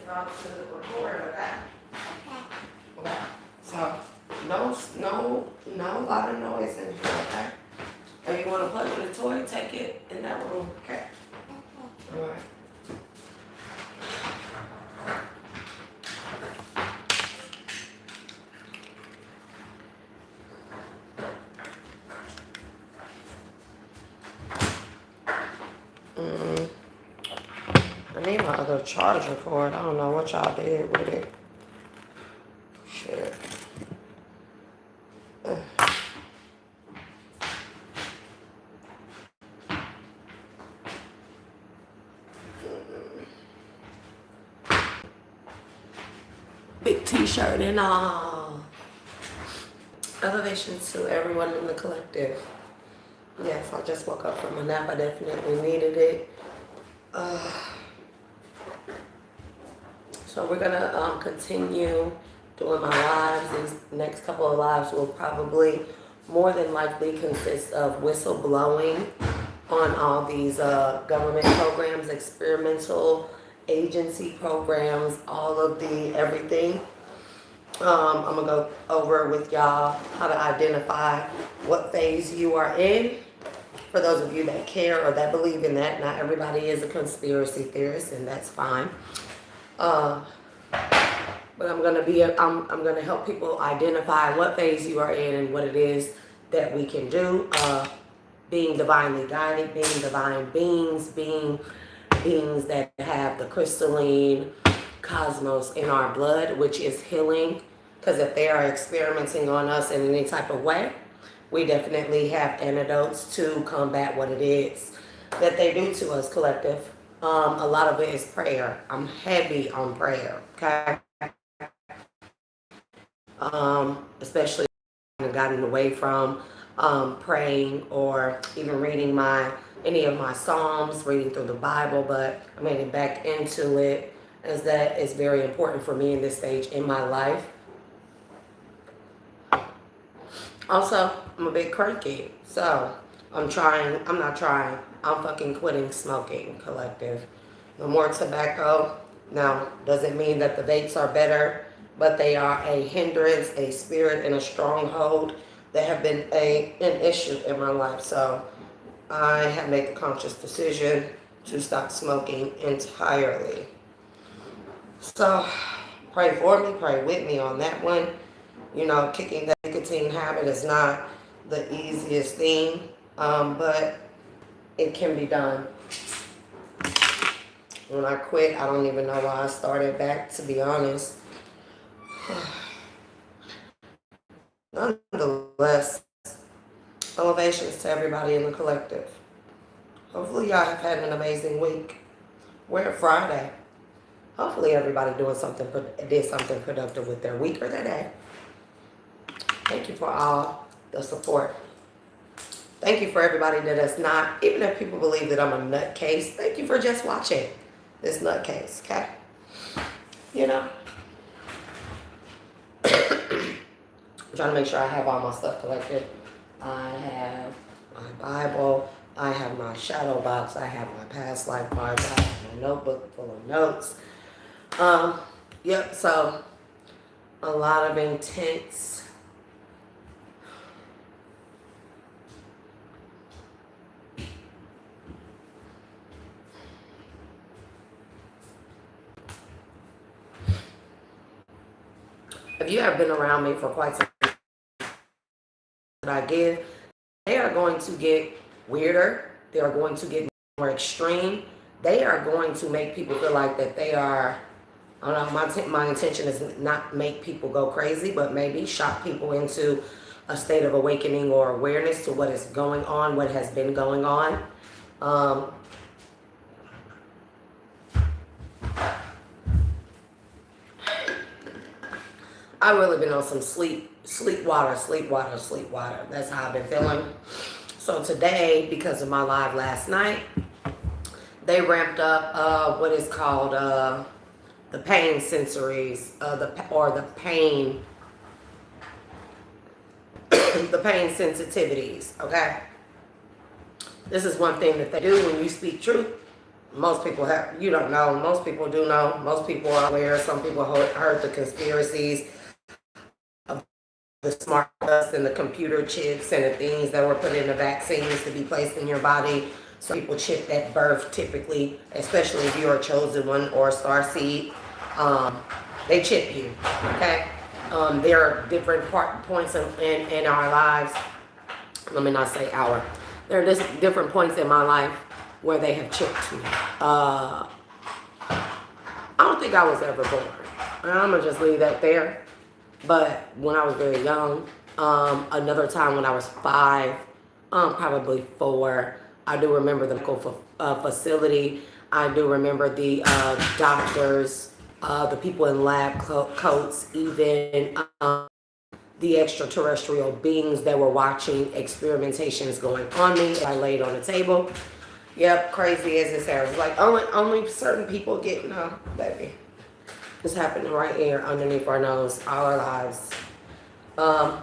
talk to the recorder, okay? Okay. So, no lot of noise in here, okay? If you want to play with a toy, take it in that room, okay? All right. I need my other charger for it. I don't know what y'all did with it. Shit. Big t-shirt and all. Elevations to everyone in the collective. Yes, I just woke up from a nap. I definitely needed it. So we're gonna continue doing my lives. These next couple of lives will probably more than likely consist of whistleblowing on all these government programs, experimental agency programs, all of the everything. I'm gonna go over with y'all how to identify what phase you are in. For those of you that care or that believe in that, not everybody is a conspiracy theorist, and that's fine. But I'm gonna help people identify what phase you are in and what it is that we can do. Being divinely guided, being divine beings, being beings that have the crystalline cosmos in our blood, which is healing. Because if they are experimenting on us in any type of way, we definitely have antidotes to combat what it is that they do to us, collective. A lot of it is prayer. I'm heavy on prayer, okay? Especially gotten away from praying or even reading any of my Psalms, reading through the Bible, but I'm getting back into it as that is very important for me in this stage in my life. Also, I'm a bit cranky, so I'm fucking quitting smoking, collective. No more tobacco. Now, doesn't mean that the vapes are better, but they are a hindrance, a spirit, and a stronghold that have been an issue in my life. So I have made the conscious decision to stop smoking entirely. So pray for me, pray with me on that one. You know, kicking the nicotine habit is not the easiest thing, but it can be done. When I quit, I don't even know why I started back, to be honest. Nonetheless, elevations to everybody in the collective. Hopefully y'all have had an amazing week. We're at Friday. Hopefully everybody did something productive with their week or their day. Thank you for all the support. Thank you for everybody that is not, even if people believe that I'm a nutcase, thank you for just watching this nutcase, okay? You know? I'm trying to make sure I have all my stuff collected. I have my Bible, I have my shadow box, I have my past life cards, I have my notebook full of notes. Yep, so a lot of intense if you have been around me for quite some time, that I give, they are going to get weirder. They are going to get more extreme. They are going to make people feel like that they are, I don't know, my intention is not make people go crazy, but maybe shock people into a state of awakening or awareness to what is going on, what has been going on. I've really been on some sleep water. That's how I've been feeling. So today, because of my live last night, they ramped up what is called the pain sensories, the pain the pain sensitivities. Okay, this is one thing that they do when you speak truth. Most people have, you don't know. Most people do know. Most people are aware. Some people heard the conspiracies of the smart dust and the computer chips and the things that were put in the vaccines to be placed in your body. So people chip at birth typically, especially if you're a chosen one or a star seed. They chip you, okay? There are different points in our lives. Let me not say our. There are just different points in my life where they have chipped me. I don't think I was ever born. I'm going to just leave that there. But when I was very young, another time when I was 5, probably 4, I do remember the medical facility. I do remember the doctors, the people in lab coats, even the extraterrestrial beings that were watching experimentations going on me. I laid on the table. Yep, crazy as it sounds. Like only certain people get, no, baby. It's happening right here underneath our nose, all our lives. I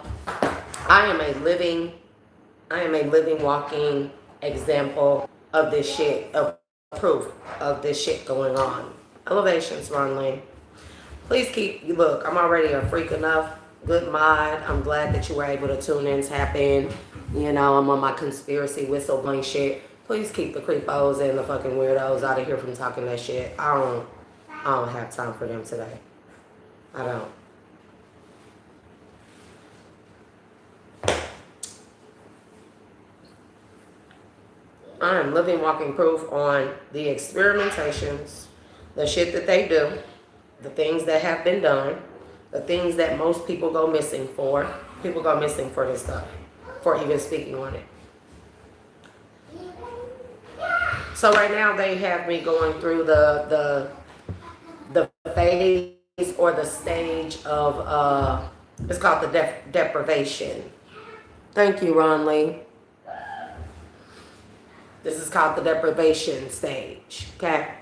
am a living, walking example of this shit, of proof of this shit going on. Elevations, Ron Lane. Please look, I'm already a freak enough. Good mod. I'm glad that you were able to tune in, tap in. You know, I'm on my conspiracy whistleblowing shit. Please keep the creepos and the fucking weirdos out of here from talking that shit. I don't have time for them today. I don't. I am living, walking proof on the experimentations, the shit that they do, the things that have been done, the things that most people go missing for. People go missing for this stuff, for even speaking on it. So right now they have me going through the phase or the stage of, it's called the deprivation. Thank you, Ron Lee. This is called the deprivation stage, okay?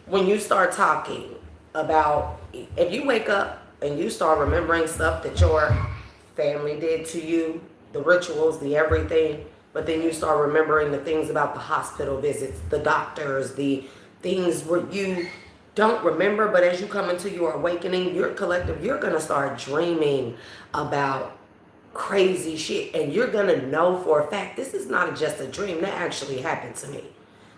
When you start talking about, if you wake up and you start remembering stuff that your family did to you, the rituals, the everything, but then you start remembering the things about the hospital visits, the doctors, the things where you don't remember, but as you come into your awakening, your collective, you're going to start dreaming about crazy shit, and you're going to know for a fact this is not just a dream. That actually happened to me.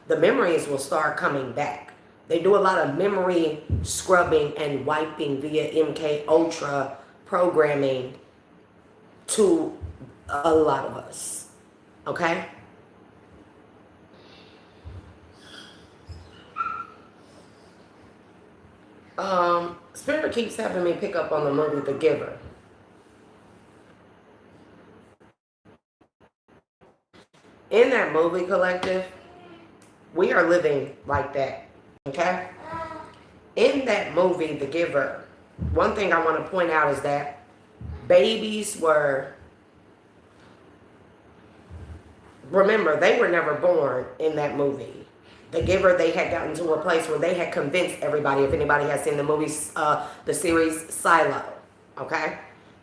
The memories will start coming back. They do a lot of memory scrubbing and wiping via MK Ultra programming to a lot of us. Okay? Spirit keeps having me pick up on the movie The Giver. In that movie, collective, we are living like that. Okay? In that movie, The Giver, one thing I want to point out is that babies were, remember, they were never born in that movie. The Giver, they had gotten to a place where they had convinced everybody, if anybody has seen the movies, the series Silo, okay?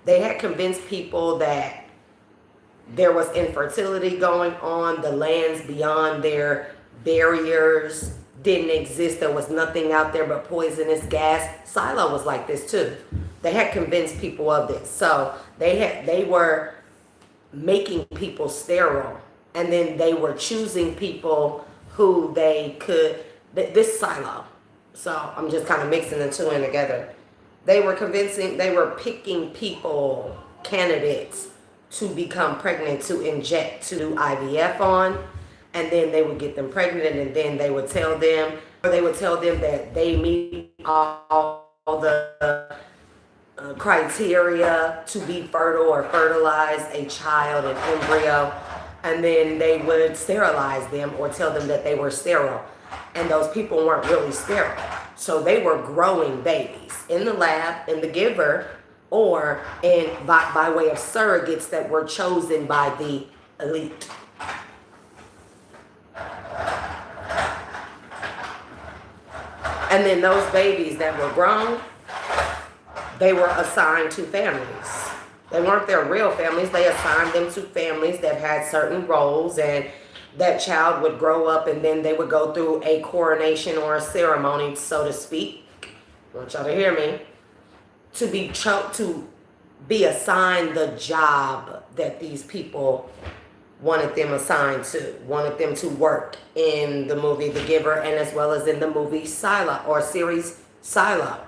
They had convinced people that there was infertility going on, the lands beyond their barriers didn't exist, there was nothing out there but poisonous gas. Silo was like this too. They had convinced people of this. So they were making people sterile, and then they were choosing people who they could, this Silo. So I'm just kind of mixing the two in together. They were picking people, candidates, to become pregnant, to inject, to do IVF on, and then they would get them pregnant, and then they would tell them, that they meet all the criteria to be fertile or fertilize a child, an embryo, and then they would sterilize them or tell them that they were sterile. And those people weren't really sterile. So they were growing babies in the lab, in The Giver, or by way of surrogates that were chosen by the elite. And then those babies that were grown, they were assigned to families. They weren't their real families. They assigned them to families that had certain roles, and that child would grow up and then they would go through a coronation or a ceremony, so to speak. I want y'all to hear me. To be assigned the job that these people wanted them assigned to, wanted them to work in the movie The Giver, and as well as in the movie Silo, or series Silo.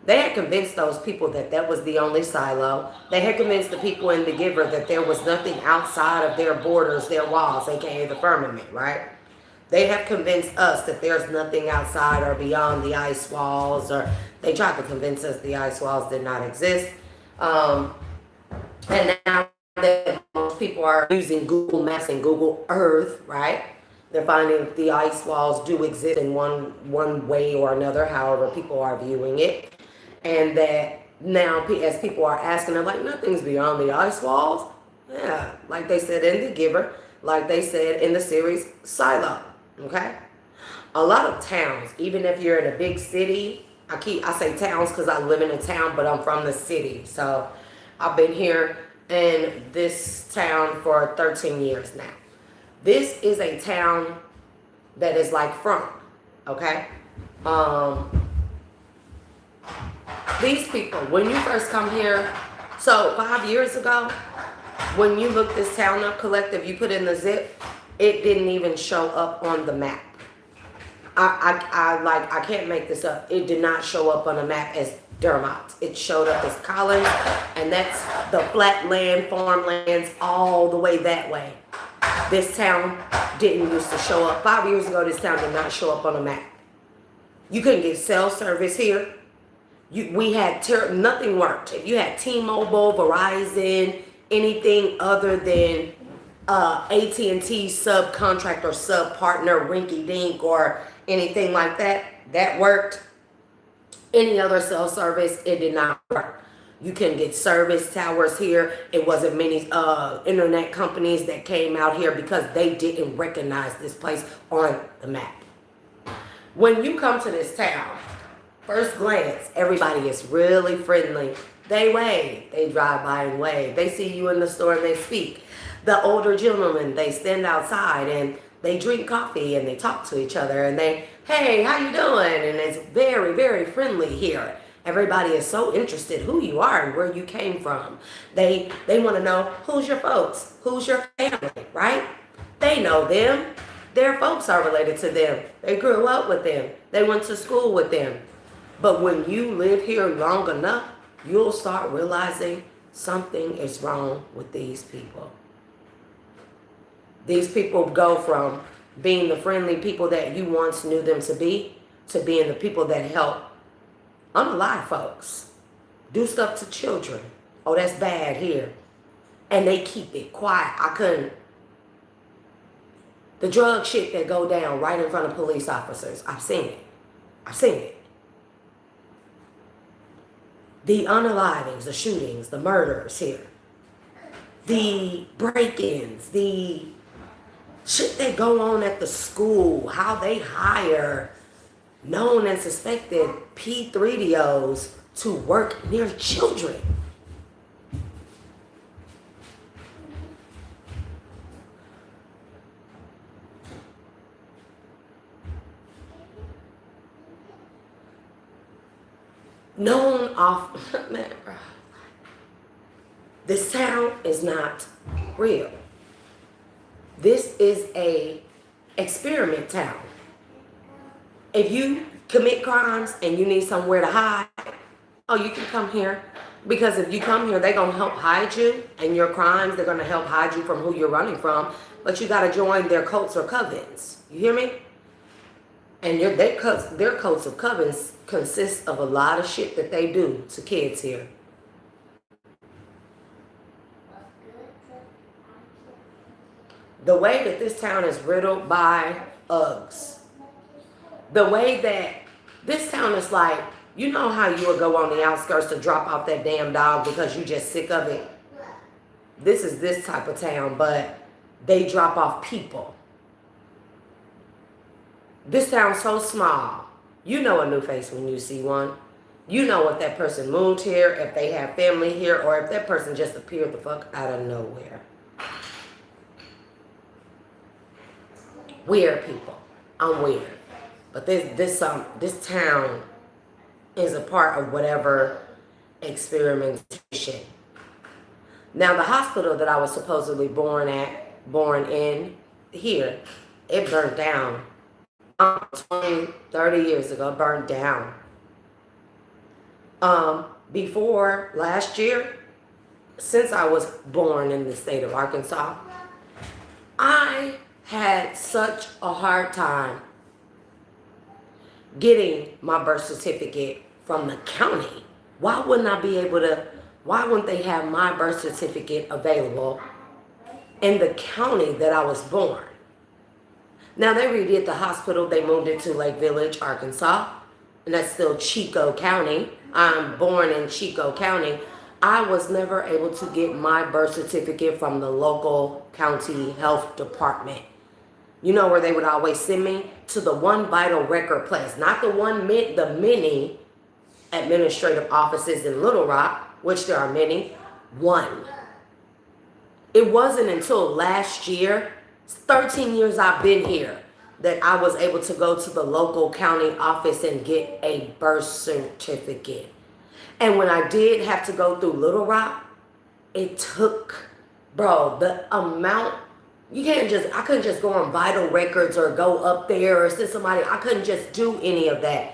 They had convinced those people that that was the only silo. They had convinced the people in The Giver that there was nothing outside of their borders, their walls, aka the firmament, right? They have convinced us that there's nothing outside or beyond the ice walls, or they tried to convince us the ice walls did not exist. And now that most people are using Google Maps and Google Earth, right? They're finding that the ice walls do exist in one way or another, however people are viewing it. And that now, as people are asking, they're like, nothing's beyond the ice walls. Yeah, like they said in The Giver, like they said in the series Silo, okay? A lot of towns, even if you're in a big city, I say towns because I live in a town, but I'm from the city. So I've been here in this town for 13 years now. This is a town that is like front, okay? These people, when you first come here, so 5 years ago, when you look this town up, collective, you put in the zip, it didn't even show up on the map. I can't make this up. It did not show up on the map as Dermot. It showed up as Collins, and that's the flat land, farmlands, all the way that way. This town didn't used to show up. 5 years ago, this town did not show up on the map. You couldn't get cell service here. We had nothing worked. If you had T-Mobile, Verizon, anything other than AT&T subcontract or sub-partner, rinky-dink, or anything like that, that worked. Any other cell service, it did not work. You couldn't get service towers here. It wasn't many internet companies that came out here because they didn't recognize this place on the map. When you come to this town, first glance, everybody is really friendly. They wave. They drive by and wave. They see you in the store and they speak. The older gentlemen, they stand outside and they drink coffee and they talk to each other and they, hey, how you doing? And it's very, very friendly here. Everybody is so interested who you are and where you came from. They want to know who's your folks, who's your family, right? They know them. Their folks are related to them. They grew up with them. They went to school with them. But when you live here long enough, you'll start realizing something is wrong with these people. These people go from being the friendly people that you once knew them to being the people that help unalive folks, do stuff to children. Oh, that's bad here. And they keep it quiet. The drug shit that go down right in front of police officers, I've seen it. The unalivings, the shootings, the murders here, the break-ins, the shit that go on at the school, how they hire known and suspected P3DOs to work near children. Known off, man, bro. This town is not real. This is a experiment town. If you commit crimes and you need somewhere to hide, oh, you can come here. Because if you come here, they're going to help hide you and your crimes. They're going to help hide you from who you're running from. But you got to join their cults or covens. You hear me? And their cults of covens consist of a lot of shit that they do to kids here. The way that this town is riddled by Uggs. The way that this town is like, you know how you would go on the outskirts to drop off that damn dog because you're just sick of it? This is this type of town, but they drop off people. This town's so small. You know a new face when you see one. You know if that person moved here, if they have family here, or if that person just appeared the fuck out of nowhere. weird people. I'm weird. But this town is a part of whatever experimentation. Now the hospital that I was supposedly born in here, it burnt down 20, 30 years ago, burned down. Before last year, since I was born in the state of Arkansas, I had such a hard time getting my birth certificate from the county. Why wouldn't they have my birth certificate available in the county that I was born? Now they redid the hospital, they moved it to Lake Village, Arkansas, and that's still Chico County. I'm born in Chico County. I was never able to get my birth certificate from the local county health department. You know where they would always send me? To the one vital record place, not the many administrative offices in Little Rock, which there are many, one. It wasn't until last year, 13 years I've been here, that I was able to go to the local county office and get a birth certificate. And when I did have to go through Little Rock, it took, bro, the amount, I couldn't just go on vital records or go up there or send somebody, I couldn't just do any of that.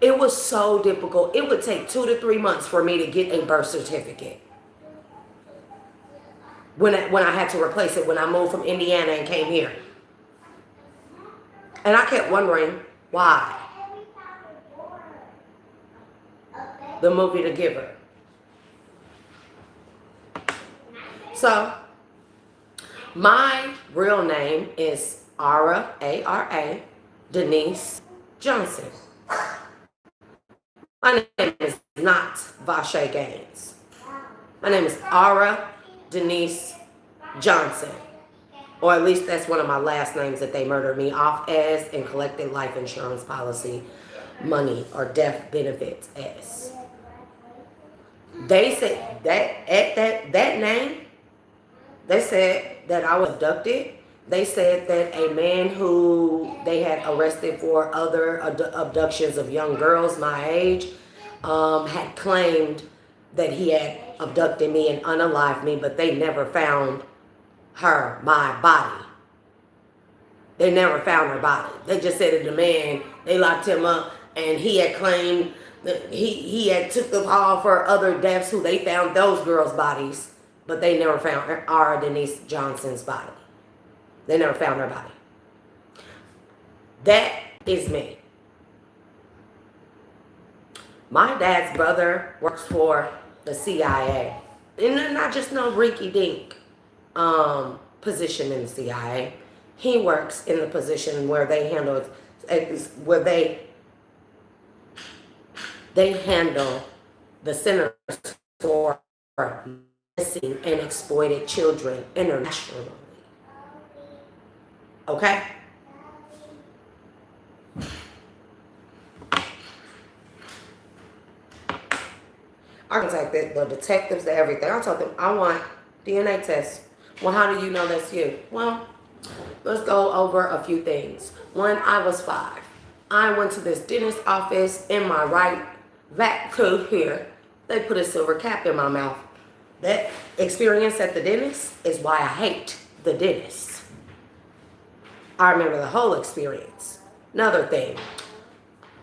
It was so difficult. It would take 2 to 3 months for me to get a birth certificate. When I had to replace it, when I moved from Indiana and came here. And I kept wondering why. The movie The Giver. So, my real name is Ara, A-R-A, Denise Johnson. My name is not Vashay Gaines. My name is Ara Denise Johnson. Or at least that's one of my last names that they murdered me off as and collected life insurance policy money or death benefits as. They said that at that name, they said that I was abducted. They said that a man who they had arrested for other abductions of young girls my age had claimed that he had abducted me and unalived me, but they never found my body. They never found her body. They just said that the man, they locked him up, and he had claimed that he had took the fall for other deaths who they found those girls' bodies, but they never found our Denise Johnson's body. They never found her body. That is me. My dad's brother works for the CIA. And not just no rinky-dink position in the CIA. He works in the position where they handle the centers for missing and exploited children internationally. Okay? I contacted the detectives and everything. I told them, I want DNA tests. Well, how do you know that's you? Well, let's go over a few things. When I was 5, I went to this dentist office in my right back tooth here. They put a silver cap in my mouth. That experience at the dentist is why I hate the dentist. I remember the whole experience. Another thing,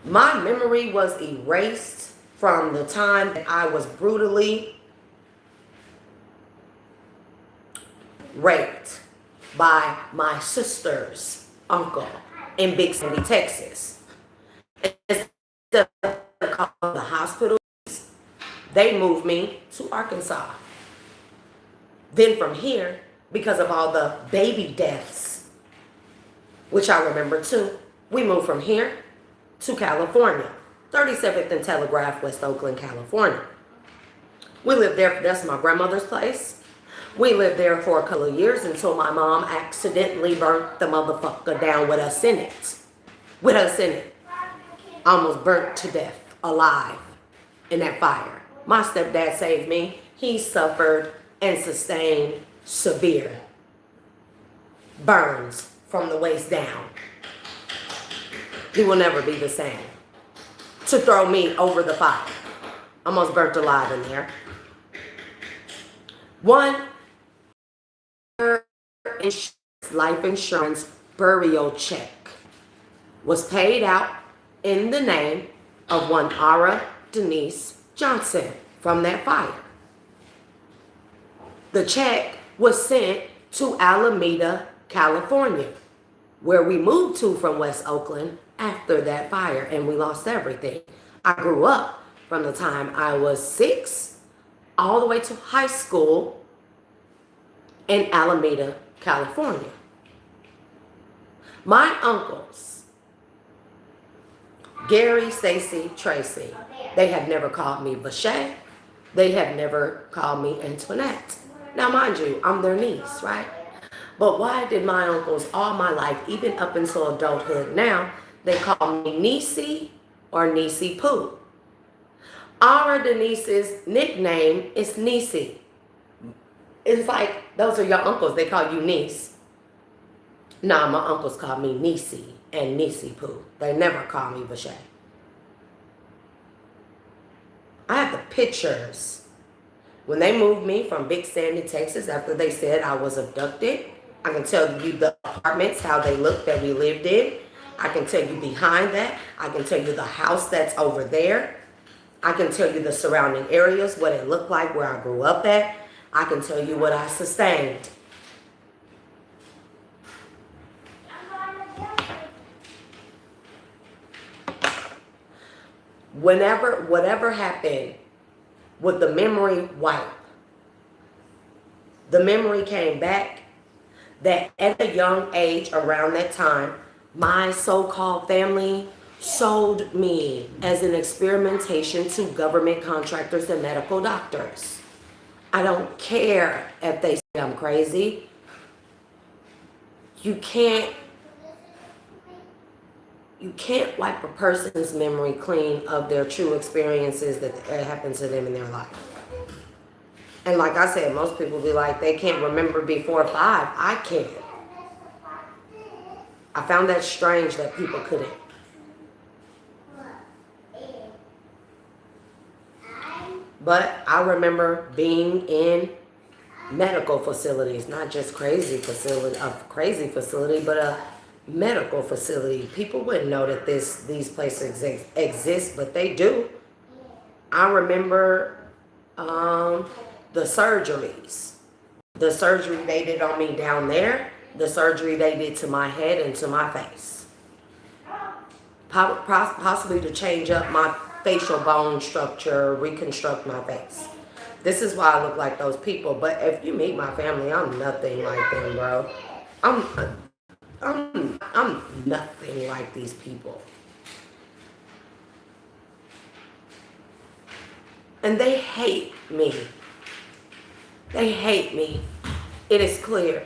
my memory was erased from the time that I was brutally raped by my sister's uncle in Big Sandy, Texas. Instead of calling the hospital, they moved me to Arkansas. Then from here, because of all the baby deaths, which I remember too, we moved from here to California, 37th and Telegraph, West Oakland, California. We lived there, that's my grandmother's place. We lived there for a couple of years until my mom accidentally burnt the motherfucker down with us in it. With us in it. Almost burnt to death, alive, in that fire. My stepdad saved me. He suffered and sustained severe burns from the waist down. He will never be the same. To throw me over the fire. Almost burnt alive in there. One, life insurance burial check was paid out in the name of one Ara Denise Johnson from that fire. The check was sent to Alameda, California, where we moved to from West Oakland after that fire, and we lost everything. I grew up from the time I was 6 all the way to high school in Alameda, California. My uncles, Gary, Stacy, Tracy, they have never called me Vache. They have never called me Antoinette. Now, mind you, I'm their niece, right? But why did my uncles all my life, even up until adulthood now, they call me Niecy or Niecy Pooh? Our Denise's nickname is Niecy. It's like, those are your uncles. They call you niece. Nah, my uncles call me Niecy and Niecy Pooh. They never call me Vache. I have the pictures. When they moved me from Big Sandy, Texas, after they said I was abducted, I can tell you the apartments, how they looked that we lived in. I can tell you behind that. I can tell you the house that's over there. I can tell you the surrounding areas, what it looked like, where I grew up at. I can tell you what I sustained. Whatever happened with the memory wipe, the memory came back that at a young age around that time, my so-called family sold me as an experimentation to government contractors and medical doctors. I don't care if they say I'm crazy. You can't wipe a person's memory clean of their true experiences that happened to them in their life. And like I said, most people be like, they can't remember before 5. I can. I found that strange that people couldn't. But I remember being in medical facilities, not just a crazy facility, but a medical facility. People wouldn't know that these places exist, but they do. I remember the surgeries. The surgery they did on me down there, the surgery they did to my head and to my face. Possibly to change up my facial bone structure, reconstruct my face. This is why I look like those people. But if you meet my family, I'm nothing like them, bro. I'm nothing like these people. And they hate me. They hate me. It is clear.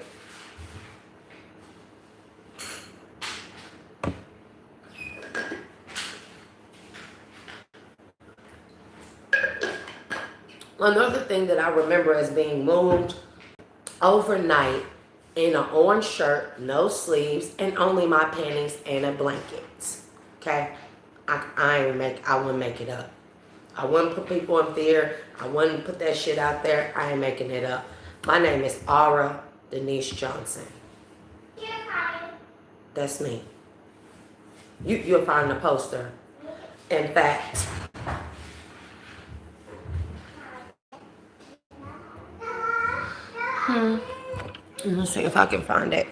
Another thing that I remember as being moved overnight in an orange shirt, no sleeves, and only my panties and a blanket. Okay? I wouldn't make it up. I wouldn't put people in fear. I wouldn't put that shit out there. I ain't making it up. My name is Ara Denise Johnson. That's me. You'll find the poster. In fact, let's see if I can find it.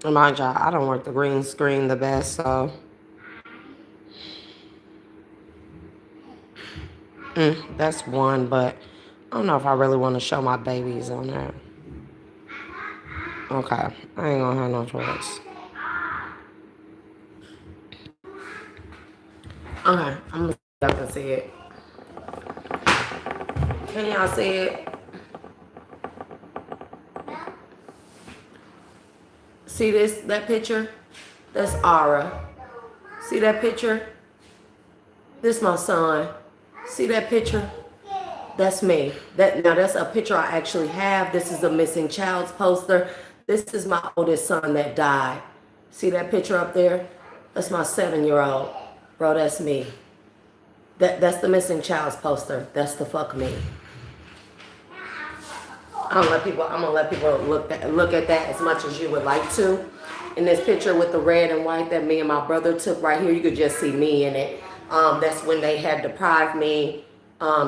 And mind you, I don't work the green screen the best, so. That's one, but I don't know if I really want to show my babies on there. Okay, I ain't gonna have no choice. Okay, I'm y'all can see it. Can y'all see it? See that picture? That's Aura. See that picture? This my son. See that picture? That's me. Now that's a picture I actually have. This is a missing child's poster. This is my oldest son that died. See that picture up there? That's my 7-year-old. Bro, that's me. That's the missing child's poster. That's the fuck me. I'm gonna let people look at that as much as you would like to. In this picture with the red and white that me and my brother took right here, you could just see me in it. That's when they had deprived me,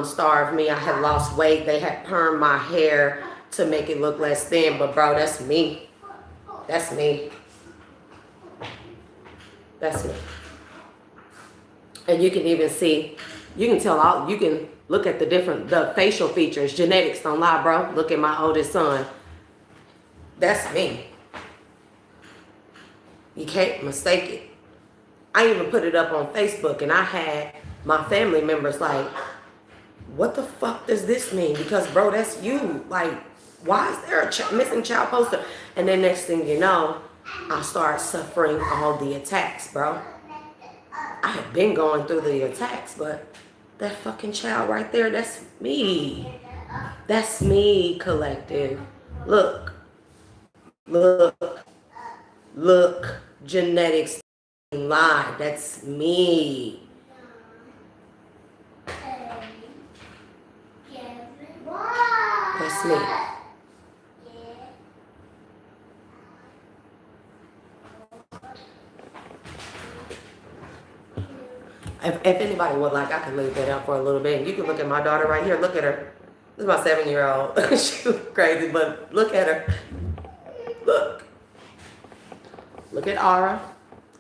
starved me. I had lost weight. They had permed my hair to make it look less thin. But bro, that's me. That's me. That's me. And you can even see, you can tell you can look at the facial features. Genetics don't lie, bro. Look at my oldest son. That's me. You can't mistake it. I even put it up on Facebook, and I had my family members like, what the fuck does this mean? Because, bro, that's you. Like, why is there a missing child poster? And then next thing you know, I start suffering all the attacks, bro. I had been going through the attacks, but that fucking child right there, that's me. That's me, collective. Look. Look. Look. Genetics lie. That's me. That's me. If anybody would like, I can leave that out for a little bit. You can look at my daughter right here. Look at her. This is my 7-year-old. She was crazy, but look at her. Look. Look at Aura.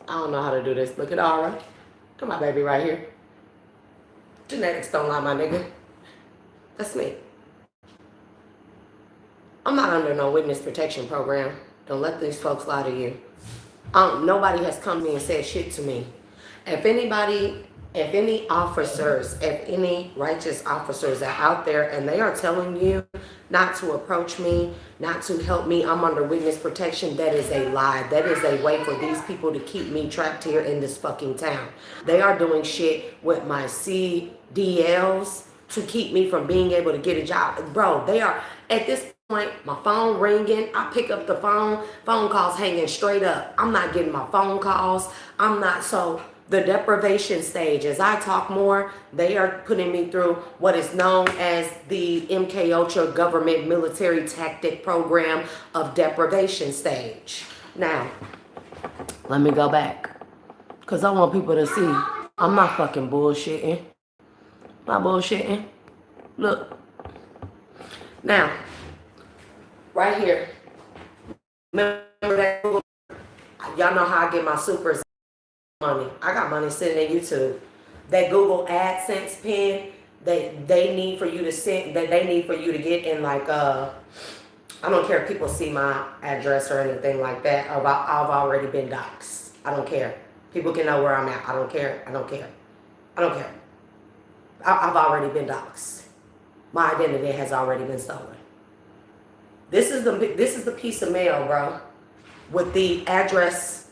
I don't know how to do this. Look at Aura. Come on, baby, right here. Genetics don't lie, my nigga. That's me. I'm not under no witness protection program. Don't let these folks lie to you. Nobody has come to me and said shit to me. If any officers, if any righteous officers are out there and they are telling you not to approach me, not to help me, I'm under witness protection, that is a lie. That is a way for these people to keep me trapped here in this fucking town. They are doing shit with my CDLs to keep me from being able to get a job. Bro, they are, at this point, my phone ringing, I pick up the phone calls hanging straight up. I'm not getting my phone calls. The deprivation stage, as I talk more, they are putting me through what is known as the MK Ultra government military tactic program of deprivation stage. Now, let me go back, because I want people to see I'm not fucking bullshitting. Not bullshitting. Look. Now, right here. Remember that Google? Y'all know how I get my SUPERS money. I got money sitting in YouTube. That Google AdSense pin they need for you to send, that they need for you to get in, like I don't care if people see my address or anything like that. I've already been doxxed. I don't care. People can know where I'm at. I don't care. I don't care. I don't care. I've already been doxxed. My identity has already been stolen. This is the piece of mail, bro, with the address,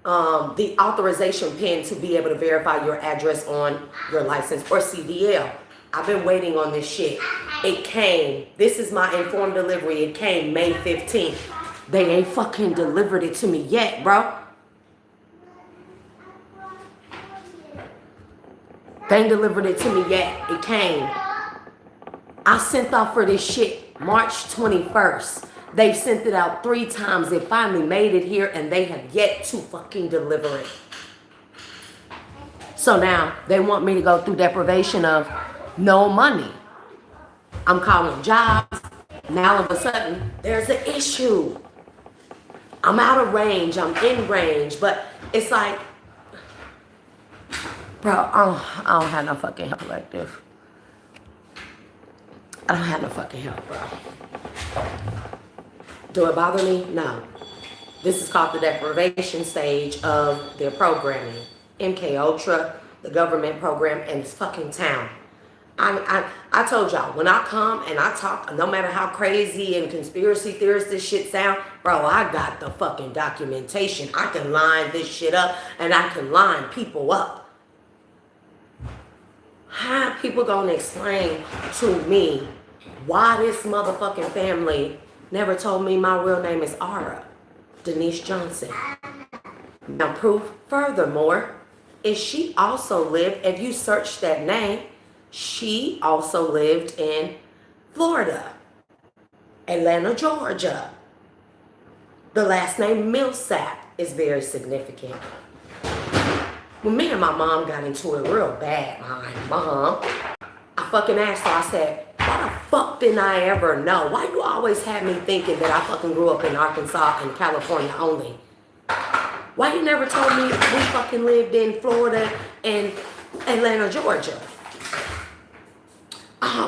the authorization pin to be able to verify your address on your license or CDL. I've been waiting on this shit. It came. This is my informed delivery. It came May 15th. They ain't fucking delivered it to me yet, bro. They ain't delivered it to me yet. It came. I sent off for this shit March 21st. They've sent it out 3 times. It finally made it here, and they have yet to fucking deliver it. So now they want me to go through deprivation of no money. I'm calling jobs. Now all of a sudden, there's an issue. I'm out of range. I'm in range. But it's like, bro, I don't have no fucking help like this. I don't have no fucking help, bro. Do it bother me? No. This is called the deprivation stage of their programming. MK Ultra the government program in this fucking town. I told y'all, when I come and I talk, no matter how crazy and conspiracy theorist this shit sound, bro, I got the fucking documentation. I can line this shit up and I can line people up. How people gonna explain to me why this motherfucking family never told me my real name is Ara Denise Johnson? Now proof furthermore is she also lived, if you search that name, she also lived in Florida, Atlanta, Georgia. The last name Millsap is very significant. When me and my mom got into it real bad, my mom, I fucking asked her, I said, why the fuck didn't I ever know? Why you always have me thinking that I fucking grew up in Arkansas and California only? Why you never told me we fucking lived in Florida and Atlanta, Georgia?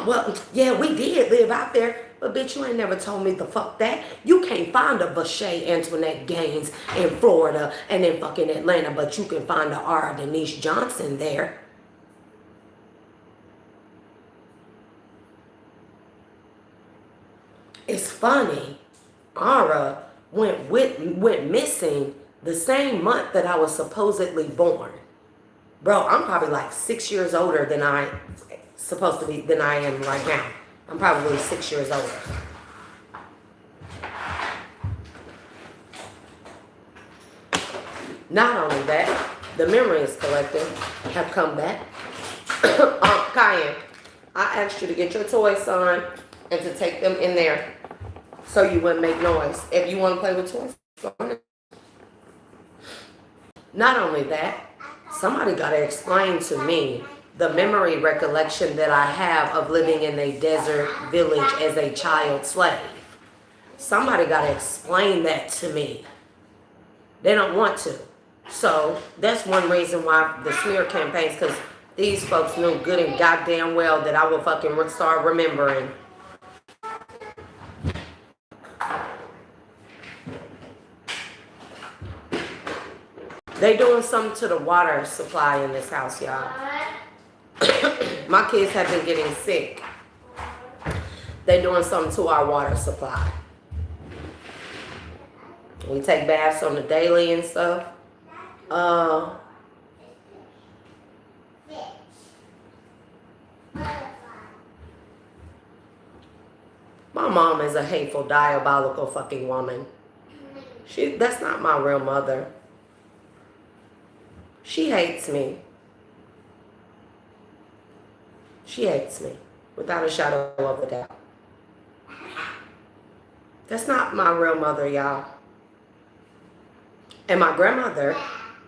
Well, yeah, we did live out there, but bitch, you ain't never told me the fuck that. You can't find a Vache Antoinette Gaines in Florida and in fucking Atlanta, but you can find a Ara Denise Johnson there. It's funny, Ara went missing the same month that I was supposedly born. Bro, I'm probably like 6 years older than I am right now. I'm probably 6 years older. Not only that, the memories collected have come back. Cayenne, I asked you to get your toys, son, and to take them in there so you wouldn't make noise. If you want to play with toys, go on. Not only that, somebody got to explain to me the memory recollection that I have of living in a desert village as a child slave. Somebody got to explain that to me. They don't want to. So that's one reason why the smear campaigns, because these folks knew good and goddamn well that I will fucking start remembering. They doing something to the water supply in this house, y'all. My kids have been getting sick. They doing something to our water supply. We take baths on the daily and stuff. My mom is a hateful, diabolical fucking woman. That's not my real mother. She hates me. She hates me, without a shadow of a doubt. That's not my real mother, y'all. And my grandmother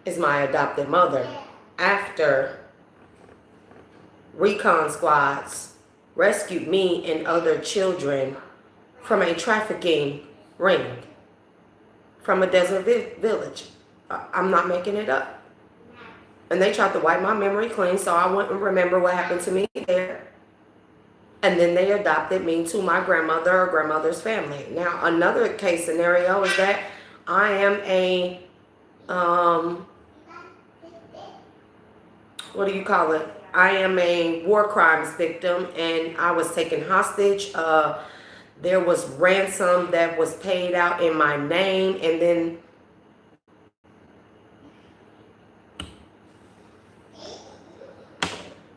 is my adopted mother after recon squads rescued me and other children from a trafficking ring from a desert village. I'm not making it up. And they tried to wipe my memory clean so I wouldn't remember what happened to me there. And then they adopted me to my grandmother or grandmother's family. Now, another case scenario is that I am a, what do you call it? I am a war crimes victim and I was taken hostage. There was ransom that was paid out in my name, and then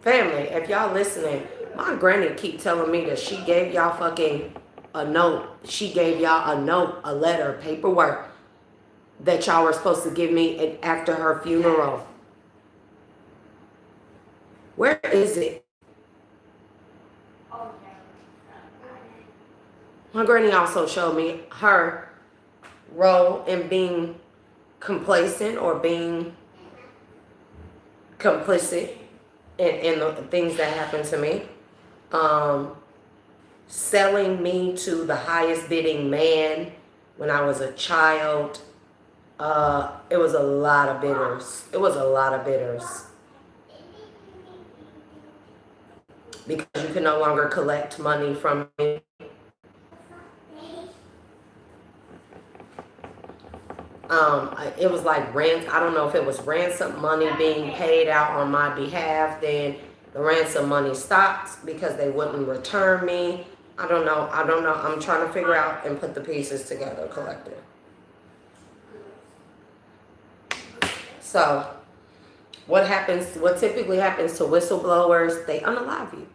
family, if y'all listening, my granny keep telling me that she gave y'all fucking a note. She gave y'all a note, a letter, paperwork that y'all were supposed to give me after her funeral. Where is it? My granny also showed me her role in being complacent or being complicit in the things that happened to me. Selling me to the highest bidding man when I was a child. It was a lot of bidders. It was a lot of bidders. Because you can no longer collect money from me. it was like I don't know if it was ransom money being paid out on my behalf. Then the ransom money stopped because they wouldn't return me. I don't know. I'm trying to figure out and put the pieces together, collective. So, what typically happens to whistleblowers, they unalive you.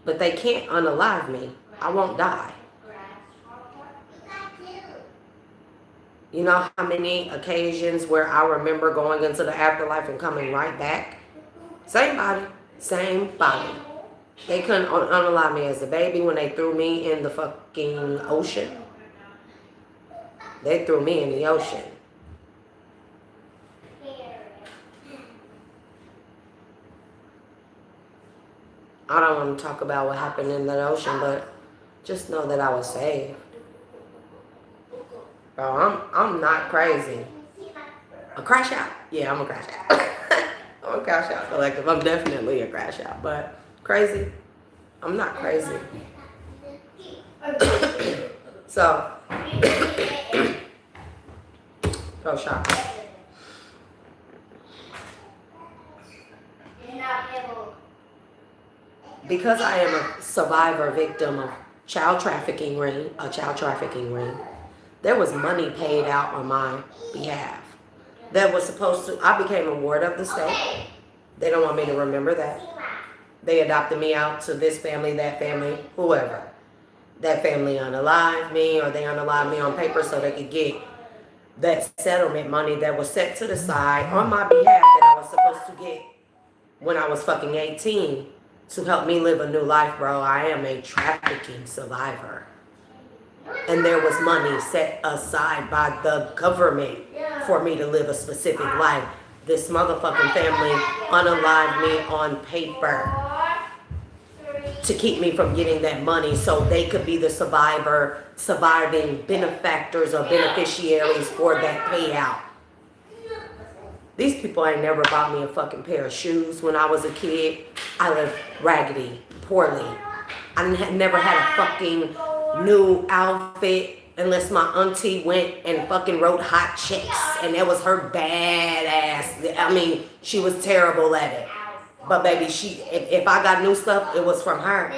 But they can't unalive me. I won't die. You know how many occasions where I remember going into the afterlife and coming right back? Same body, same body. They couldn't unalive me as a baby when they threw me in the fucking ocean. They threw me in the ocean. I don't want to talk about what happened in that ocean, but just know that I was saved. Bro, I'm not crazy. A crash out? Yeah, I'm a crash out. I'm a crash out collective. I'm definitely a crash out, but crazy? I'm not crazy. So, go shop. Because I am a survivor victim of a child trafficking ring, there was money paid out on my behalf. That was supposed to, I became a ward of the state. They don't want me to remember that. They adopted me out to this family, that family, whoever. That family unalived me, or they unalived me on paper so they could get that settlement money that was set to the side on my behalf that I was supposed to get when I was fucking 18 to help me live a new life, bro. I am a trafficking survivor. And there was money set aside by the government for me to live a specific life. This motherfucking family unalived me on paper to keep me from getting that money so they could be the surviving benefactors or beneficiaries for that payout. These people ain't never bought me a fucking pair of shoes when I was a kid. I lived raggedy, poorly. I never had a fucking new outfit unless my auntie went and fucking wrote hot checks, and it was her badass. I mean, she was terrible at it. But baby, if I got new stuff, it was from her.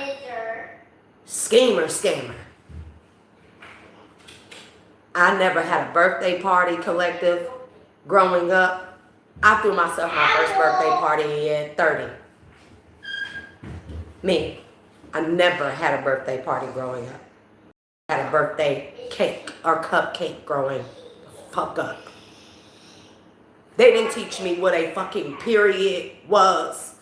Schemer, scammer. I never had a birthday party collective growing up. I threw myself my first birthday party at 30. Me. I never had a birthday party growing up. I had a birthday cake or cupcake growing fuck up. They didn't teach me what a fucking period was.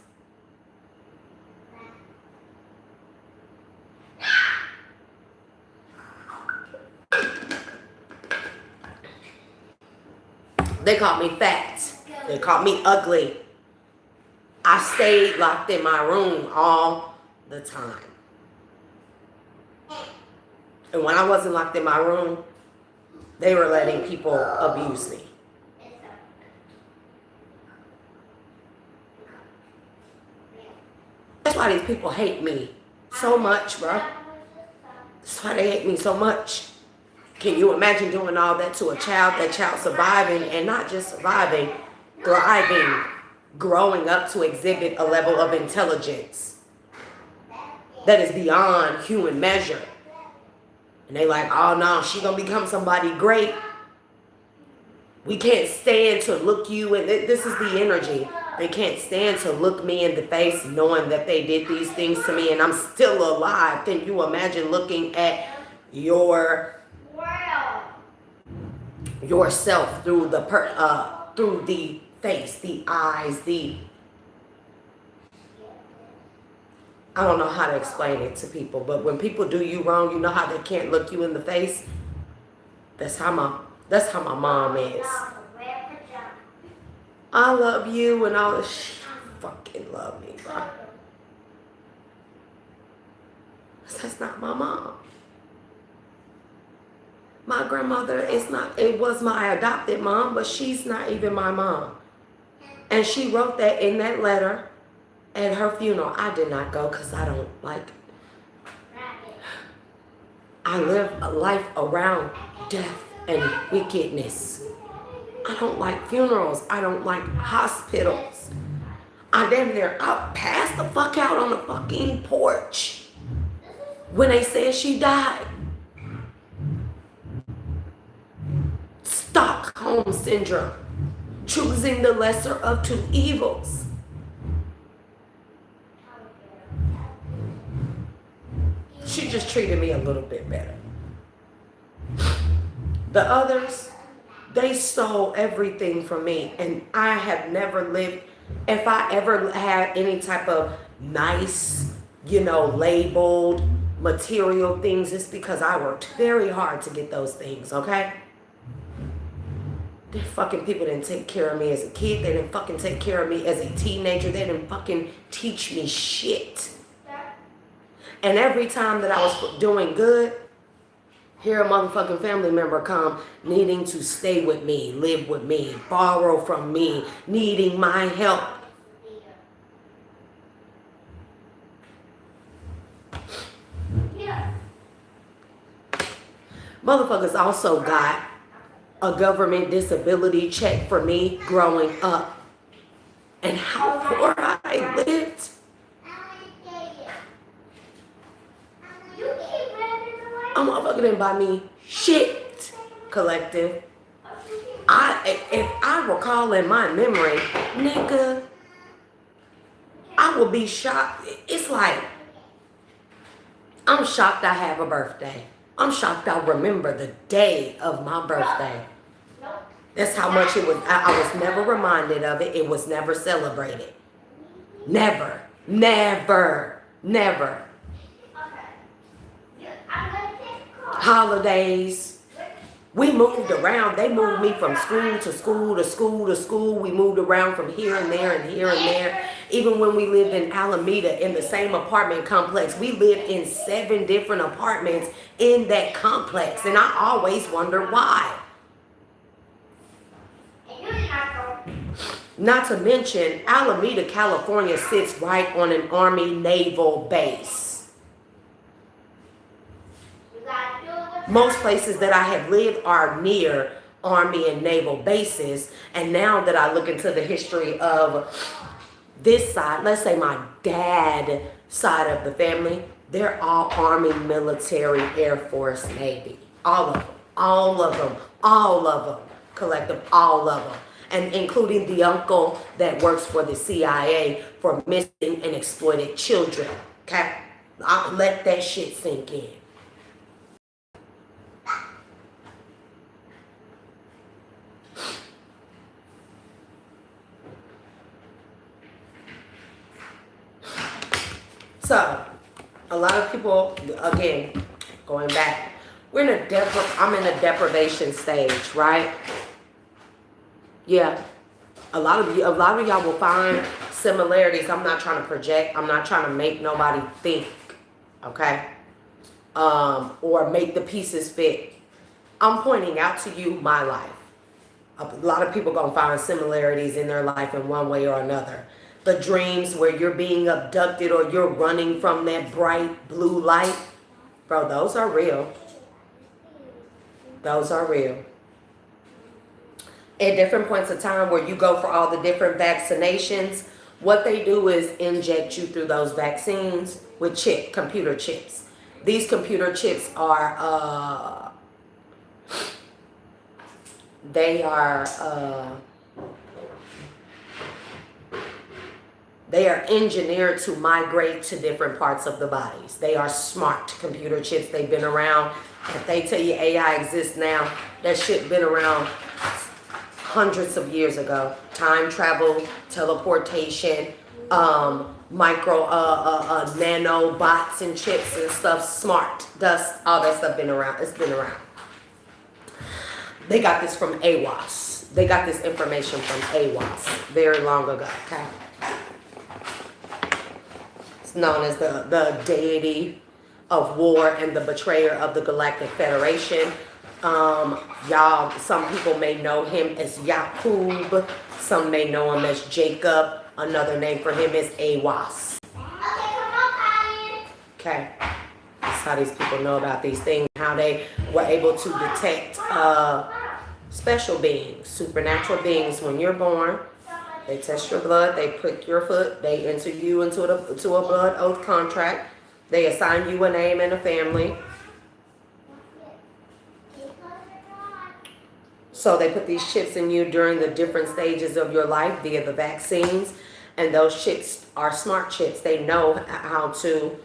They called me fat. They called me ugly. I stayed locked in my room all the time. And when I wasn't locked in my room, they were letting people abuse me. That's why these people hate me so much, bro. That's why they hate me so much. Can you imagine doing all that to a child, that child surviving, and not just surviving, thriving, growing up to exhibit a level of intelligence that is beyond human measure? And they like, oh no, she gonna become somebody great. We can't stand to look you, and this is the energy. They can't stand to look me in the face knowing that they did these things to me and I'm still alive. Can you imagine looking at yourself through the face, the eyes, I don't know how to explain it to people, but when people do you wrong, you know how they can't look you in the face? That's how my mom is. I love you and all this shit. Fucking love me, bro. That's not my mom. My grandmother it was my adopted mom, but she's not even my mom. And she wrote that in that letter at her funeral. I did not go because I don't like it. I live a life around death. and wickedness. I don't like funerals. I don't like hospitals. I damn near passed the fuck out on the fucking porch when they said she died. Stockholm syndrome. Choosing the lesser of two evils. She just treated me a little bit better. The others, they stole everything from me, and I have never lived. If I ever had any type of nice, labeled material things, it's because I worked very hard to get those things, okay? The fucking people didn't take care of me as a kid. They didn't fucking take care of me as a teenager. They didn't fucking teach me shit. And every time that I was doing good, here a motherfucking family member come needing to stay with me, live with me, borrow from me, needing my help. Motherfuckers also got a government disability check for me growing up. And how poor I lived. A motherfucker didn't buy me shit, collective. If I recall in my memory, nigga, I will be shocked. It's like, I'm shocked I have a birthday. I'm shocked I remember the day of my birthday. That's how much it was. I was never reminded of it. It was never celebrated. Never. Never. Never. Holidays. We moved around. They moved me from school to school to school to school. We moved around from here and there and here and there. Even when we lived in Alameda in the same apartment complex, we lived in 7 different apartments in that complex. And I always wonder why. Not to mention, Alameda, California sits right on an Army naval base. Most places that I have lived are near Army and naval bases. And now that I look into the history of this side, let's say my dad side of the family, they're all Army, military, Air Force, Navy. All of them. All of them. All of them. Collective, all of them. And including the uncle that works for the CIA for missing and exploited children. Okay? I'll let that shit sink in. So, a lot of people, again, going back, I'm in a deprivation stage, right? Yeah. A lot of y'all will find similarities. I'm not trying to project. I'm not trying to make nobody think, okay? Or make the pieces fit. I'm pointing out to you my life. A lot of people gonna find similarities in their life in one way or another. The dreams where you're being abducted or you're running from that bright blue light. Bro, those are real. Those are real. At different points of time where you go for all the different vaccinations, what they do is inject you through those vaccines with computer chips. These computer chips are, they are engineered to migrate to different parts of the bodies. They are smart computer chips. They've been around. If they tell you AI exists now, that shit been around hundreds of years ago. Time travel, teleportation, micro, nano bots and chips and stuff, smart, dust, all that stuff been around. It's been around. They got this from AWAS. They got this information from AWAS very long ago, okay? It's known as the deity of war and the betrayer of the Galactic Federation. Y'all, some people may know him as Yakub. Some may know him as Jacob. Another name for him is AWAS. Okay. how these people know about these things, how they were able to detect special beings, supernatural beings. When you're born, they test your blood, they prick your foot, they enter you into a blood oath contract, they assign you a name and a family. So they put these chips in you during the different stages of your life via the vaccines. And those chips are smart chips. They know how to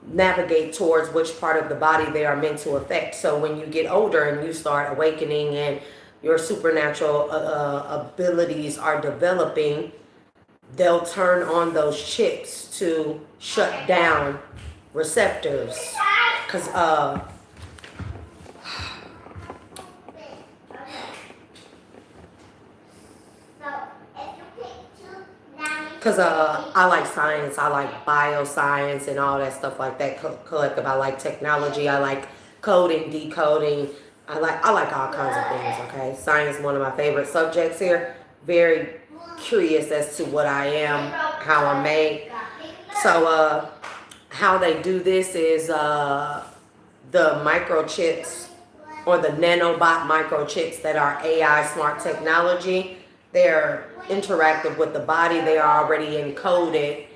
navigate towards which part of the body they are meant to affect. So when you get older and you start awakening and your supernatural abilities are developing, they'll turn on those chips to shut down receptors. Because I like science, I like bioscience and all that stuff like that, collective. I like technology, I like coding, decoding. I like all kinds of things, okay? Science is one of my favorite subjects here. Very curious as to what I am, how I'm made. So how they do this is the microchips or the nanobot microchips that are AI smart technology. They're interactive with the body. They are already encoded,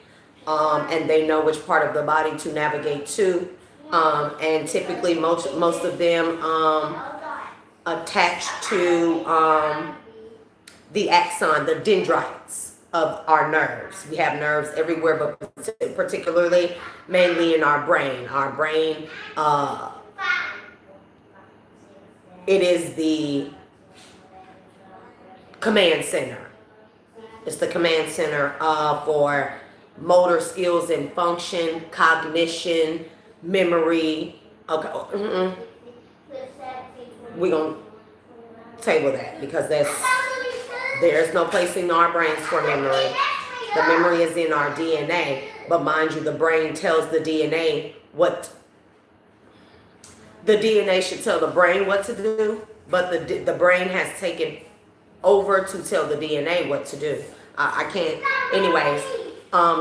and they know which part of the body to navigate to. And typically most of them attach to the axon, the dendrites of our nerves. We have nerves everywhere, but particularly mainly in our brain. Our brain, it is the command center. It's the command center for motor skills and function, cognition, memory. Okay, we're gonna table that because there's no place in our brains for memory. The memory is in our DNA, but mind you, the brain tells the DNA what. The DNA should tell the brain what to do, but the brain has taken over to tell the DNA what to do. I can't. Anyways,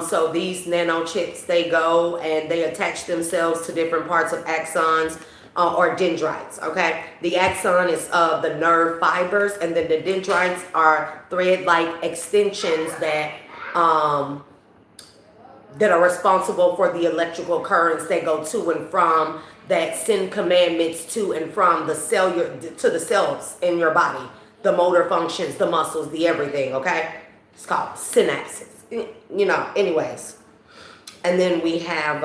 so these nanochips, they go and they attach themselves to different parts of axons or dendrites, okay? The axon is the nerve fibers, and then the dendrites are thread-like extensions that are responsible for the electrical currents that go to and from, that send commandments to and from the to the cells in your body, the motor functions, the muscles, the everything, okay? It's called synapses, you know, anyways. And then we have,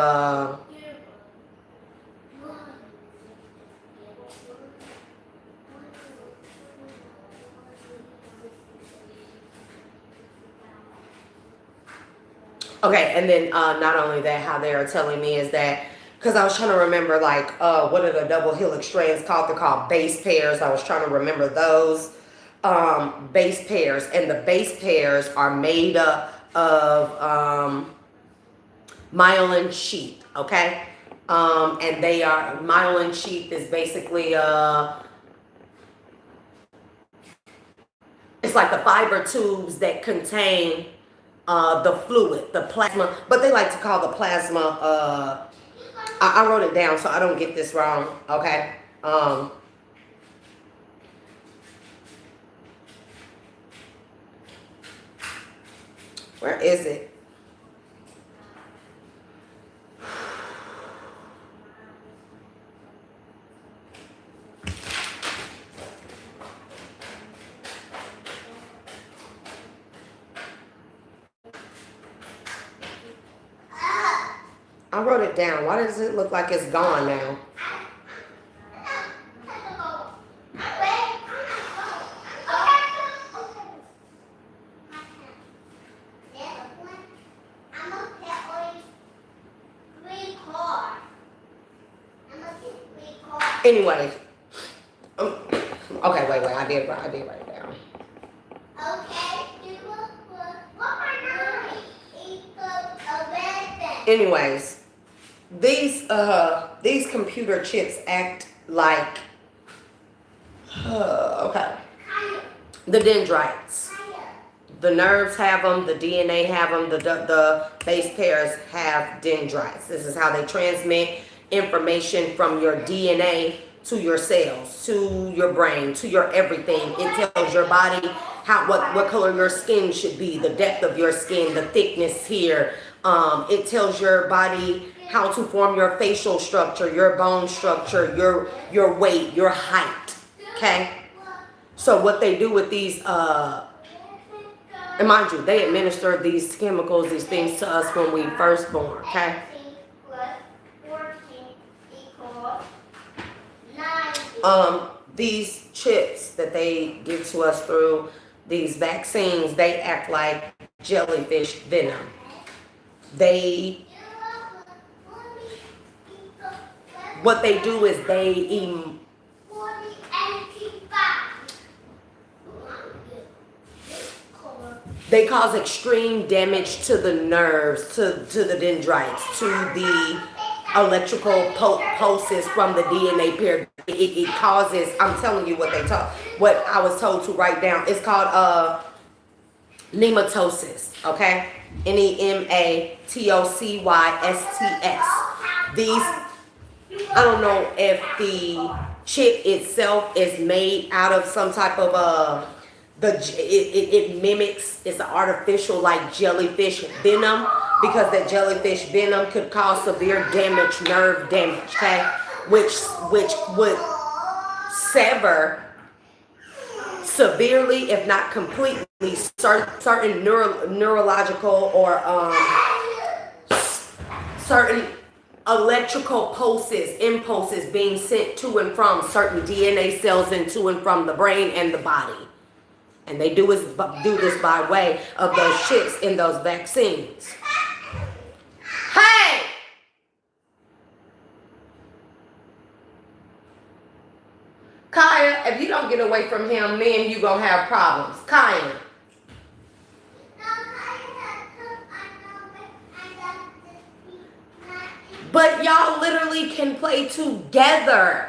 okay, and then not only that, how they are telling me is that, because I was trying to remember, like, what are the double helix strands called? They're called base pairs. I was trying to remember those. Base pairs, and the base pairs are made up of myelin sheath, okay? And they are, myelin sheath is basically it's like the fiber tubes that contain the fluid, the plasma, but they like to call the plasma, I wrote it down so I don't get this wrong, okay? Where is it? I wrote it down. Why does it look like it's gone now? Anyway, okay, wait, I did write it down. Anyways, these computer chips act like okay, the dendrites. The nerves have them, the DNA have them, the base pairs have dendrites. This is how they transmit information from your DNA to your cells, to your brain, to your everything. It tells your body what color your skin should be, the depth of your skin, the thickness here. It tells your body how to form your facial structure, your bone structure, your weight, your height. Okay? So what they do with these, and mind you, they administer these chemicals, these things to us when we first born. Okay? These chips that they give to us through these vaccines, they act like jellyfish venom. What they do is they cause extreme damage to the nerves, to the dendrites, to the electrical pulses from the DNA pair. It causes, I'm telling you what I was told to write down. It's called nematocysts, okay? NEMATOCYSTS. These, I don't know if the chip itself is made out of some type of it mimics, it's an artificial like jellyfish venom, because that jellyfish venom could cause severe damage, nerve damage, okay? Which would sever severely, if not completely, certain neurological or certain electrical impulses being sent to and from certain DNA cells and to and from the brain and the body. And they do this by way of those chips in those vaccines. Hey! Kaya, if you don't get away from him, me and you gonna have problems. Kaya. But y'all literally can play together.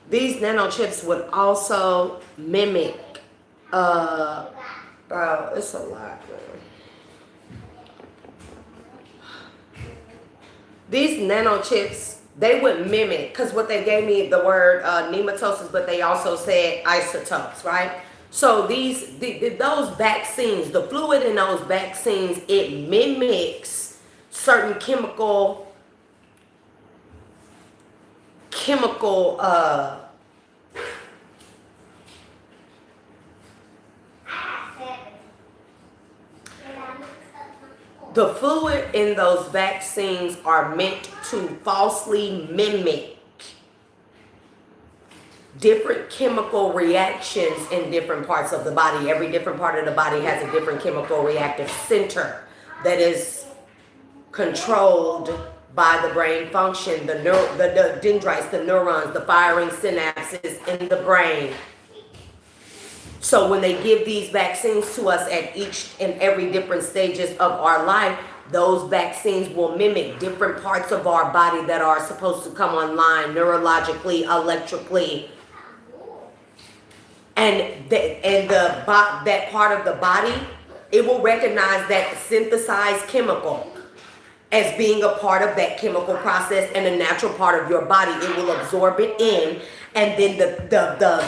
These nanochips would also mimic, bro, it's a lot, man. These nanochips, they would mimic, because what they gave me, the word nematocysts, but they also said isotopes, right? So those vaccines, the fluid in those vaccines, it mimics certain chemical the fluid in those vaccines are meant to falsely mimic different chemical reactions in different parts of the body. Every different part of the body has a different chemical reactive center that is controlled by the brain function, the dendrites, the neurons, the firing synapses in the brain. So when they give these vaccines to us at each and every different stages of our life, those vaccines will mimic different parts of our body that are supposed to come online neurologically, electrically. And that part of the body, it will recognize that synthesized chemical as being a part of that chemical process and a natural part of your body. It will absorb it in, and then the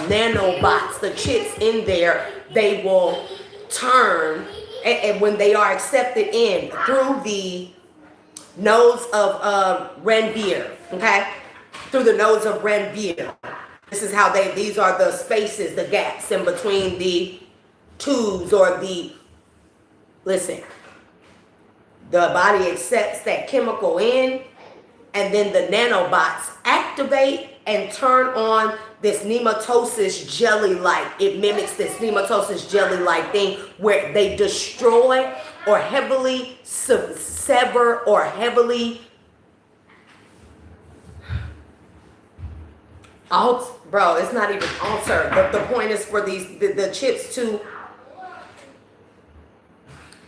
nanobots, the chips in there, they will turn, and when they are accepted in through the nodes of Ranvier, okay? Through the nodes of Ranvier. This is how these are the spaces, the gaps in between the tubes or listen. The body accepts that chemical in, and then the nanobots activate and turn on this nematocyst jelly-like. It mimics this nematocyst jelly-like thing where they destroy or heavily sever or heavily alter. Bro, it's not even alter. The point is for the chips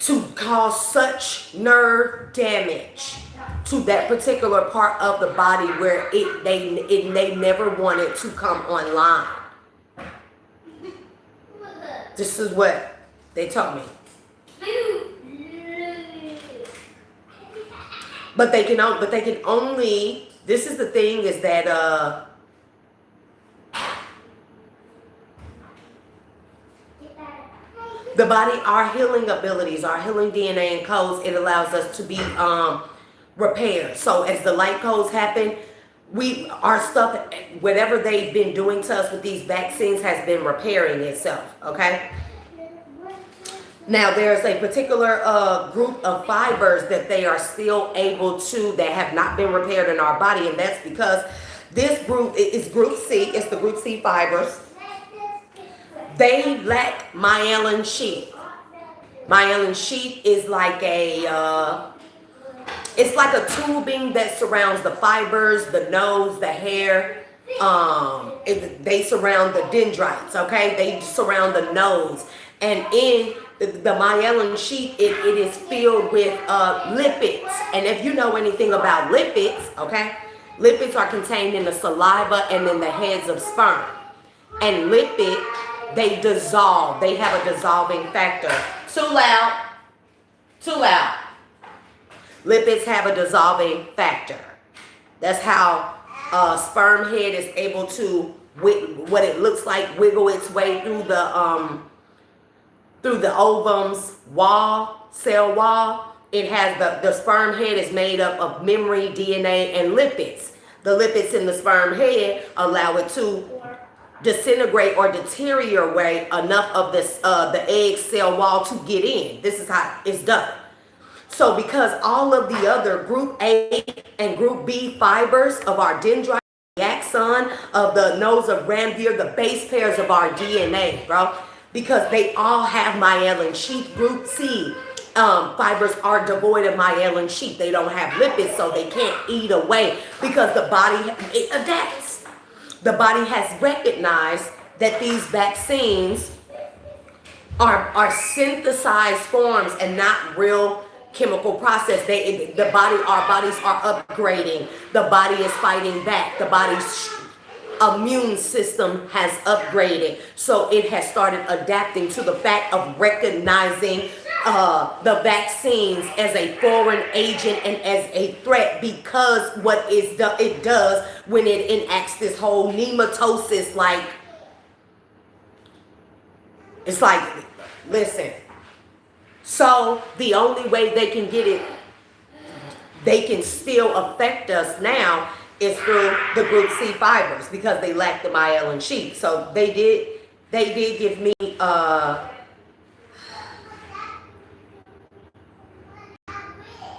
to cause such nerve damage to that particular part of the body where they never wanted to come online. This is what they told me. But they can only, this is the thing, is that the body, our healing abilities, our healing DNA and codes, it allows us to be repaired. So as the light codes happen, our stuff, whatever they've been doing to us with these vaccines, has been repairing itself, okay? Now, there's a particular group of fibers that they are still able to, that have not been repaired in our body, and that's because this group is group C. It's the group C fibers. They lack myelin sheath. Myelin sheath is like it's like a tubing that surrounds the fibers, the nose, the hair. They surround the dendrites, okay? They surround the nose. And in the myelin sheath, it is filled with lipids. And if you know anything about lipids, okay? Lipids are contained in the saliva and in the heads of sperm. And they dissolve. They have a dissolving factor. Too loud. Too loud. Lipids have a dissolving factor. That's how sperm head is able to, what it looks like, wiggle its way through the ovum's wall, cell wall. It has the sperm head is made up of memory, DNA, and lipids. The lipids in the sperm head allow it to disintegrate or deteriorate enough of this the egg cell wall to get in. This is how it's done. So because all of the other group A and group B fibers of our dendrite, the axon, of the nose of Ranvier, the base pairs of our DNA, bro, because they all have myelin sheath. Group C fibers are devoid of myelin sheath. They don't have lipids, so they can't eat away because the body, it adapts. The body has recognized that these vaccines are synthesized forms and not real chemical process. Our bodies are upgrading. The body is fighting back. The body's immune system has upgraded. So it has started adapting to the fact of recognizing the vaccines as a foreign agent and as a threat, because what it does when it enacts this whole nematosis, like, it's like, listen. So the only way they can get it, they can still affect us now, is through the group C fibers, because they lack the myelin sheath. So they did give me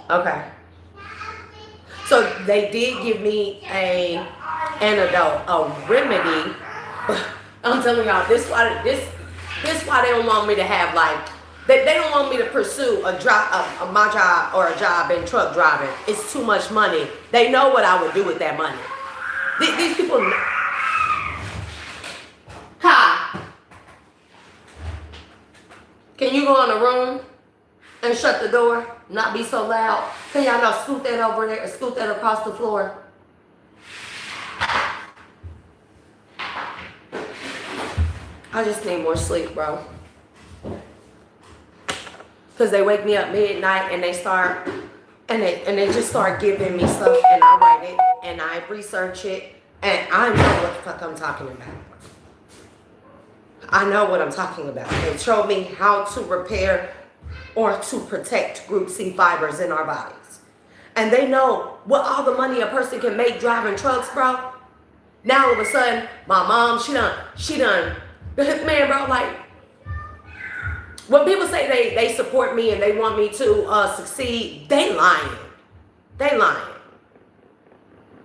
okay. So they did give me a antidote, a remedy. I'm telling y'all, this why they don't want me to have, like, they don't want me to pursue my job or a job in truck driving. It's too much money. They know what I would do with that money. These people. Hi. Can you go in the room and shut the door? Not be so loud. Can y'all know, scoot that over there, scoot that across the floor. I just need more sleep, bro. Because they wake me up midnight and they just start giving me stuff, and I write it and I research it, and I know what the fuck I'm talking about. I know what I'm talking about. They showed me how to repair or to protect group C fibers in our bodies. And they know what all the money a person can make driving trucks, bro. Now all of a sudden, my mom, she done, man, bro, like, when people say they support me and they want me to succeed, they lying. They lying.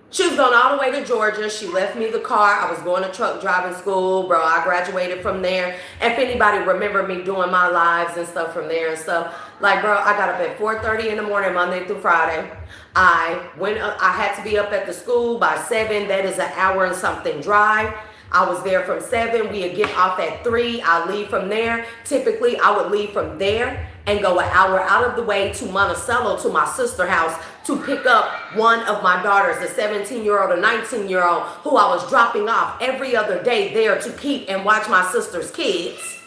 She was going all the way to Georgia. She left me the car. I was going to truck driving school, bro. I graduated from there. If anybody remember me doing my lives and stuff from there and stuff, like, bro, I got up at 4:30 in the morning, Monday through Friday. I had to be up at the school by 7. That is an hour and something drive. I was there from 7. We would get off at 3. I leave from there. Typically, I would leave from there and go an hour out of the way to Monticello, to my sister's house, to pick up one of my daughters, a 17-year-old, a 19-year-old, who I was dropping off every other day there to keep and watch my sister's kids.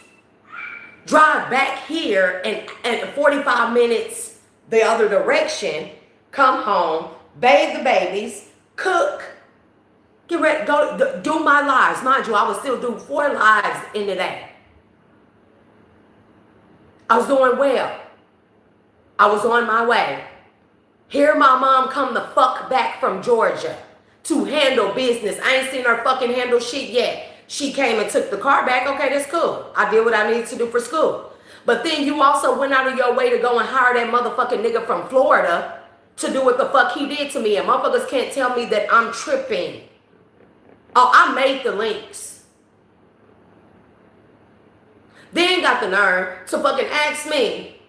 Drive back here and 45 minutes the other direction, come home, bathe the babies, cook, get ready, go do my lives. Mind you, I would still do 4 lives in the day. I was doing well. I was on my way. Here my mom come the fuck back from Georgia to handle business. I ain't seen her fucking handle shit yet. She came and took the car back. Okay, that's cool. I did what I needed to do for school. But then you also went out of your way to go and hire that motherfucking nigga from Florida to do what the fuck he did to me. And motherfuckers can't tell me that I'm tripping. Oh, I made the links. Then got the nerve to fucking ask me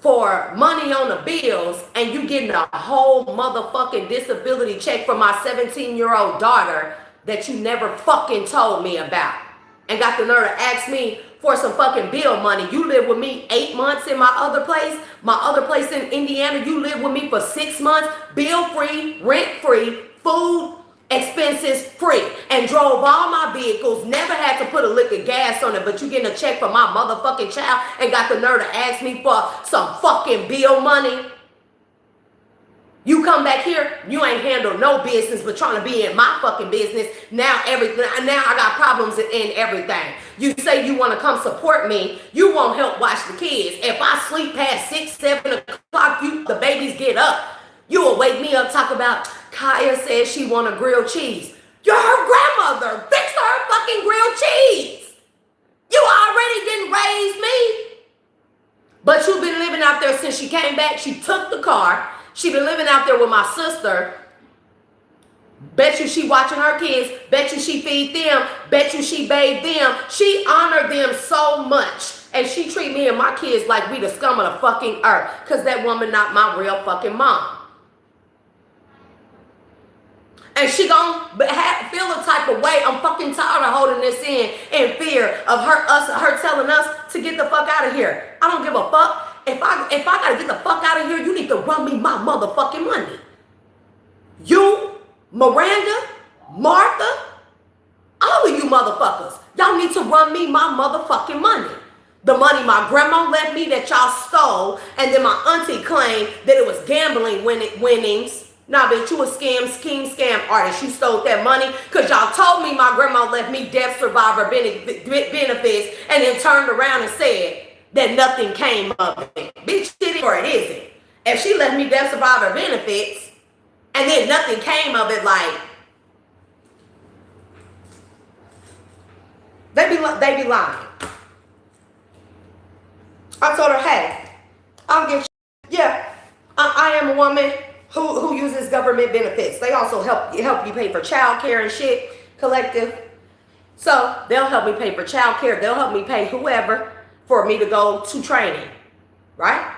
for money on the bills, and you getting a whole motherfucking disability check for my 17-year-old daughter that you never fucking told me about. And got the nerve to ask me for some fucking bill money. You live with me 8 months in my other place in Indiana. You live with me for 6 months, bill free, rent free, food, expenses free, and drove all my vehicles, never had to put a lick of gas on it, but you getting a check for my motherfucking child and got the nerve to ask me for some fucking bill money. You come back here, you ain't handle no business but trying to be in my fucking business. Now I got problems in everything. You say you want to come support me, you won't help watch the kids. If I sleep past 6, 7 o'clock, the babies get up. You will wake me up, talk about Kaya says she want a grilled cheese. You're her grandmother. Fix her fucking grilled cheese. You already didn't raise me. But you've been living out there since she came back. She took the car. She been living out there with my sister. Bet you she watching her kids. Bet you she feed them. Bet you she bathe them. She honored them so much. And she treat me and my kids like we the scum of the fucking earth. Because that woman not my real fucking mom. And she gonna feel a type of way. I'm fucking tired of holding this in fear of her telling us to get the fuck out of here. I don't give a fuck. If I gotta get the fuck out of here, you need to run me my motherfucking money. You, Miranda, Martha, all of you motherfuckers, y'all need to run me my motherfucking money. The money my grandma left me that y'all stole, and then my auntie claimed that it was gambling winnings. Nah, bitch, you a scam artist. You stole that money because y'all told me my grandma left me death survivor benefits and then turned around and said that nothing came of it. Bitch, it is or it isn't. If she left me death survivor benefits and then nothing came of it, like, they be lying. I told her, hey, I'll give yeah, I am a woman who uses government benefits. They also help you pay for child care and shit, collective. So they'll help me pay for child care. They'll help me pay whoever for me to go to training, right?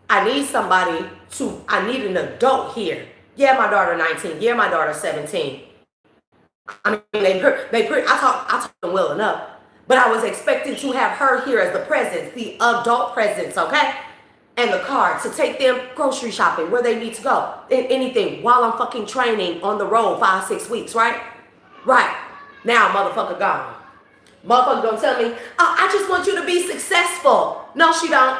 I need an adult here. Yeah, my daughter 19. Yeah, my daughter 17. I mean, I talk them well enough. But I was expecting to have her here as the presence, the adult presence, okay? And the car to take them grocery shopping where they need to go. Anything while I'm fucking training on the road 5-6 weeks, right? Right. Now motherfucker gone. Motherfucker gonna tell me, oh, I just want you to be successful. No, she don't.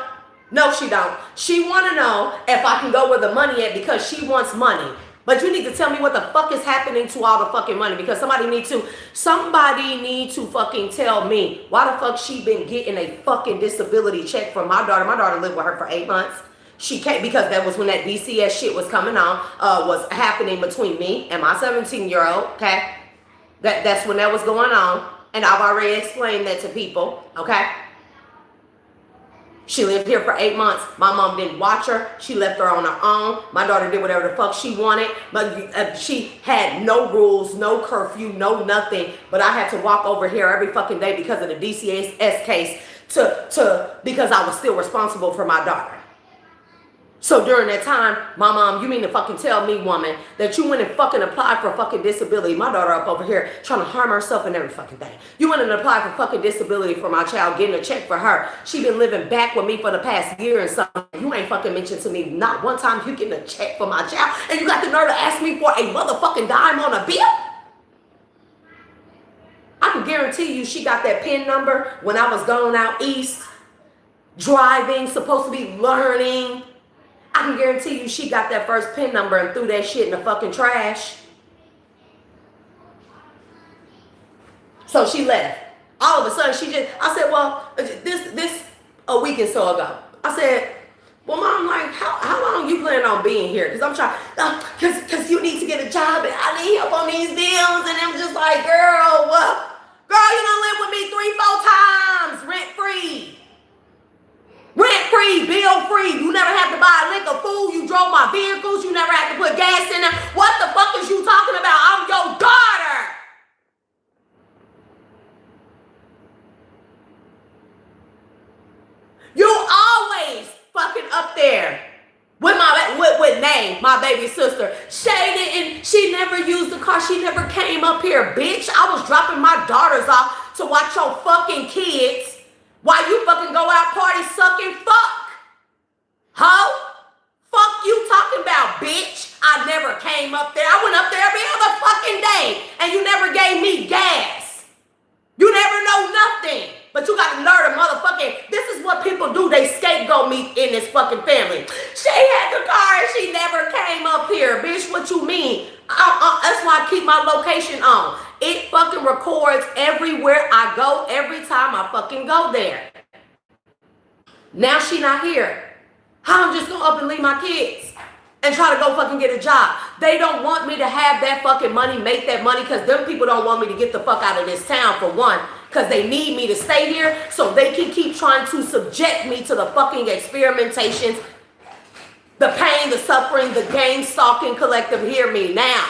No, she don't. She wanna know if I can go where the money at because she wants money. But you need to tell me what the fuck is happening to all the fucking money, because somebody need to fucking tell me why the fuck she been getting a fucking disability check from my daughter. My daughter lived with her for 8 months. She can't, because that was when that DCS shit was coming on, was happening between me and my 17-year-old, okay? That's when that was going on. And I've already explained that to people, okay? She lived here for 8 months. My mom didn't watch her. She left her on her own. My daughter did whatever the fuck she wanted. But she had no rules, no curfew, no nothing. But I had to walk over here every fucking day because of the DCS case because I was still responsible for my daughter. So during that time, my mom, you mean to fucking tell me, woman, that you went and fucking applied for fucking disability? My daughter up over here trying to harm herself and every fucking thing. You went and applied for fucking disability for my child, getting a check for her. She been living back with me for the past year and something. You ain't fucking mentioned to me not one time you getting a check for my child, and you got the nerve to ask me for a motherfucking dime on a bill? I can guarantee you she got that PIN number when I was going out east, driving, supposed to be learning. I can guarantee you she got that first PIN number and threw that shit in the fucking trash. So she left. All of a sudden I said, well, this a week or so ago. I said, well, Mom, like, how long you plan on being here? Because I'm trying, because you need to get a job and I need help on these bills. And I'm just like, girl, what? Girl, you done lived with me 3-4 times, rent-free. Rent-free, bill-free. You never had to buy a lick of food. You drove my vehicles. You never had to put gas in them. What the fuck is you talking about? I'm your daughter. You always fucking up there with with name, my baby sister. She never used the car. She never came up here, bitch. I was dropping my daughters off to watch your fucking kids. Why you fucking go out party sucking fuck? Ho? Fuck you talking about, bitch? I never came up there. I went up there every other fucking day and you never gave me gas. You never know nothing. But you got to learn a motherfucking, this is what people do. They scapegoat me in this fucking family. She had the car and she never came up here. Bitch, what you mean? That's why I keep my location on. It fucking records everywhere I go, every time I fucking go there. Now she not here. How I'm just gonna up and leave my kids and try to go fucking get a job? They don't want me to have that fucking money, make that money, because them people don't want me to get the fuck out of this town, for one, because they need me to stay here so they can keep trying to subject me to the fucking experimentations, the pain, the suffering, the gang stalking collective. Hear me now.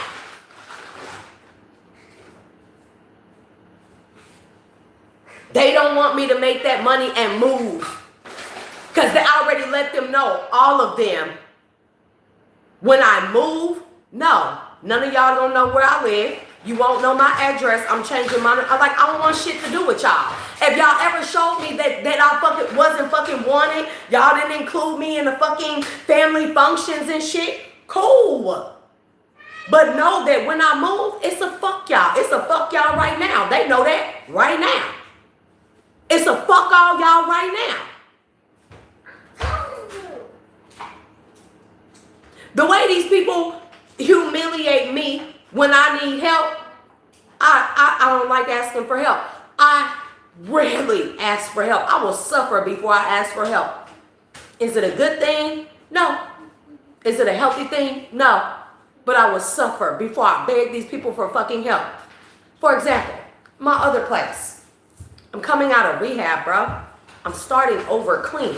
They don't want me to make that money and move, because they already let them know, all of them, when I move, no, none of y'all don't know where I live. You won't know my address. I'm changing my, I don't want shit to do with y'all. If y'all ever showed me that I fucking wasn't fucking wanted, y'all didn't include me in the fucking family functions and shit, cool. But know that when I move, it's a fuck y'all. It's a fuck y'all right now. They know that right now. It's a fuck all y'all right now. The way these people humiliate me when I need help, I don't like asking for help. I rarely ask for help. I will suffer before I ask for help. Is it a good thing? No. Is it a healthy thing? No. But I will suffer before I beg these people for fucking help. For example, my other place. I'm coming out of rehab, bro. I'm starting over clean.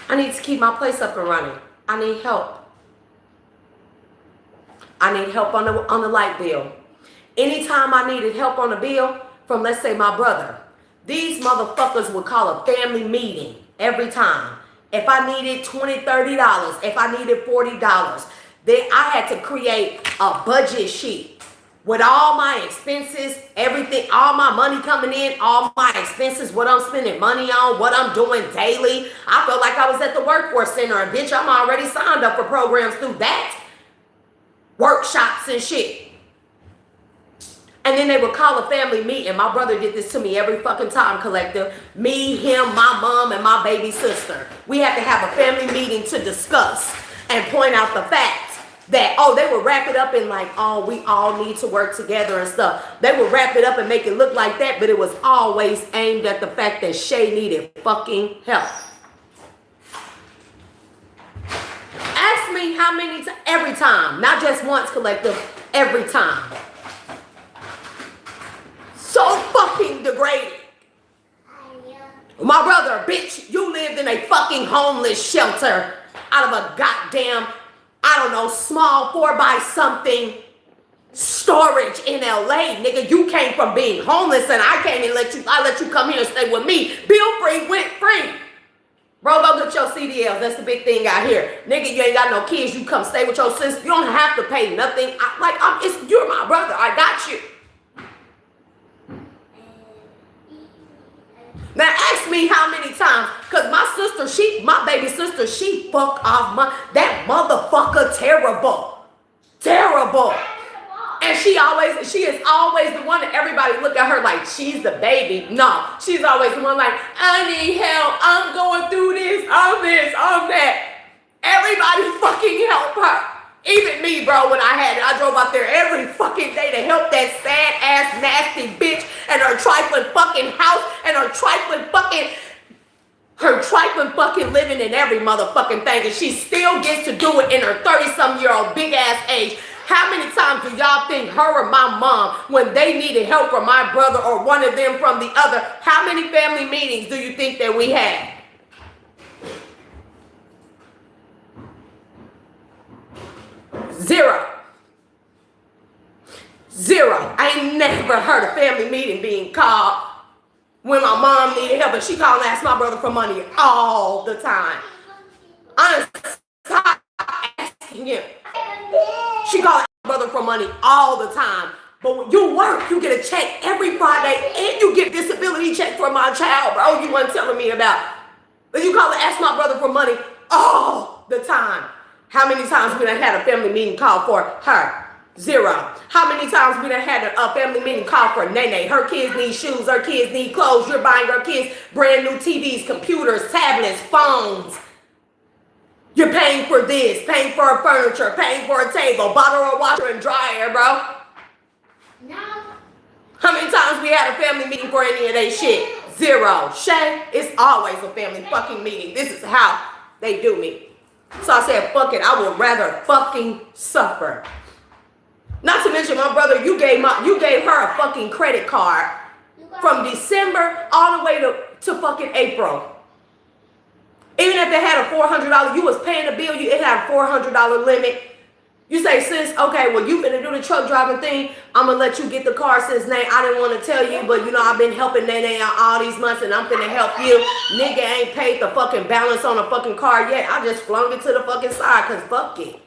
I need to keep my place up and running. I need help. I need help on the light bill. Anytime I needed help on the bill from, let's say, my brother, these motherfuckers would call a family meeting every time. If I needed $20, $30, if I needed $40, then I had to create a budget sheet with all my expenses, everything, all my money coming in, all my expenses, what I'm spending money on, what I'm doing daily. I felt like I was at the workforce center, and bitch, I'm already signed up for programs through that. Workshops and shit. And then they would call a family meeting. My brother did this to me every fucking time, collective. Me, him, my mom, and my baby sister. We had to have a family meeting to discuss and point out the facts. That, oh, they would wrap it up in like, oh, we all need to work together and stuff. They would wrap it up and make it look like that, but it was always aimed at the fact that Shay needed fucking help. Ask me how many times, every time, not just once, collective, every time. So fucking degrading. My brother, bitch, you lived in a fucking homeless shelter out of a goddamn, I don't know, small 4x-something storage in LA, nigga. You came from being homeless and I came and I let you come here and stay with me. Bill free, went free. Bro, go get your CDLs. That's the big thing out here. Nigga, you ain't got no kids. You come stay with your sister. You don't have to pay nothing. You're my brother. I got you. Now ask me how many times, because my baby sister, she fuck off that motherfucker terrible. Terrible. And she is always the one that everybody look at her like she's the baby. No, she's always the one like, I need help. I'm going through this, I'm that. Everybody fucking help her. Even me, bro, when I drove out there every fucking day to help that sad ass nasty bitch and her trifling fucking house and her trifling fucking living in every motherfucking thing, and she still gets to do it in her 30-some-year-old big ass age. How many times do y'all think her or my mom, when they needed help from my brother or one of them from the other, how many family meetings do you think that we had? Zero. I ain't never heard a family meeting being called when my mom needed help, and she called and asked my brother for money all the time. I'm tired of asking him. She called my brother for money all the time. But when you work, you get a check every Friday, and you get disability check for my child, bro. You weren't telling me about. But you call and ask my brother for money all the time. How many times we done had a family meeting call for her? Zero. How many times we done had a family meeting call for Nene? Her kids need shoes, her kids need clothes. You're buying her kids brand new TVs, computers, tablets, phones. You're paying for this, paying for her furniture, paying for a table, bought her a washer and dryer, bro. No. How many times we had a family meeting for any of that shit? Zero. Shay, it's always a family fucking meeting. This is how they do me. So I said, fuck it, I would rather fucking suffer. Not to mention, my brother, you gave her a fucking credit card from December all the way to fucking April. Even if they had a $400, you was paying the bill, it had a $400 limit. You say, sis, okay, well, you finna do the truck driving thing. I'm gonna let you get the car, sis. Nate, I didn't want to tell you, but you know, I've been helping Nene out all these months, and I'm finna help you. Nigga ain't paid the fucking balance on a fucking car yet. I just flung it to the fucking side, because fuck it.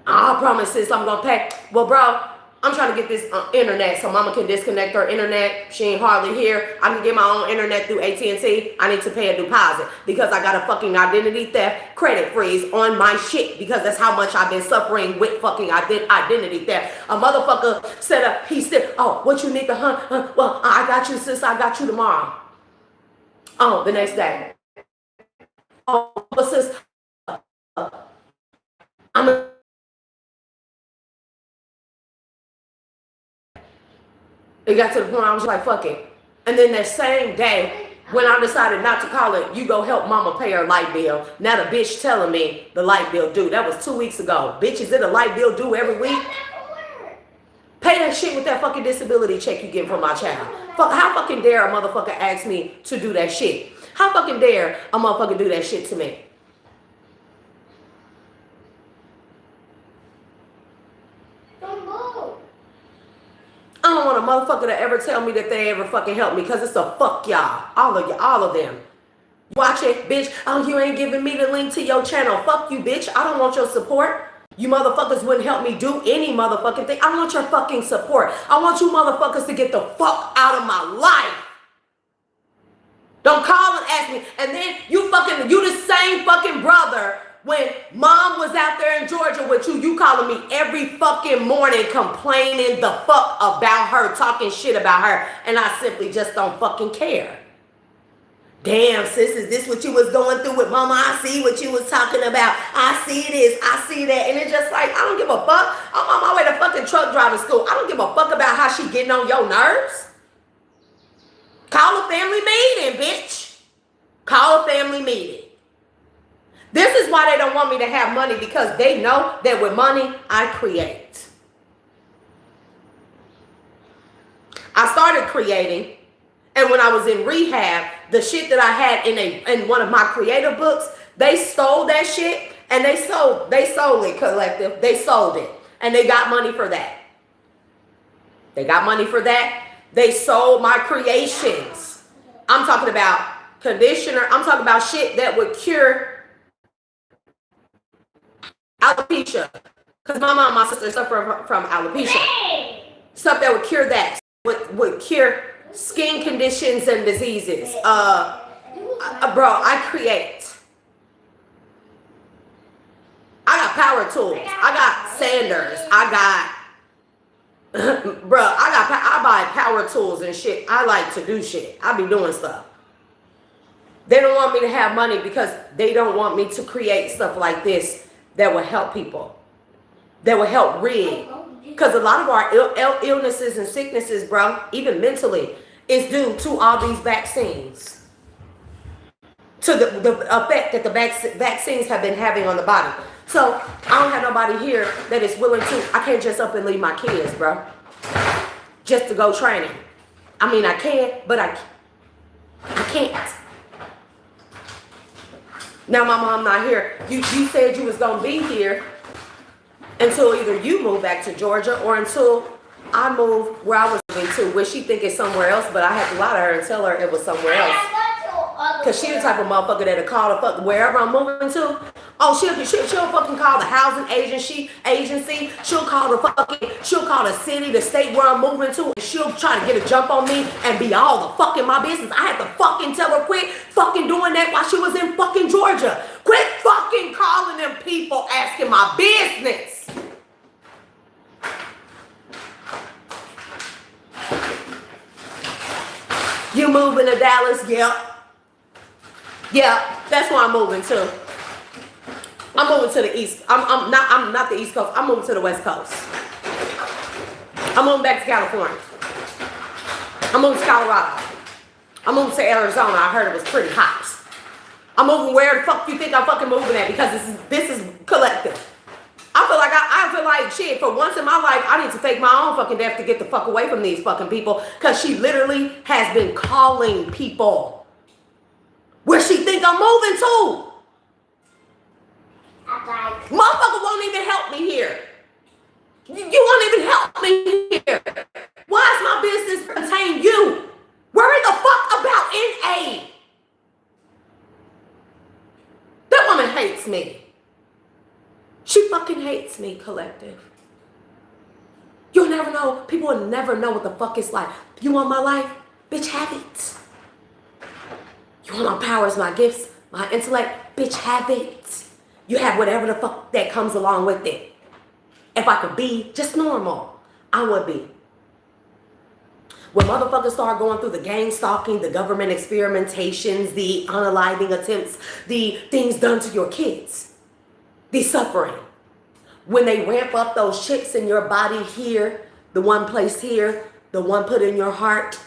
I promise, sis, I'm gonna pay. Well, bro, I'm trying to get this internet so mama can disconnect her internet. She ain't hardly here. I can get my own internet through AT&T. I need to pay a deposit because I got a fucking identity theft credit freeze on my shit because that's how much I've been suffering with fucking identity theft. A motherfucker said, he said, oh, what you need to, well, I got you, sis. I got you tomorrow. Oh, the next day. Oh, but sis, it got to the point I was like, fuck it. And then that same day, when I decided not to call it, you go help mama pay her light bill. Now the bitch telling me the light bill due. That was 2 weeks ago. Bitch, is it a light bill due every week? Pay that shit with that fucking disability check you get from my child. Fuck, how fucking dare a motherfucker ask me to do that shit? How fucking dare a motherfucker do that shit to me? I don't want a motherfucker to ever tell me that they ever fucking help me because it's a fuck y'all. All of them. Watch it, bitch. Oh, you ain't giving me the link to your channel. Fuck you, bitch. I don't want your support. You motherfuckers wouldn't help me do any motherfucking thing. I don't want your fucking support. I want you motherfuckers to get the fuck out of my life. Don't call and ask me. And then you the same fucking brother. When mom was out there in Georgia with you calling me every fucking morning complaining the fuck about her, talking shit about her, and I simply just don't fucking care. Damn, sis, is this what you was going through with mama? I see what you was talking about. I see this, I see that. And it's just like, I don't give a fuck. I'm on my way to fucking truck driving school. I don't give a fuck about how she getting on your nerves. Call a family meeting, bitch. Call a family meeting. This is why they don't want me to have money, because they know that with money, I create. I started creating, and when I was in rehab, the shit that I had in one of my creative books, they stole that shit, and they sold it, collective. They sold it, and they got money for that. They got money for that. They sold my creations. I'm talking about conditioner. I'm talking about shit that would cure alopecia. Because my mom and my sister suffer from alopecia. Stuff that would cure that. Would cure skin conditions and diseases. Bro, I create. I got power tools. I got sanders. I buy power tools and shit. I like to do shit. I be doing stuff. They don't want me to have money because they don't want me to create stuff like this that will help people. That will help rid. Because a lot of our illnesses and sicknesses, bro, even mentally, is due to all these vaccines. To the effect that the vaccines have been having on the body. So, I don't have nobody here that is willing to, I can't just up and leave my kids, bro. Just to go training. I mean, I can, but I can't. Now, my mom not here. You said you was going to be here until either you move back to Georgia or until I move where I was moving to, where she think it's somewhere else, but I had to lie to her and tell her it was somewhere else. Because she the type of motherfucker that'll call the fuck wherever I'm moving to. Oh, she'll fucking call the housing agency. She'll call the city, the state where I'm moving to. And she'll try to get a jump on me and be all the fuck in my business. I had to fucking tell her quit fucking doing that while she was in fucking Georgia. Quit fucking calling them people asking my business. You moving to Dallas? Yep. Yeah, that's where I'm moving to. I'm moving to the east. I'm not the East Coast. I'm moving to the West Coast. I'm moving back to California. I'm moving to Colorado. I'm moving to Arizona. I heard it was pretty hot. I'm moving where the fuck you think I'm fucking moving at, because this is collective. I feel like shit, for once in my life, I need to fake my own fucking death to get the fuck away from these fucking people, because she literally has been calling people where she think I'm moving to. Motherfucker won't even help me here. You won't even help me here. Why is my business pertain you? Worry the fuck about NA. That woman hates me. She fucking hates me, collective. You'll never know. People will never know what the fuck it's like. You want my life? Bitch, have it. You want my powers, my gifts, my intellect? Bitch, have it. You have whatever the fuck that comes along with it. If I could be just normal, I would be. When motherfuckers start going through the gang stalking, the government experimentations, the unaliving attempts, the things done to your kids, the suffering. When they ramp up those chips in your body here, the one placed here, the one put in your heart,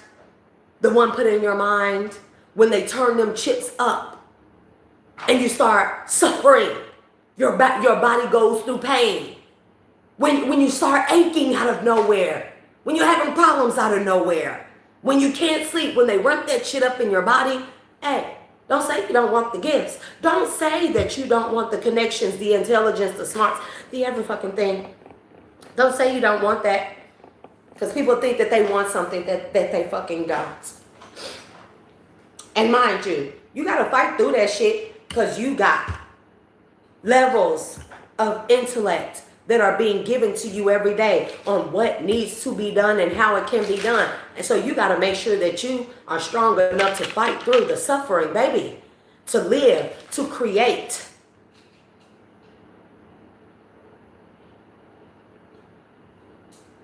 the one put in your mind, when they turn them chips up and you start suffering, your body goes through pain. When you start aching out of nowhere, when you're having problems out of nowhere, when you can't sleep, when they ramp that shit up in your body, hey, don't say you don't want the gifts. Don't say that you don't want the connections, the intelligence, the smarts, the every fucking thing. Don't say you don't want that, because people think that they want something that they fucking don't. And mind you, you got to fight through that shit, because you got levels of intellect that are being given to you every day on what needs to be done and how it can be done. And so you got to make sure that you are strong enough to fight through the suffering, baby, to live, to create.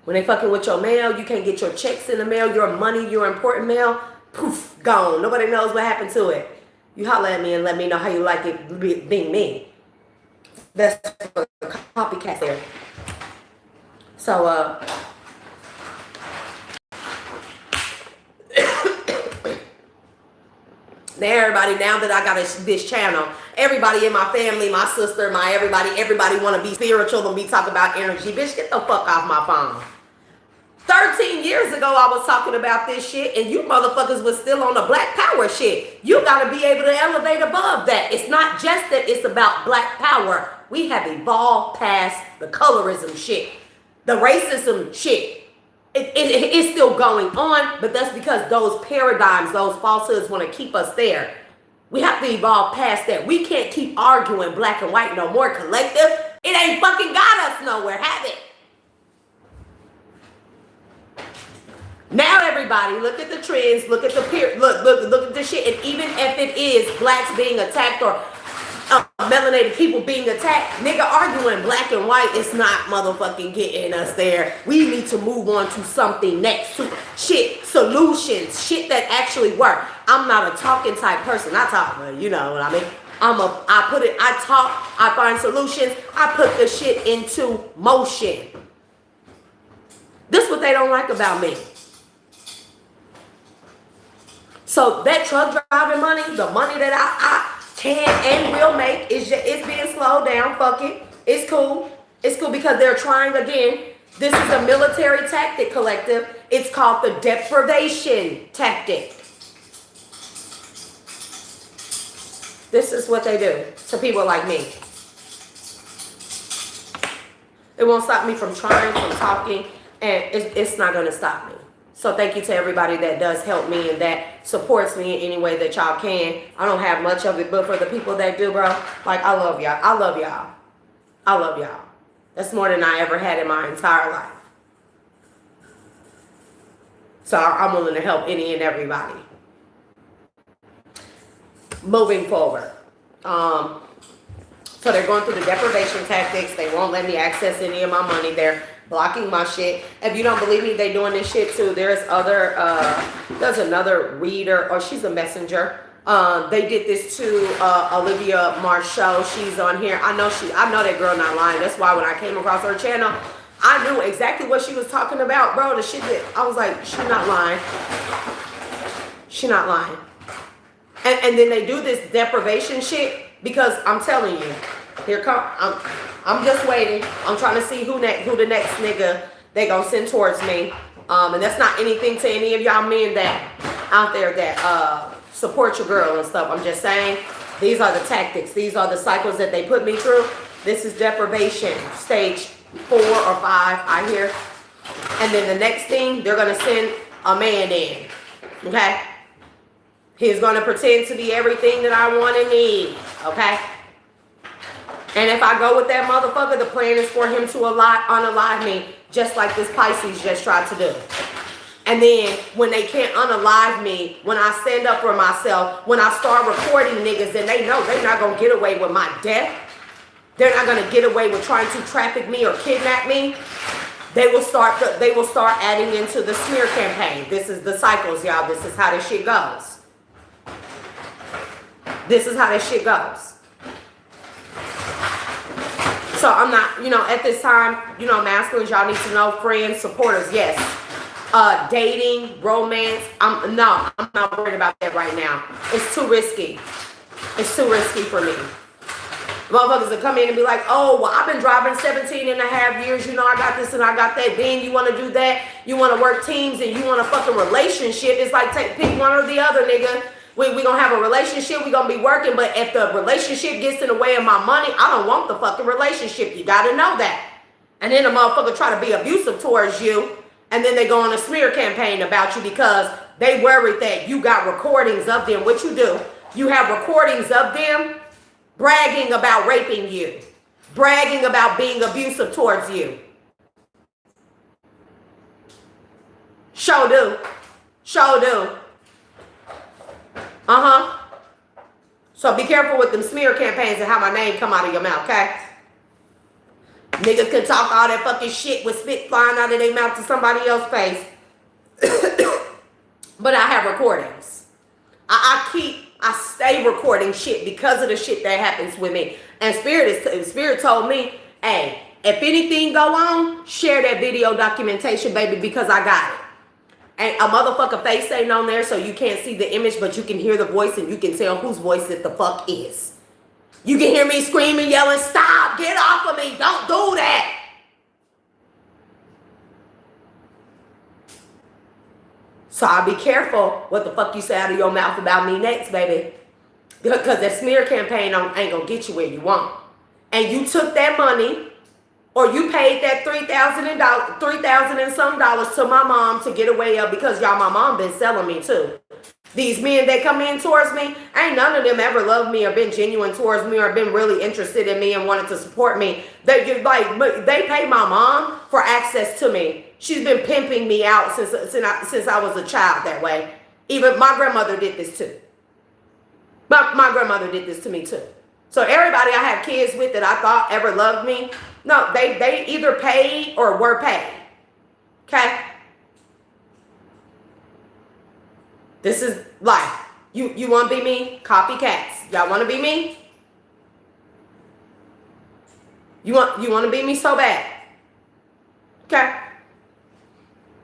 When they fucking with your mail, you can't get your checks in the mail, your money, your important mail, poof, gone. Nobody knows what happened to it. You holler at me and let me know how you like it being me. That's for the copycat there. So, everybody, now that I got this channel, everybody in my family, my sister, everybody want to be spiritual and be talking about energy. Bitch, get the fuck off my phone. 13 years ago, I was talking about this shit, and you motherfuckers was still on the black power shit. You got to be able to elevate above that. It's not just that it's about black power. We have evolved past the colorism shit, the racism shit. It's still going on, but that's because those paradigms, those falsehoods want to keep us there. We have to evolve past that. We can't keep arguing black and white no more, collective. It ain't fucking got us nowhere, have it? Now everybody, look at the trends, look at the look at the shit. And even if it is blacks being attacked or melanated people being attacked, nigga, arguing black and white is not motherfucking getting us there. We need to move on to something next. To shit, solutions, shit that actually work. I'm not a talking type person. I talk, but you know what I mean. I talk, I find solutions, I put the shit into motion. This is what they don't like about me. So that truck driving money, the money that I can and will make, it's being slowed down. Fuck it. It's cool. It's cool because they're trying again. This is a military tactic, collective. It's called the deprivation tactic. This is what they do to people like me. It won't stop me from trying, from talking, and it's not going to stop me. So thank you to everybody that does help me and that supports me in any way that y'all can. I don't have much of it, but for the people that do, bro, like, I love y'all. I love y'all. I love y'all. That's more than I ever had in my entire life. So I'm willing to help any and everybody. Moving forward. So they're going through the deprivation tactics. They won't let me access any of my money. They're blocking my shit. If you don't believe me, they doing this shit too. There's another reader, or she's a messenger. They did this to Olivia Marshall. She's on here. I know that girl not lying. That's why when I came across her channel, I knew exactly what she was talking about, bro. The shit that I was like, she not lying. She not lying. And then they do this deprivation shit because I'm telling you, here come I'm just waiting. I'm trying to see who the next nigga they gonna send towards me. And that's not anything to any of y'all men that out there that support your girl and stuff. I'm just saying these are the tactics. These are the cycles that they put me through. This is deprivation stage 4 or 5, I hear. And then the next thing, they're gonna send a man in. Okay? He's gonna pretend to be everything that I want and need. Okay? And if I go with that motherfucker, the plan is for him to unalive me, just like this Pisces just tried to do. And then when they can't unalive me, when I stand up for myself, when I start recording niggas, and they know they're not gonna get away with my death. They're not gonna get away with trying to traffic me or kidnap me. They will start adding into the smear campaign. This is the cycles, y'all. This is how this shit goes. This is how this shit goes. So I'm not, at this time, masculines, y'all need to know, friends, supporters, yes. Dating, romance, I'm not worried about that right now. It's too risky. It's too risky for me. Motherfuckers will come in and be like, oh, well, I've been driving 17 and a half years. I got this and I got that. Then you want to do that. You want to work teams and you want a fucking relationship. It's like pick one or the other, nigga. We going to have a relationship. We going to be working. But if the relationship gets in the way of my money, I don't want the fucking relationship. You got to know that. And then the motherfucker try to be abusive towards you. And then they go on a smear campaign about you because they worried that you got recordings of them. What you do? You have recordings of them bragging about raping you. Bragging about being abusive towards you. Sure do. Sure do. So be careful with them smear campaigns and how my name come out of your mouth, okay? Niggas can talk all that fucking shit with spit flying out of their mouth to somebody else's face. But I have recordings. I stay recording shit because of the shit that happens with me. And Spirit told me, hey, if anything go on, share that video documentation, baby, because I got it. And a motherfucker face ain't on there, so you can't see the image, but you can hear the voice and you can tell whose voice it the fuck is. You can hear me screaming, yelling, stop, get off of me, don't do that. So I'll be careful what the fuck you say out of your mouth about me next, baby. Because that smear campaign ain't gonna get you where you want. And you took that money, or you paid that $3,000 and some dollars to my mom to get away of, because y'all, my mom been selling me too. These men that come in towards me, ain't none of them ever loved me or been genuine towards me or been really interested in me and wanted to support me. They pay my mom for access to me. She's been pimping me out since I was a child that way. Even my grandmother did this too. My grandmother did this to me too. So everybody I have kids with that I thought ever loved me, no, they either paid or were paid. Okay? This is life. You want to be me? Copycats. Y'all want to be me? You want to be me so bad? Okay?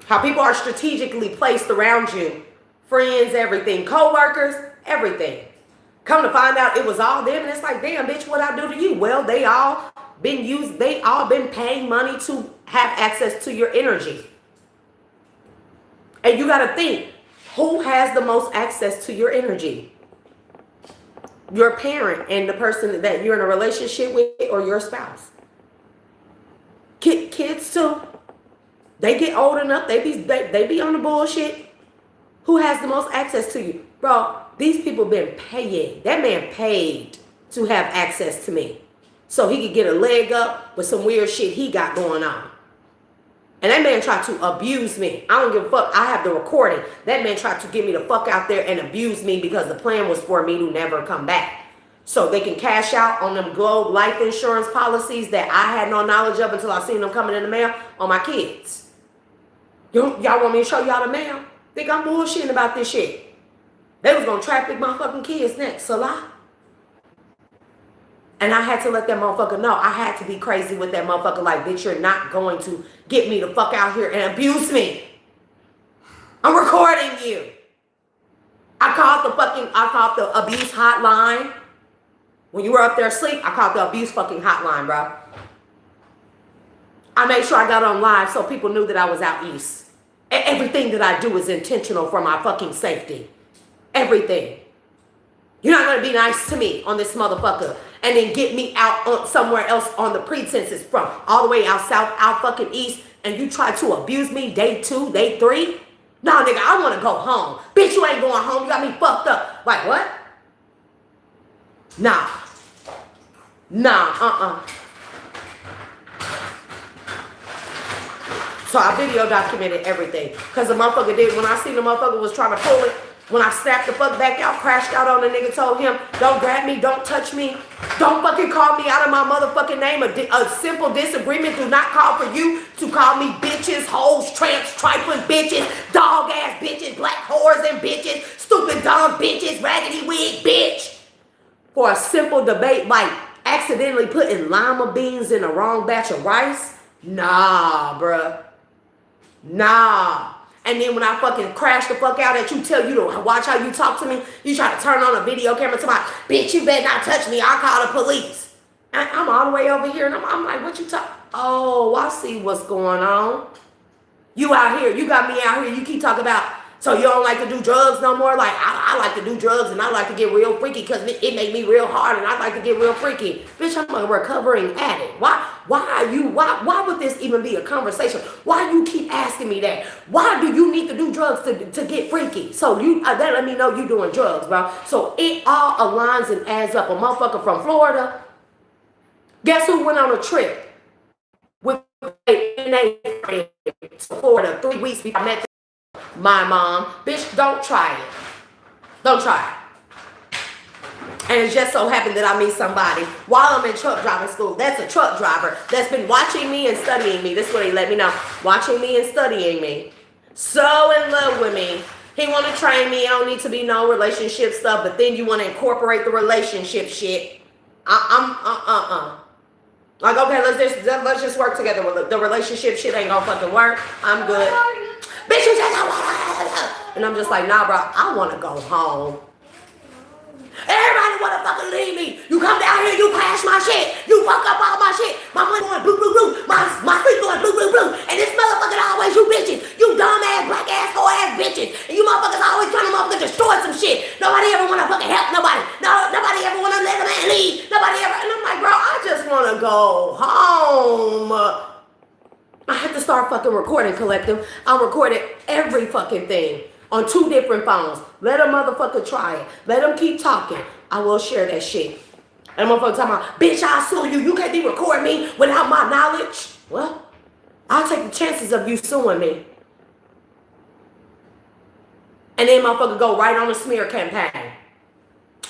How people are strategically placed around you. Friends, everything. Co-workers, everything. Come to find out it was all them, and it's like, damn, bitch, what I do to you? Well, they all been paying money to have access to your energy. And you got to think, who has the most access to your energy? Your parent and the person that you're in a relationship with, or your spouse. Kids too. They get old enough, they be on the bullshit. Who has the most access to you? Bro, these people been paying. That man paid to have access to me, so he could get a leg up with some weird shit he got going on. And that man tried to abuse me. I don't give a fuck. I have the recording. That man tried to get me the fuck out there and abuse me because the plan was for me to never come back. So they can cash out on them Globe life insurance policies that I had no knowledge of until I seen them coming in the mail on my kids. Y'all want me to show y'all the mail? Think I'm bullshitting about this shit. They was going to traffic my fucking kids next. Salah. And I had to let that motherfucker know. I had to be crazy with that motherfucker. Like, bitch, you're not going to get me the fuck out here and abuse me. I'm recording you. I called the abuse hotline. When you were up there asleep, I called the abuse fucking hotline, bro. I made sure I got on live so people knew that I was out east. Everything that I do is intentional for my fucking safety. Everything. You're not going to be nice to me on this motherfucker and then get me out somewhere else on the pretenses from all the way out south, out fucking east, and you try to abuse me day 2, day 3? Nah, nigga, I want to go home. Bitch, you ain't going home. You got me fucked up. Like, what? Nah. So I video documented everything. Because the motherfucker did, when I seen the motherfucker was trying to pull it, when I snapped the fuck back out, crashed out on the nigga, told him, don't grab me, don't touch me, don't fucking call me out of my motherfucking name. A simple disagreement do not call for you to call me bitches, hoes, tramps, trifling bitches, dog ass bitches, black whores and bitches, stupid dumb bitches, raggedy wig bitch. For a simple debate like accidentally putting lima beans in the wrong batch of rice? Nah, bruh. Nah. And then when I fucking crash the fuck out at you, tell you to watch how you talk to me, you try to turn on a video camera to my, bitch, you better not touch me, I'll call the police. And I'm all the way over here, and I'm like, what you talk? Oh, I see what's going on. You out here, you got me out here, you keep talking about, so you don't like to do drugs no more? Like, I like to do drugs, and I like to get real freaky because it made me real hard, and I like to get real freaky. Bitch, I'm a recovering addict. Why would this even be a conversation? Why you keep asking me that? Why do you need to do drugs to get freaky? So that let me know you doing drugs, bro. So it all aligns and adds up. A motherfucker from Florida. Guess who went on a trip with a friend to Florida 3 weeks before I met them? My mom. Bitch, don't try it. Don't try it. And it just so happened that I meet somebody while I'm in truck driving school. That's a truck driver that's been watching me and studying me. This is what he let me know. Watching me and studying me. So in love with me. He want to train me. I don't need to be no relationship stuff. But then you want to incorporate the relationship shit. Like, okay, let's just work together. The relationship shit ain't gonna fucking work. I'm good. Bitch, you just and I'm just like, nah, bro, I want to go home. Everybody want to fucking leave me. You come down here, you crash my shit. You fuck up all my shit. My money going blue, blue, blue. My feet going blue, blue, blue. And this motherfucker always you bitches. You dumb ass, black ass, whore ass bitches. And you motherfuckers always trying to motherfucking destroy some shit. Nobody ever want to fucking help nobody. No, nobody ever want to let a man leave. Nobody ever. And I'm like, bro, I just want to go home. I had to start fucking recording, collective. I recorded every fucking thing. on 2 different phones. Let a motherfucker try it. Let them keep talking. I will share that shit. And motherfucker talking about, bitch, I'll sue you. You can't even record me without my knowledge. Well, I'll take the chances of you suing me. And then motherfucker go right on a smear campaign.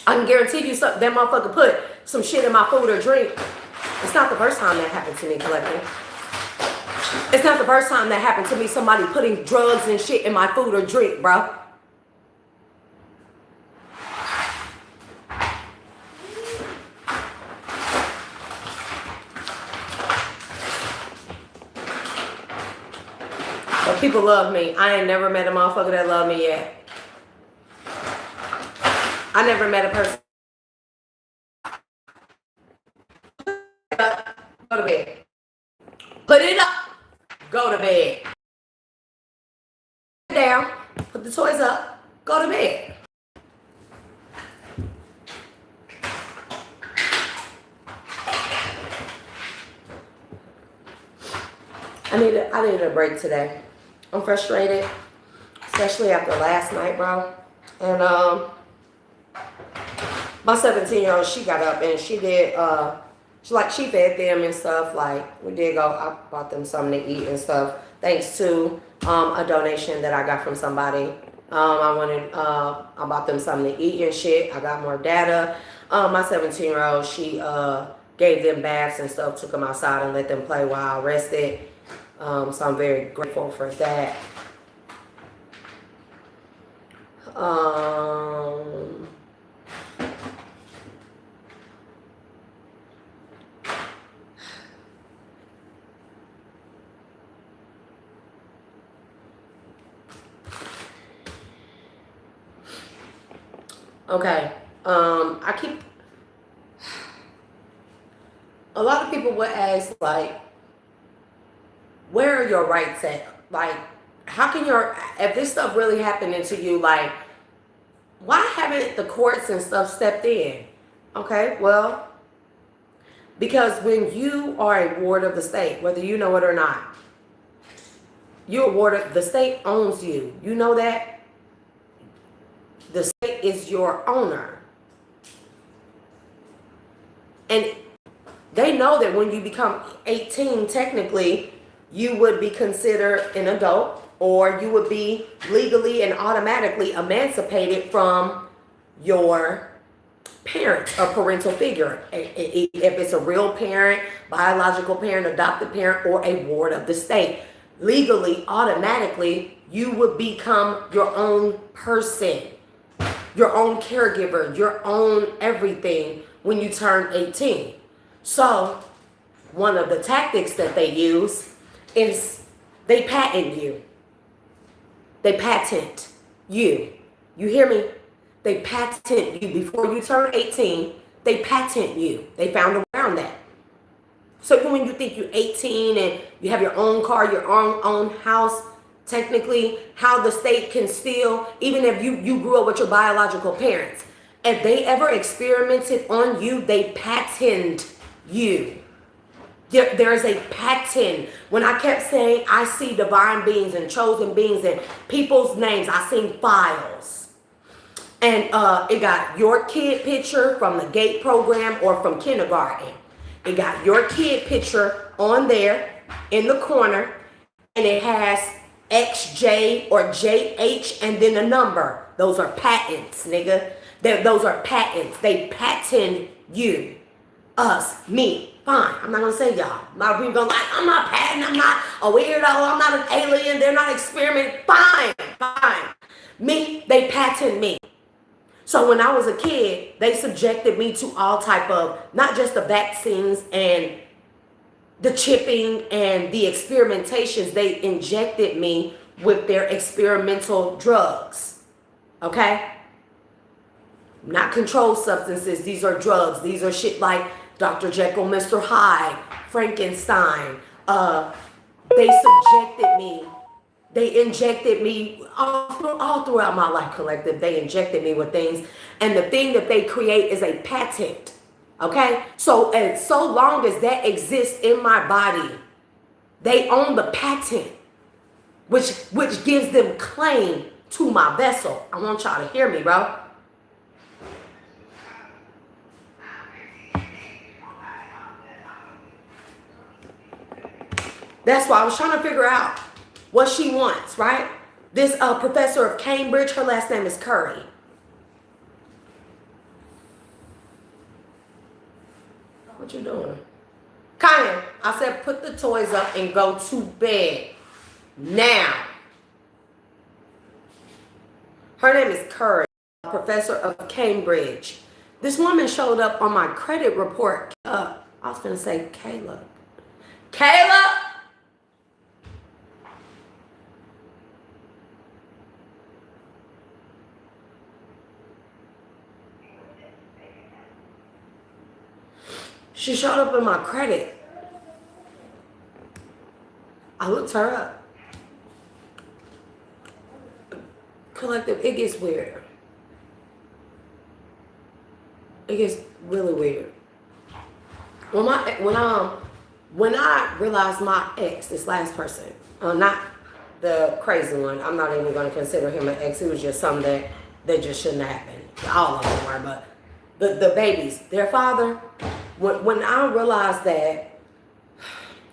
I can guarantee you something. That motherfucker put some shit in my food or drink. It's not the first time that happened to me, collective. It's not the first time that happened to me. Somebody putting drugs and shit in my food or drink, bro. But people love me. I ain't never met a motherfucker that loved me yet. I never met a person. Go to bed. Put it up. Go to bed. Down. Put the toys up. Go to bed. I needed a break today. I'm frustrated, especially after last night, bro. And my 17-year-old, she got up and she did she fed them and stuff. Like, we did go, I bought them something to eat and stuff, thanks to a donation that I got from somebody. I bought them something to eat and shit. I got more data. My 17-year-old, she gave them baths and stuff, took them outside and let them play while I rested. So I'm very grateful for that. Okay. A lot of people would ask, like, where are your rights at? Like, how can if this stuff really happening to you, like, why haven't the courts and stuff stepped in? Okay, well, because when you are a ward of the state, whether you know it or not, you're a ward of the state, owns you. You know that? The state is your owner. And they know that when you become 18, technically, you would be considered an adult, or you would be legally and automatically emancipated from your parent or parental figure. If it's a real parent, biological parent, adopted parent, or a ward of the state, legally, automatically, you would become your own person, your own caregiver, your own everything when you turn 18. So one of the tactics that they use is they patent you. They patent you. You hear me? They patent you. Before you turn 18, they patent you. They found around that. So even when you think you're 18 and you have your own car, your own house, technically how the state can still, even if you grew up with your biological parents, if they ever experimented on you, they patent you. There is a patent. When I kept saying I see divine beings and chosen beings and people's names, I seen files. And it got your kid picture from the GATE program or from kindergarten. It got your kid picture on there in the corner, and it has XJ or JH and then a number. Those are patents, nigga. Those are patents. They patent you. Us, me. Fine. I'm not going to say y'all. A lot of people going like, I'm not patent. I'm not a weirdo. I'm not an alien. They're not experimenting. Fine. Me, they patent me. So when I was a kid, they subjected me to all type of, not just the vaccines and the chipping and the experimentations. They injected me with their experimental drugs. Okay? Not controlled substances. These are drugs. These are shit like Dr. Jekyll, Mr. Hyde, Frankenstein. They subjected me. They injected me all throughout my life, collective. They injected me with things. And the thing that they create is a patent. Okay? So long as that exists in my body, they own the patent, which gives them claim to my vessel. I want y'all to hear me, bro. That's why I was trying to figure out what she wants, right? This professor of Cambridge, her last name is Curry. What you doing? Kyan, I said put the toys up and go to bed. Now. Her name is Curry, a professor of Cambridge. This woman showed up on my credit report. I was going to say Kayla. Kayla! She showed up in my credit. I looked her up. Collective, it gets weird. It gets really weird. When I realized my ex, this last person, not the crazy one, I'm not even going to consider him an ex. It was just something that just shouldn't happen. All of them were, but the babies, their father. When I realized that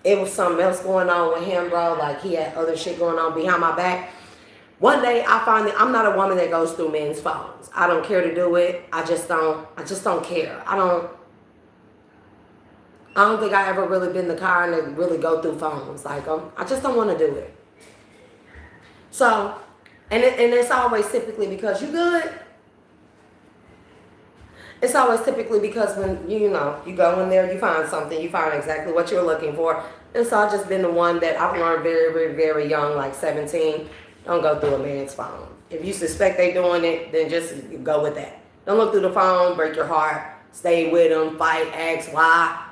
it was something else going on with him, bro, like he had other shit going on behind my back. One day I find that I'm not a woman that goes through men's phones. I don't care to do it. I just don't care. I don't think I ever really been the kind to really go through phones. Like I just don't want to do it. So, and it's always typically because you good. It's always typically because when, you know, you go in there, you find something, you find exactly what you're looking for. And so I've just been the one that I've learned very, very, very young, like 17, don't go through a man's phone. If you suspect they doing it, then just go with that. Don't look through the phone, break your heart, stay with them, fight, ask why.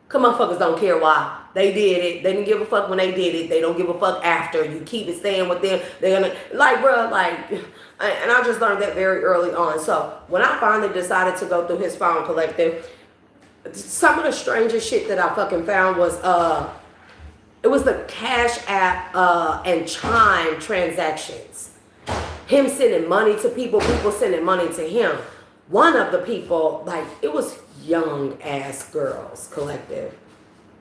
Come motherfuckers don't care why. They did it. They didn't give a fuck when they did it. They don't give a fuck after. You keep it staying with them. They're gonna, like, bro, like, and I just learned that very early on. So when I finally decided to go through his phone collective, some of the strangest shit that I fucking found was, it was the Cash App and Chime transactions. Him sending money to people, people sending money to him. One of the people, like, it was young ass girls collective.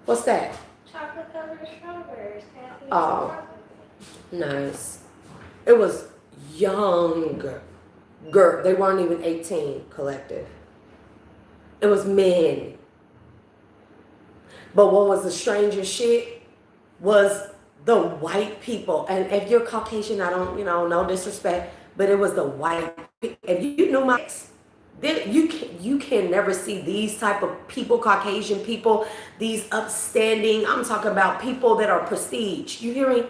What's that? Chocolate covered strawberries. Oh, nice. It was young girl. They weren't even 18 collective. It was men. But what was the strangest shit was the white people. And if you're Caucasian, I don't, no disrespect, but it was the white people. If you knew my ex, then you can never see these type of people, Caucasian people, these upstanding, I'm talking about people that are prestige. You hear me?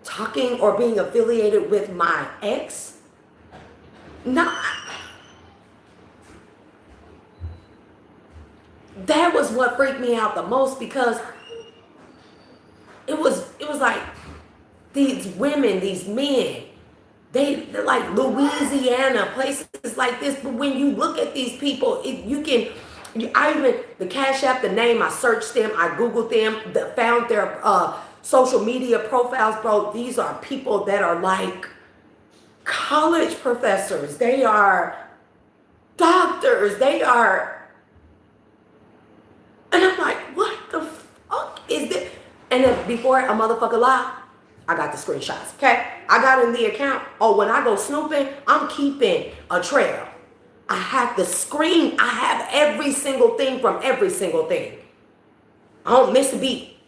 Talking or being affiliated with my ex? No. That was what freaked me out the most, because it was like these women, these men, they're like Louisiana, places like this. But when you look at these people, the Cash App, the name, I searched them, I Googled them, found their social media profiles, bro. These are people that are like college professors. They are doctors. They are, and I'm like, what the fuck is this? And then before a motherfucker lie, I got the screenshots, okay? I got in the account. Oh, when I go snooping, I'm keeping a trail. I have the screen. I have every single thing from every single thing. I don't miss a beat.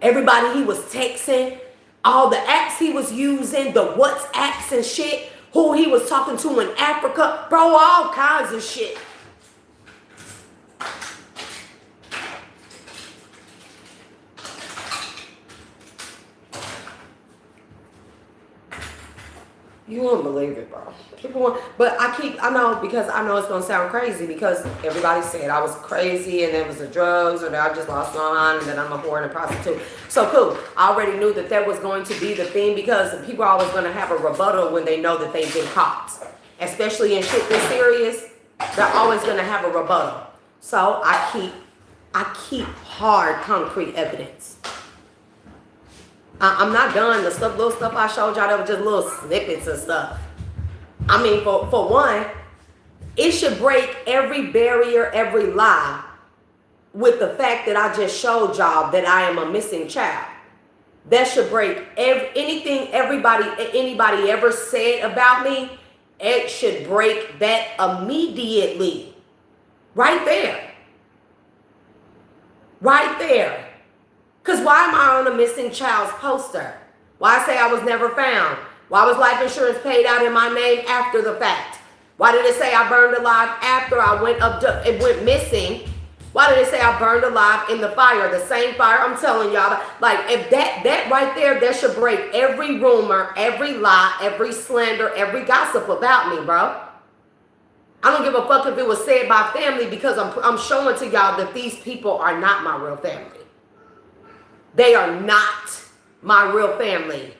Everybody he was texting, all the apps he was using, the WhatsApps and shit, who he was talking to in Africa, bro, all kinds of shit. You won't believe it, bro. People want, but I know it's gonna sound crazy, because everybody said I was crazy and it was the drugs, or that I just lost my mind and that I'm a whore and a prostitute. So cool. I already knew that was going to be the thing, because people are always gonna have a rebuttal when they know that they've been caught. Especially in shit this serious, they're always gonna have a rebuttal. So I keep hard, concrete evidence. I'm not done. The little stuff I showed y'all, that was just little snippets of stuff. I mean, for one, it should break every barrier, every lie with the fact that I just showed y'all that I am a missing child. That should break anything anybody ever said about me. It should break that immediately. Right there. Right there. Because why am I on a missing child's poster? Why say I was never found? Why was life insurance paid out in my name after the fact? Why did it say I burned alive after I it went missing? Why did it say I burned alive in the fire? The same fire. I'm telling y'all, like, if that right there, that should break every rumor, every lie, every slander, every gossip about me, bro. I don't give a fuck if it was said by family, because I'm showing to y'all that these people are not my real family. They are not my real family.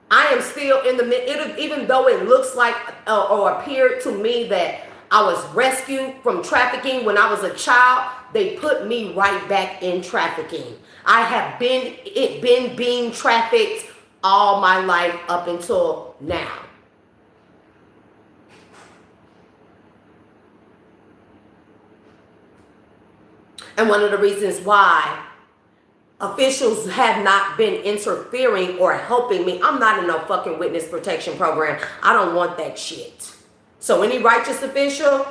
I am still in the middle, even though it looks like or appeared to me that I was rescued from trafficking when I was a child. They put me right back in trafficking. I have been being trafficked all my life up until now. And one of the reasons why officials have not been interfering or helping me, I'm not in no fucking witness protection program. I don't want that shit. So any righteous official,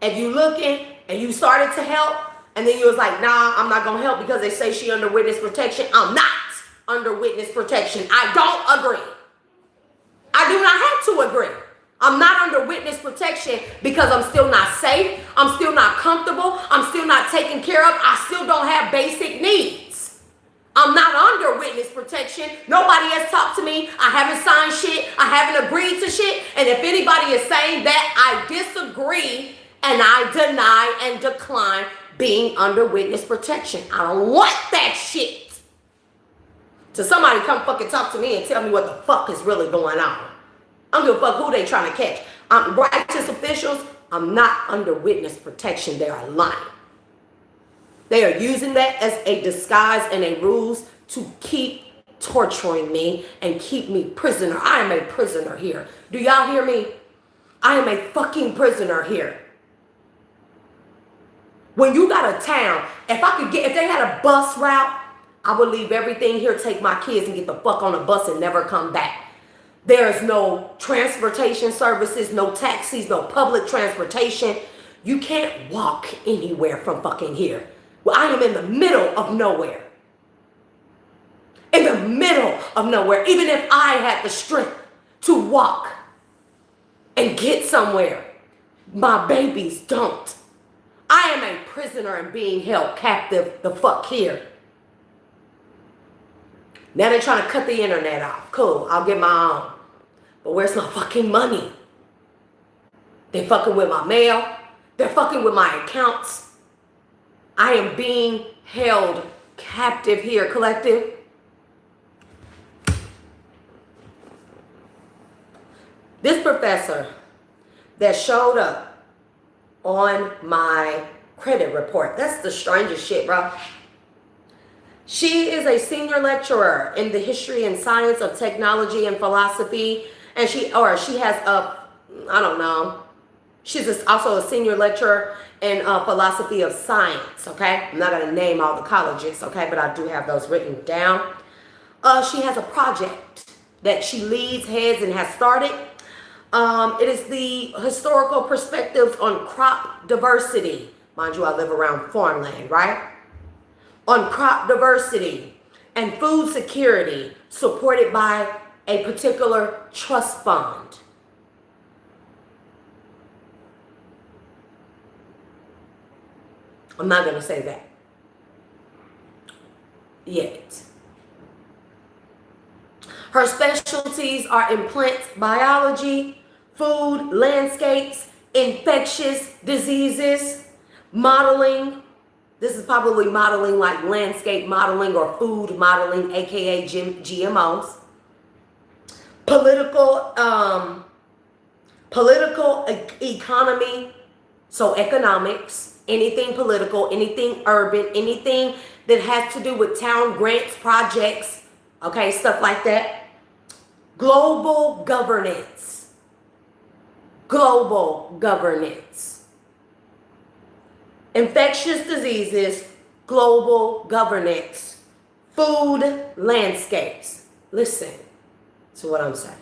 if you looking and you started to help, and then you was like, nah, I'm not gonna help because they say she under witness protection. I'm not under witness protection. I don't agree. I do not have to agree. I'm not under witness protection because I'm still not safe. I'm still not comfortable. I'm still not taken care of. I still don't have basic needs. I'm not under witness protection. Nobody has talked to me. I haven't signed shit. I haven't agreed to shit. And if anybody is saying that, I disagree and I deny and decline being under witness protection. I don't want that shit. So somebody come fucking talk to me and tell me what the fuck is really going on. I don't give a fuck who they trying to catch. I'm righteous officials. I'm not under witness protection. They are lying. They are using that as a disguise and a ruse to keep torturing me and keep me prisoner. I am a prisoner here. Do y'all hear me? I am a fucking prisoner here. When you got a town, if they had a bus route, I would leave everything here, take my kids and get the fuck on a bus and never come back. There's no transportation services, no taxis, no public transportation. You can't walk anywhere from fucking here. Well, I am in the middle of nowhere. In the middle of nowhere. Even if I had the strength to walk and get somewhere, my babies don't. I am a prisoner and being held captive the fuck here. Now they're trying to cut the internet off. Cool, I'll get my own. But where's my fucking money? They're fucking with my mail. They're fucking with my accounts. I am being held captive here, collective. This professor that showed up on my credit report, that's the strangest shit, bro. She is a senior lecturer in the history and science of technology and philosophy. And she has I don't know. She's also a senior lecturer in philosophy of science, okay? I'm not going to name all the colleges, okay? But I do have those written down. She has a project that she leads, heads, and has started. It is the historical perspectives on crop diversity. Mind you, I live around farmland, right? On crop diversity and food security, supported by a particular trust fund. I'm not going to say that yet. Her specialties are in plant biology, food, landscapes, infectious diseases, modeling. This is probably modeling like landscape modeling or food modeling, aka GMOs. Political economy, so economics, anything political, anything urban, anything that has to do with town grants, projects, Okay, stuff like that. Global governance. Global governance. Infectious diseases, global governance. Food landscapes. Listen to what I'm saying.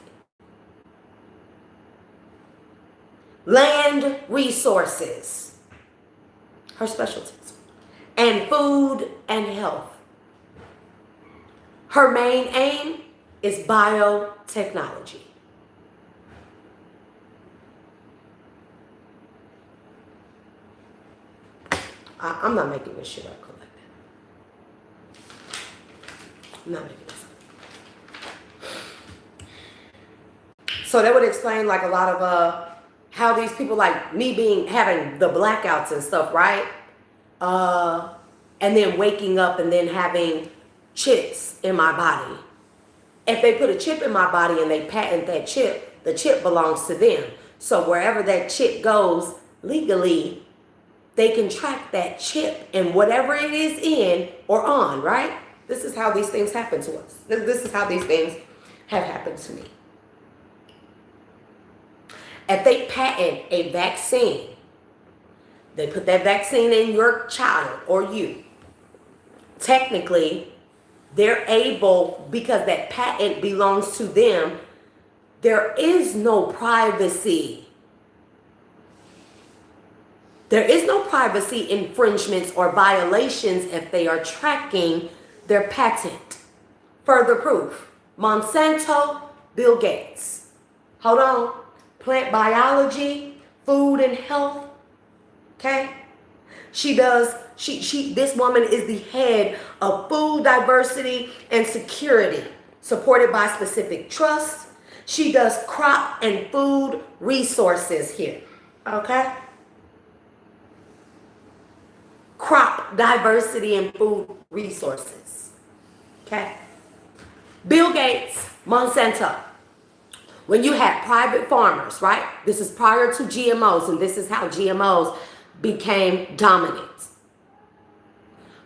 Land resources. Her specialties. And food and health. Her main aim is biotechnology. I'm not making this shit up, Collective. I'm not making this up. So that would explain like a lot of how these people like me having the blackouts and stuff, right? And then waking up and then having chips in my body. If they put a chip in my body and they patent that chip, the chip belongs to them. So wherever that chip goes legally, they can track that chip and whatever it is in or on, right? This is how these things happen to us. This is how these things have happened to me. If they patent a vaccine, they put that vaccine in your child or you. Technically, they're able, because that patent belongs to them, there is no privacy. There is no privacy infringements or violations if they are tracking their patent. Further proof, Monsanto, Bill Gates. Hold on. Plant biology, food and health. Okay? This woman is the head of food diversity and security, supported by specific trusts. She does crop and food resources here. Okay? Crop diversity and food resources. Okay? Bill Gates, Monsanto. When you had private farmers, right? This is prior to GMOs, and this is how GMOs became dominant.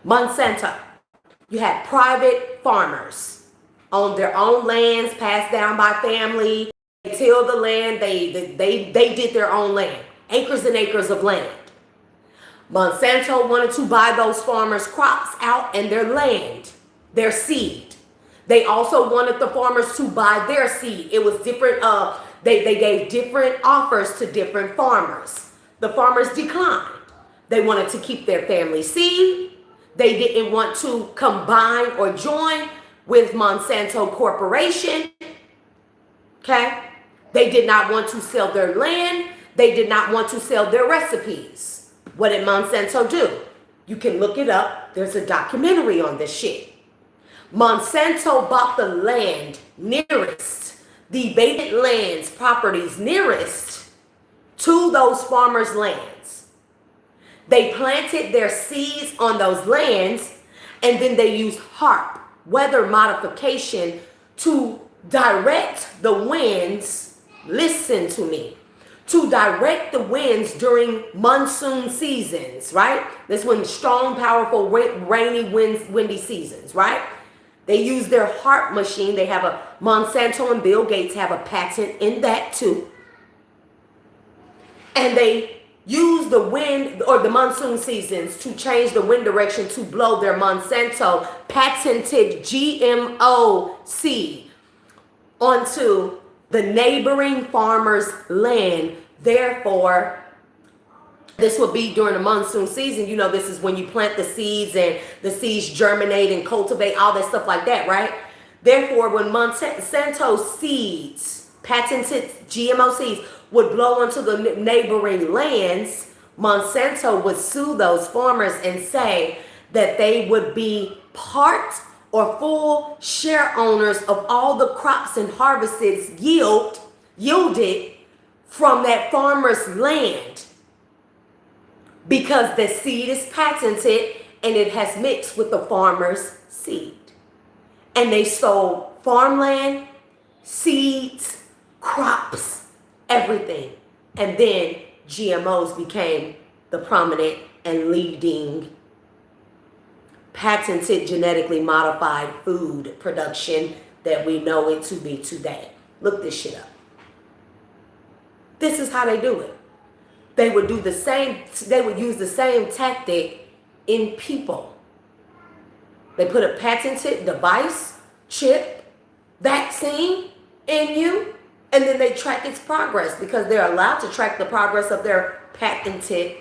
Monsanto, you had private farmers on their own lands, passed down by family. They tilled the land. They did their own land, acres and acres of land. Monsanto wanted to buy those farmers' crops out and their land, their seed. They also wanted the farmers to buy their seed. It was different. They gave different offers to different farmers. The farmers declined. They wanted to keep their family seed. They didn't want to combine or join with Monsanto Corporation. Okay? They did not want to sell their land. They did not want to sell their recipes. What did Monsanto do? You can look it up. There's a documentary on this shit. Monsanto bought the land nearest, the vacant lands, properties nearest to those farmers' lands. They planted their seeds on those lands, and then they used HARP, weather modification, to direct the winds. Listen to me. To direct the winds during monsoon seasons, right? That's when strong, powerful, rainy winds, windy seasons, right? They use their HARP machine. They have a, Monsanto and Bill Gates have a patent in that too. And they use the wind or the monsoon seasons to change the wind direction to blow their Monsanto patented GMO seed onto the neighboring farmer's land. Therefore, this would be during the monsoon season. You know, this is when you plant the seeds and the seeds germinate and cultivate, all that stuff like that, right? Therefore, when Monsanto seeds, patented GMO seeds, would blow onto the neighboring lands, Monsanto would sue those farmers and say that they would be part or full share owners of all the crops and harvests yielded from that farmer's land, because the seed is patented and it has mixed with the farmer's seed. And they sold farmland, seeds, crops, everything. And then GMOs became the prominent and leading patented genetically modified food production that we know it to be today. Look this shit up. This is how they do it. They would use the same tactic in people. They put a patented device, chip, vaccine in you, and then they track its progress because they're allowed to track the progress of their patented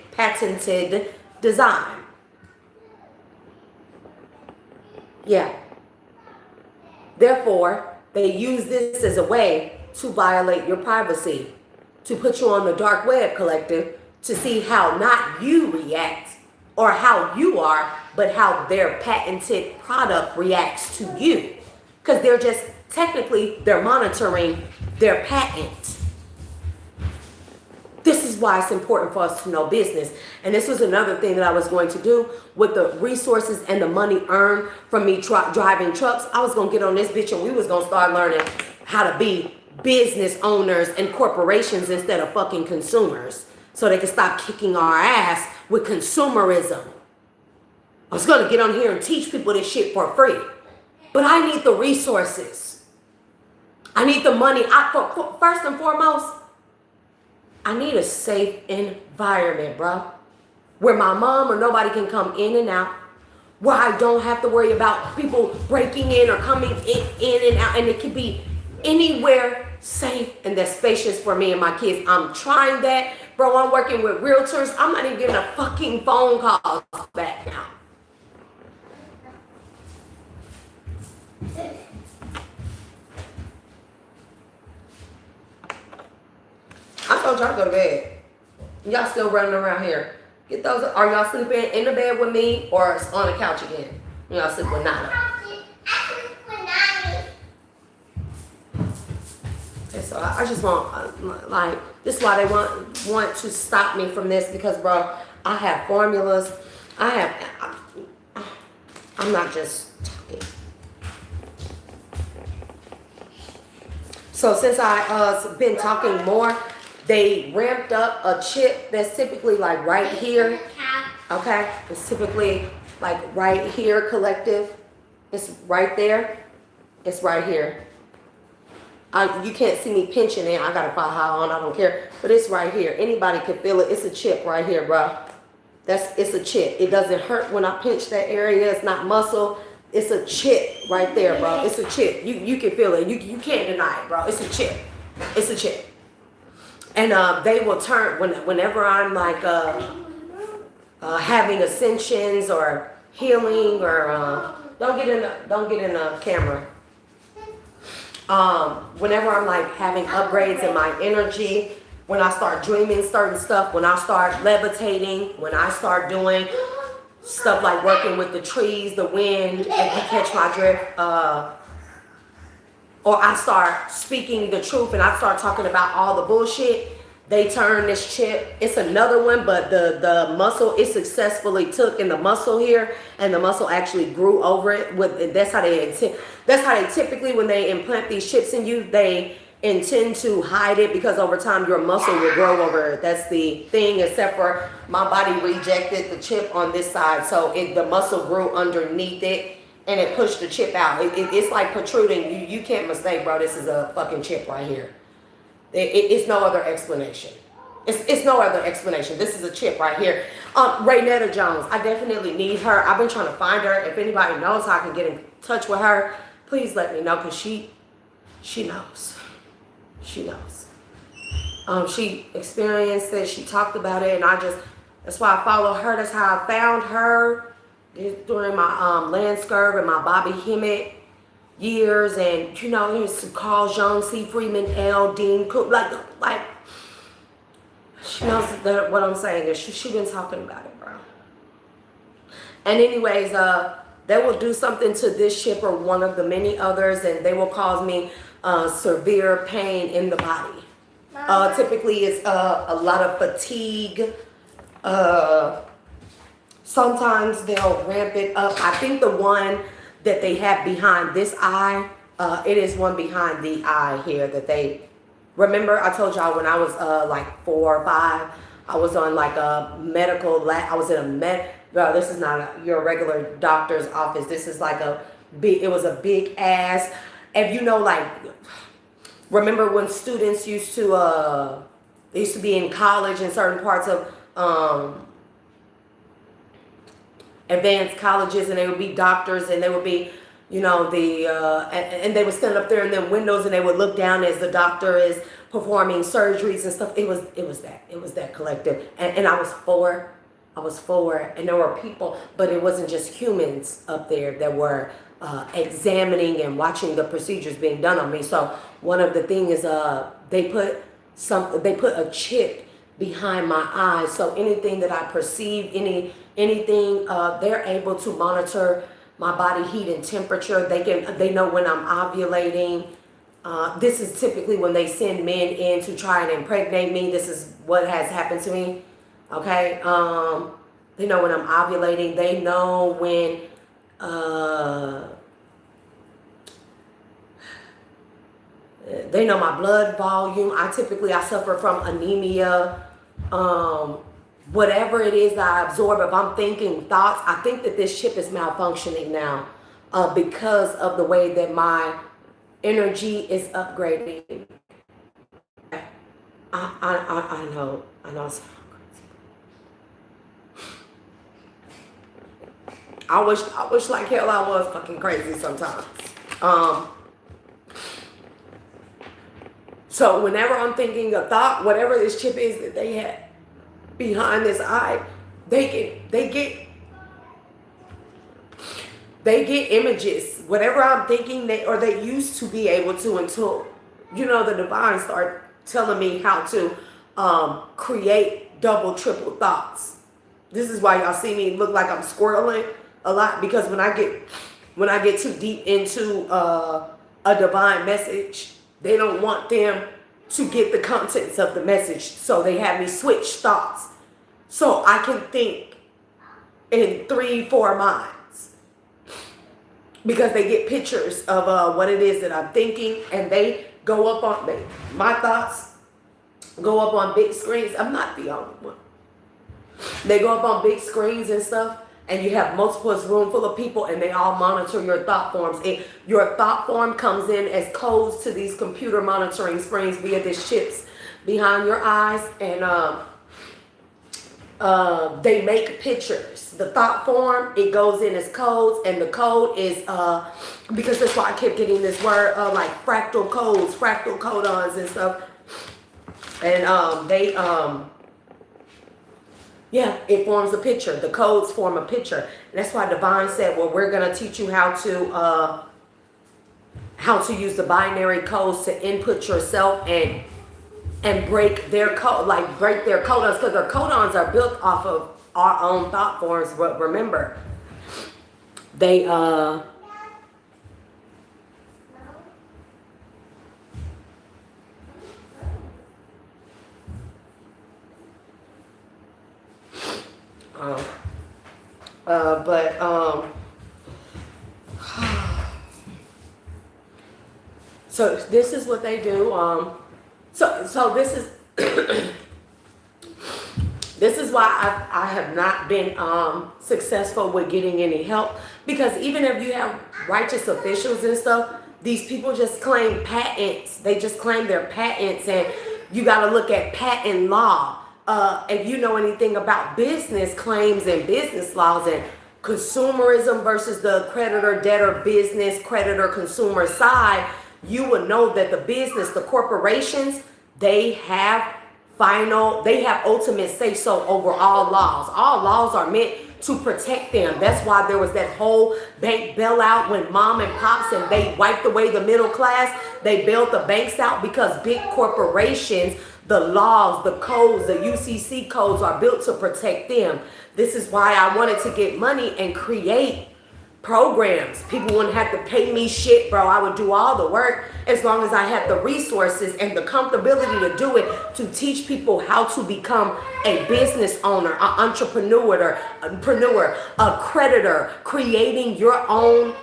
design. Yeah. Therefore, they use this as a way to violate your privacy, to put you on the dark web, collective, to see how not you react or how you are, but how their patented product reacts to you. Because they're just, technically, they're monitoring their patent. This is why it's important for us to know business. And this was another thing that I was going to do with the resources and the money earned from me driving trucks. I was going to get on this bitch and we was going to start learning how to be business owners and corporations instead of fucking consumers. So they can stop kicking our ass with consumerism. I was going to get on here and teach people this shit for free. But I need the resources. I need the money. First and foremost, I need a safe environment, bro. Where my mom or nobody can come in and out. Where I don't have to worry about people breaking in or coming in and out. And it can be anywhere safe and that's spacious for me and my kids. I'm trying that. Bro, I'm working with realtors. I'm not even getting a fucking phone call back now. I told y'all to go to bed. Y'all still running around here. Get those. Are y'all sleeping in the bed with me or on the couch again? Y'all sleep with Nana. Okay, so I just want, like, this is why they want to stop me from this because, bro, I have formulas. I'm not just talking. So since I've been talking more, they ramped up a chip that's typically like right here. Okay? It's typically like right here, collective. It's right there. It's right here. You can't see me pinching it. I got to file high on. I don't care. But it's right here. Anybody can feel it. It's a chip right here, bro. It's a chip. It doesn't hurt when I pinch that area. It's not muscle. It's a chip right there, bro. It's a chip. You can feel it. You can't deny it, bro. It's a chip. It's a chip. And they will turn whenever I'm like having ascensions or healing or don't get in the camera. Whenever I'm like having upgrades in my energy, when I start dreaming certain stuff, when I start levitating, when I start doing stuff like working with the trees, the wind, if you catch my drift, or I start speaking the truth and I start talking about all the bullshit, they turn this chip. It's another one, but the muscle, it successfully took in the muscle here, and the muscle actually grew over it. That's how they typically, when they implant these chips in you, they intend to hide it because over time your muscle will grow over it. That's the thing, except for my body rejected the chip on this side, so the muscle grew underneath it. And it pushed the chip out. It's like protruding. You can't mistake, bro. This is a fucking chip right here. It's no other explanation. It's no other explanation. This is a chip right here. Raynetta Jones. I definitely need her. I've been trying to find her. If anybody knows how I can get in touch with her, please let me know, because she knows. She knows. She experienced it. She talked about it, and that's why I follow her. That's how I found her. During my land scurv and my Bobby Hemmett years, and here's Carl Jung, C. Freeman, L. Dean Cook, like she knows what I'm saying. Is she been talking about it, bro. And anyways, they will do something to this chip or one of the many others, and they will cause me severe pain in the body. Typically, it's a lot of fatigue. Sometimes they'll ramp it up. I think the one that they have behind this eye, it is one behind the eye here that they, remember I told y'all when I was like 4 or 5, I was on like a medical, I was in a Bro, this is not your regular doctor's office. This is like it was a big ass. And you know, like, remember when students used to be in college in certain parts of advanced colleges, and they would be doctors, and they would be, you know, and they would stand up there in their windows, and they would look down as the doctor is performing surgeries and stuff. It was that collective, and I was four, and there were people, but it wasn't just humans up there that were examining and watching the procedures being done on me. So one of the things is they put a chip behind my eyes, so anything that I perceive, anything they're able to monitor my body heat and temperature. They know when I'm ovulating. This is typically when they send men in to try and impregnate me. This is what has happened to me. Okay, they know when I'm ovulating. They know when they know my blood volume. I suffer from anemia. Whatever it is that I absorb, if I'm thinking thoughts, I think that this chip is malfunctioning now because of the way that my energy is upgrading. I know it's crazy. I wish like hell I was fucking crazy sometimes. So whenever I'm thinking a thought, whatever this chip is that they had behind this eye, they get images. Whatever I'm thinking, they used to be able to, until, you know, the divine start telling me how to create double, triple thoughts. This is why y'all see me look like I'm squirreling a lot, because when I get too deep into a divine message, they don't want them to get the contents of the message, so they have me switch thoughts so I can think in 3-4 minds, because they get pictures of what it is that I'm thinking, and they go up on my thoughts go up on big screens. I'm not the only one. They go up on big screens and stuff, and you have multiple room full of people, and they all monitor your thought forms. Your thought form comes in as codes to these computer monitoring screens via these chips behind your eyes, and they make pictures. The thought form, it goes in as codes, and the code is because that's why I kept getting this word like fractal codes, fractal codons and stuff, and yeah, it forms a picture. The codes form a picture. And that's why Divine said, well, we're going to teach you how to use the binary codes to input yourself and break their code, like break their codons, because their codons are built off of our own thought forms. But remember, they so this is what they do. So this is this is why I have not been successful with getting any help, because even if you have righteous officials and stuff, these people just claim patents. They just claim their patents, and you got to look at patent law. If you know anything about business claims and business laws and consumerism versus the creditor, debtor, business, creditor, consumer side, you would know that the business, the corporations, they have ultimate say so over all laws. All laws are meant to protect them. That's why there was that whole bank bailout when mom and pops, and they wiped away the middle class. They bailed the banks out because big corporations, the laws, the codes, the UCC codes are built to protect them. This is why I wanted to get money and create programs. People wouldn't have to pay me shit, bro. I would do all the work as long as I had the resources and the comfortability to do it, to teach people how to become a business owner, an entrepreneur, a creditor, creating your own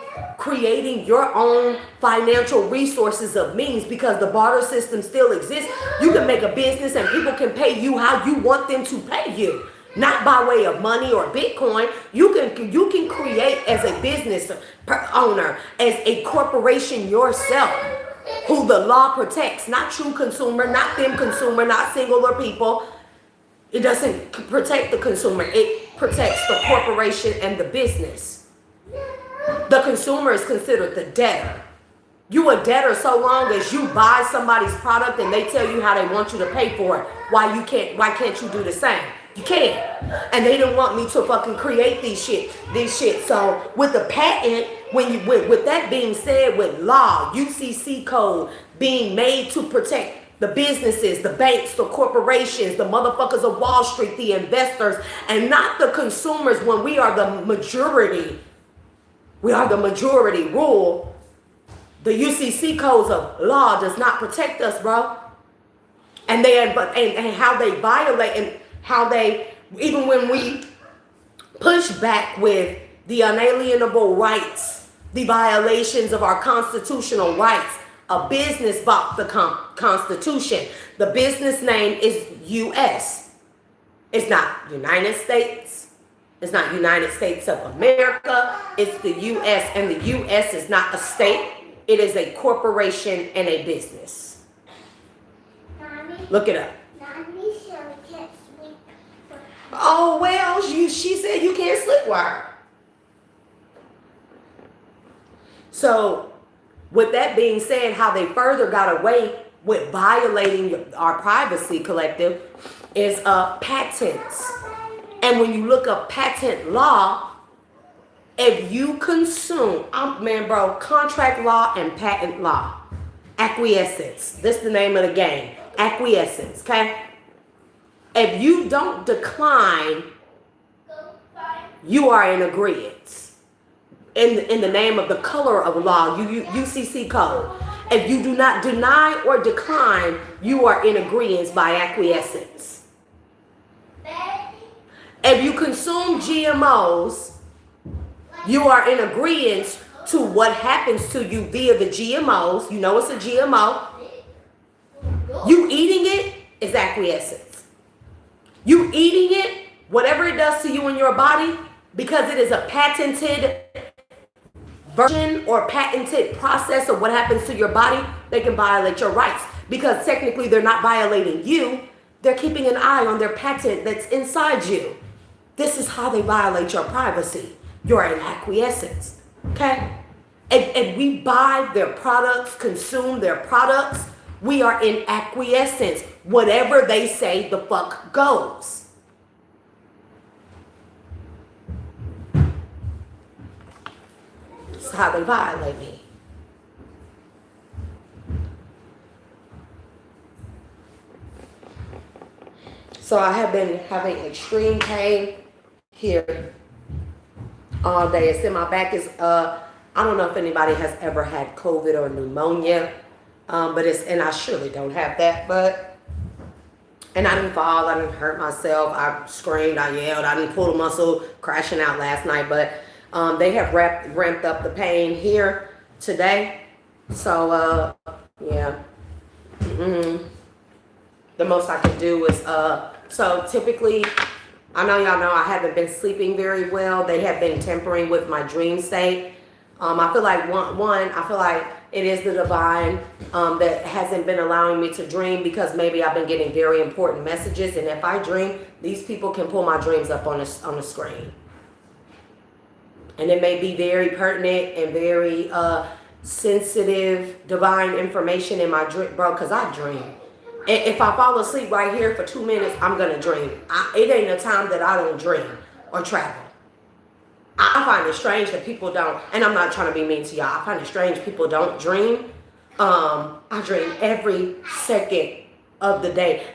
financial resources of means, because the barter system still exists. You can make a business and people can pay you how you want them to pay you. Not by way of money or Bitcoin. You can create as a business owner, as a corporation yourself, who the law protects, not true consumer, not them consumer, not singular people. It doesn't protect the consumer. It protects the corporation and the business. The consumer is considered the debtor. You a debtor so long as you buy somebody's product and they tell you how they want you to pay for it. Why can't you do the same? You can't. And they didn't want me to fucking create these shit. So with the patent, with that being said, with law, UCC code being made to protect the businesses, the banks, the corporations, the motherfuckers of Wall Street, the investors, and not the consumers, when we are the majority rule. The UCC codes of law does not protect us, bro. And how they violate, and how they, even when we push back with the unalienable rights, the violations of our constitutional rights. A business bought the Constitution. The business name is U.S. It's not United States. It's not United States of America. It's the U.S. And the U.S. is not a state. It is a corporation and a business. Mommy, look it up. Mommy said we can't sleep. Oh, well, she said you can't slipwire. So, with that being said, how they further got away with violating our privacy, collective, is patents. And when you look up patent law, if you consume, contract law and patent law, acquiescence. This is the name of the game. Acquiescence, okay? If you don't decline, you are in agreement. In the name of the color of law, UCC code. If you do not deny or decline, you are in agreement by acquiescence. If you consume GMOs, you are in agreement to what happens to you via the GMOs. You know it's a GMO. You eating it is acquiescence. You eating it, whatever it does to you in your body, because it is a patented version or patented process of what happens to your body, they can violate your rights. Because technically they're not violating you. They're keeping an eye on their patent that's inside you. This is how they violate your privacy. You're in acquiescence, okay? And we buy their products, consume their products. We are in acquiescence. Whatever they say, the fuck goes. That's how they violate me. So I have been having extreme pain here all day. It's in my back. I don't know if anybody has ever had COVID or pneumonia, and I surely don't have that, and I didn't fall, I didn't hurt myself, I screamed, I yelled, I didn't pull a muscle crashing out last night, but they have ramped up the pain here today. So, yeah. The most I can do is, so typically, I know y'all know I haven't been sleeping very well. They have been tampering with my dream state. I feel like I feel like it is the divine that hasn't been allowing me to dream, because maybe I've been getting very important messages, and if I dream, these people can pull my dreams up on the screen. And it may be very pertinent and very sensitive divine information in my dream, bro, because I dream. If I fall asleep right here for 2 minutes, I'm going to dream. It ain't a time that I don't dream or travel. I find it strange that people don't, and I'm not trying to be mean to y'all, I find it strange people don't dream. I dream every second of the day,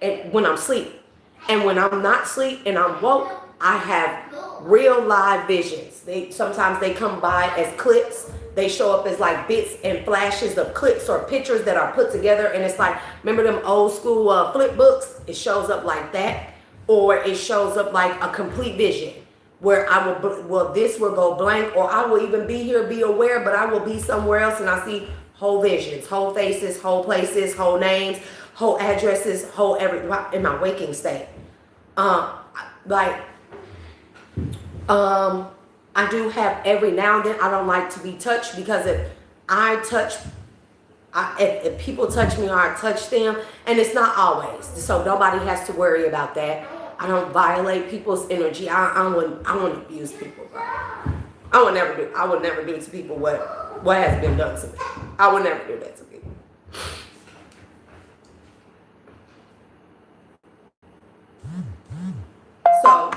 and when I'm asleep. And when I'm not asleep and I'm woke, I have real live visions. Sometimes they come by as clips. They show up as like bits and flashes of clips or pictures that are put together. And it's like, remember them old school flip books? It shows up like that. Or it shows up like a complete vision where this will go blank, or I will even be here, be aware, but I will be somewhere else and I see whole visions, whole faces, whole places, whole names, whole addresses, in my waking state. like, I do have every now and then. I don't like to be touched, because if people touch me or I touch them, and it's not always, so nobody has to worry about that. I don't violate people's energy. I wouldn't abuse people, bro. I would never do to people what has been done to me. I would never do that to people. So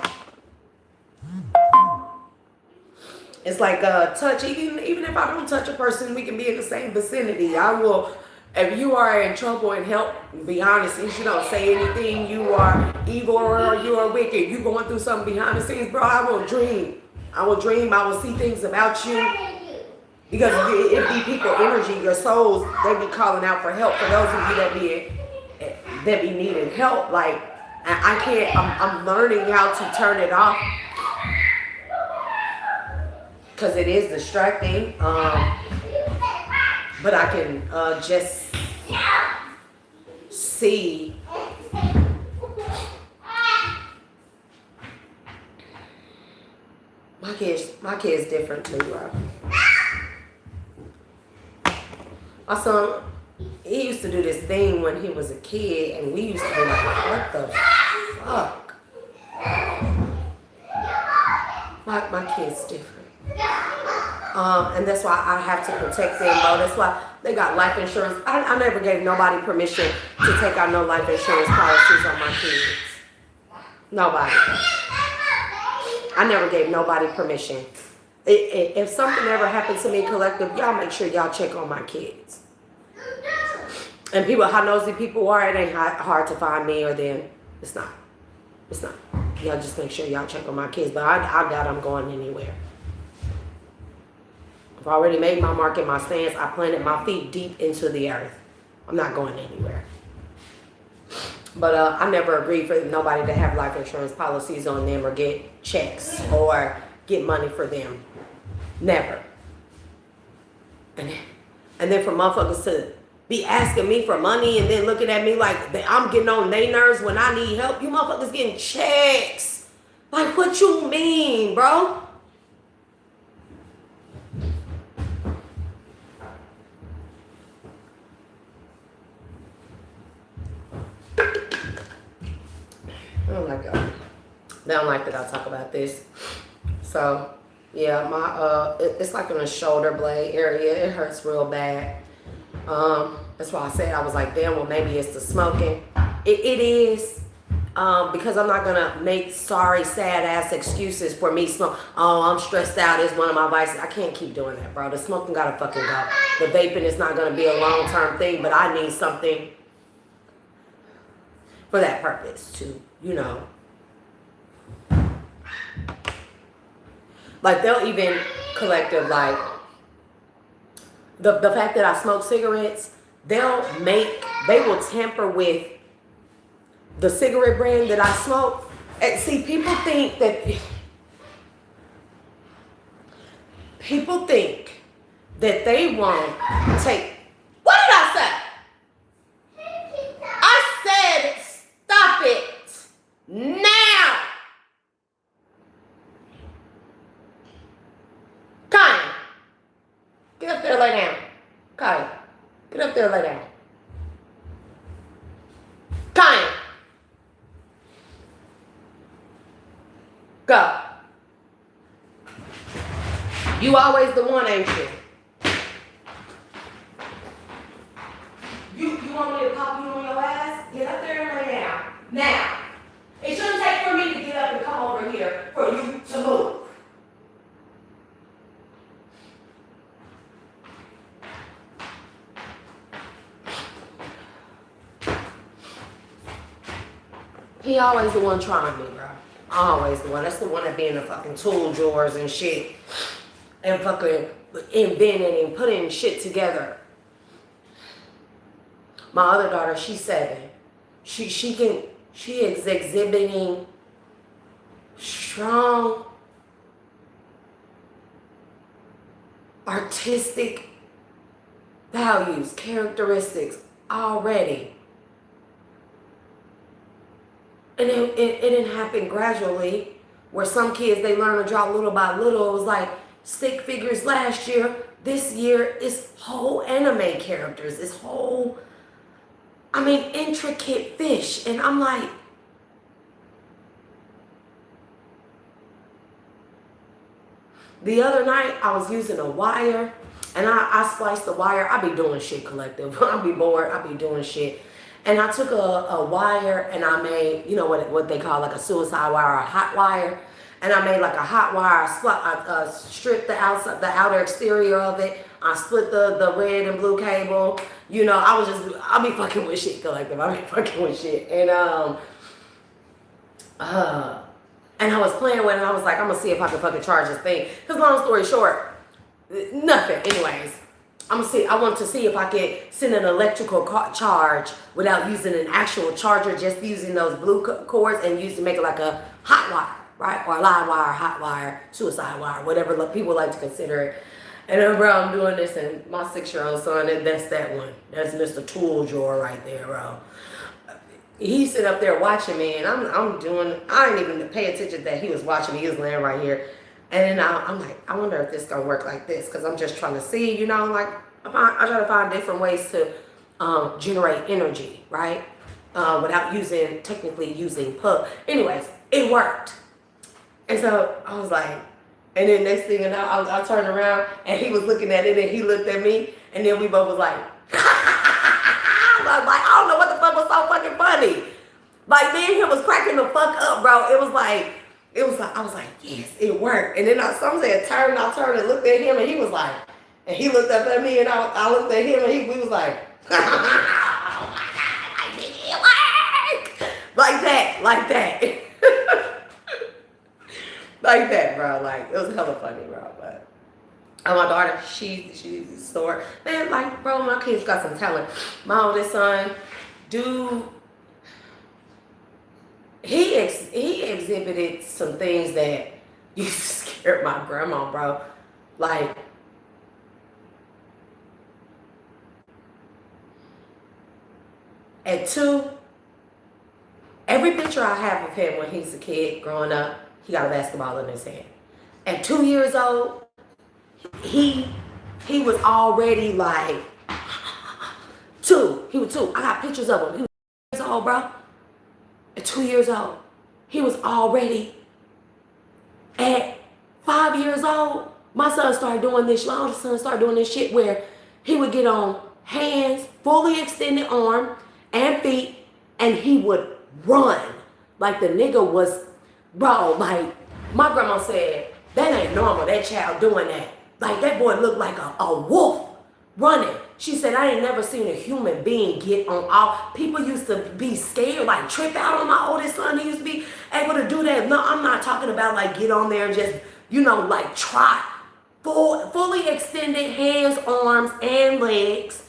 it's like a touch. Even if I don't touch a person, we can be in the same vicinity. I will. If you are in trouble and help, be honest. If you don't say anything, you are evil or you are wicked. You going through something behind the scenes, bro. I will dream. I will see things about you. Because it be people energy, your souls, they be calling out for help. For those of you that be needing help, like, I can't, I'm learning how to turn it off. Because it is distracting. But I can just see. My kid's different too, bro. My son, he used to do this thing when he was a kid, and we used to be like, what the fuck? My kid's different. And that's why I have to protect them, bro. That's why they got life insurance. I never gave nobody permission to take out no life insurance policies on my kids. Nobody. I never gave nobody permission. If something ever happens to me, collective, y'all make sure y'all check on my kids. And people, how nosy people are, it ain't hard to find me or them. It's not. It's not. Y'all just make sure y'all check on my kids. But I doubt I'm going anywhere. I've already made my mark in my stance. I planted my feet deep into the earth. I'm not going anywhere. But I never agreed for nobody to have life insurance policies on them or get checks or get money for them. Never. And then for motherfuckers to be asking me for money and then looking at me like I'm getting on their nerves when I need help. You motherfuckers getting checks. Like, what you mean, bro? They don't like that I talk about this. So, yeah, it's like in the shoulder blade area. It hurts real bad. That's why I said, I was like, damn, well, maybe it's the smoking. It is. Because I'm not gonna make sorry, sad ass excuses for me smoke. Oh, I'm stressed out. It's one of my vices. I can't keep doing that, bro. The smoking gotta fucking go. The vaping is not gonna be a long-term thing, but I need something for that purpose to, you know. Like, they'll even collective, like, the fact that I smoke cigarettes, they will tamper with the cigarette brand that I smoke. And see, people think that they won't take. What did I say? I said stop it now. Connie, get up there, lay down. Connie, get up there, lay down. Connie. Go. You always the one, ain't you? You want me to pop you on your ass? Get up there and lay down. Now. It shouldn't take for me to get up and come over here for you to move. He always the one trying me, bro. Always the one. That's the one that be in the fucking tool drawers and shit. And fucking inventing and putting shit together. My other daughter, she's 7. She is exhibiting strong artistic values, characteristics already. And it didn't happen gradually, where some kids, they learn to draw little by little. It was like stick figures last year. This year, it's whole anime characters. It's whole, I mean, intricate fish. And I'm like, the other night, I was using a wire, and I spliced the wire. I be doing shit, collective. I be bored. I be doing shit. And I took a wire, and I made, you know what they call like a suicide wire or a hot wire. And I made like a hot wire. I stripped the outer exterior of it. I split the red and blue cable. You know, I'll be fucking with shit, collective. I'll be fucking with shit. And I was playing with it, and I was like, I'm gonna see if I can fucking charge this thing. Cause long story short, nothing. Anyways, I want to see if I could send an electrical charge without using an actual charger, just using those blue cords and make it like a hot wire, right? Or a live wire, hot wire, suicide wire, whatever people like to consider it. And then, bro, I'm doing this, and my 6-year-old son, that's that one. That's Mr. Tool Drawer right there, bro. He sit up there watching me, and I didn't even pay attention that he was watching me. He was laying right here. And then I'm like, I wonder if this gonna work like this, because I'm just trying to see, you know, like I try to find different ways to generate energy, right? Without technically using plug. Anyways, it worked. And so I was like, and then next thing you know, I turned around, and he was looking at it, and he looked at me, and then we both was like, I was like, I don't know what the fuck was so fucking funny. Like, me and him was cracking the fuck up, bro. I was like, yes, it worked. And then I turned and looked at him, and he was like, and he looked up at me, and I looked at him, and we was like, it worked. Like that. Like that, bro. Like, it was hella funny, bro. But my daughter, she's sore. Man, like, bro, my kids got some talent. My oldest son, dude, he exhibited some things that used to scare my grandma, bro. Like, at 2, every picture I have of him when he's a kid growing up, he got a basketball in his hand. At 2 years old, he was already like 2. He was 2. I got pictures of him. He was 2 years old, bro. At 2 years old, he was already. At 5 years old, my oldest son started doing this shit where he would get on hands, fully extended arm and feet, and he would run. Like the nigga was, bro, like my grandma said, that ain't normal, that child doing that. Like, that boy looked like a wolf running. She said, I ain't never seen a human being get on all. People used to be scared, like trip out on my oldest son. He used to be able to do that. No, I'm not talking about like get on there and just, you know, like trot. Fully extended hands, arms, and legs.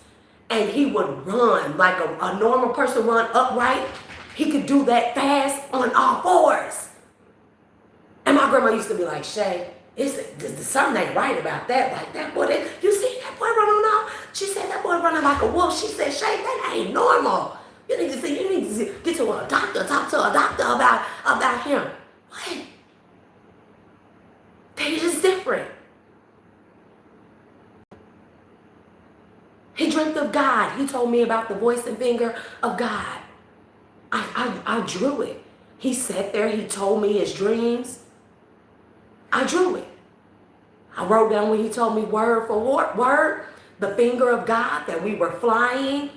And he would run like a normal person run upright. He could do that fast on all 4s. And my grandma used to be like, Shay, something ain't right about that. Like, that boy, you see that boy running on? She said, that boy running like a wolf. She said, Shay, that ain't normal. You need to get to a doctor, talk to a doctor about him. What? They just different. He dreamt of God. He told me about the voice and finger of God. I drew it. He sat there, he told me his dreams. I drew it. I wrote down when he told me word for word, the finger of God, that we were flying.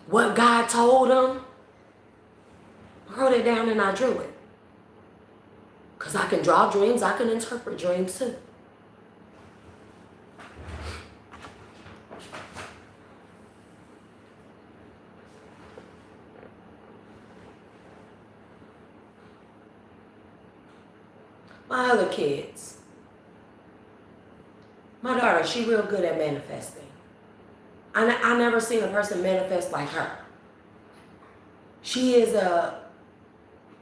What God told him. I wrote it down and I drew it. Because I can draw dreams, I can interpret dreams too. My other kids, my daughter, she real good at manifesting. I never seen a person manifest like her. She is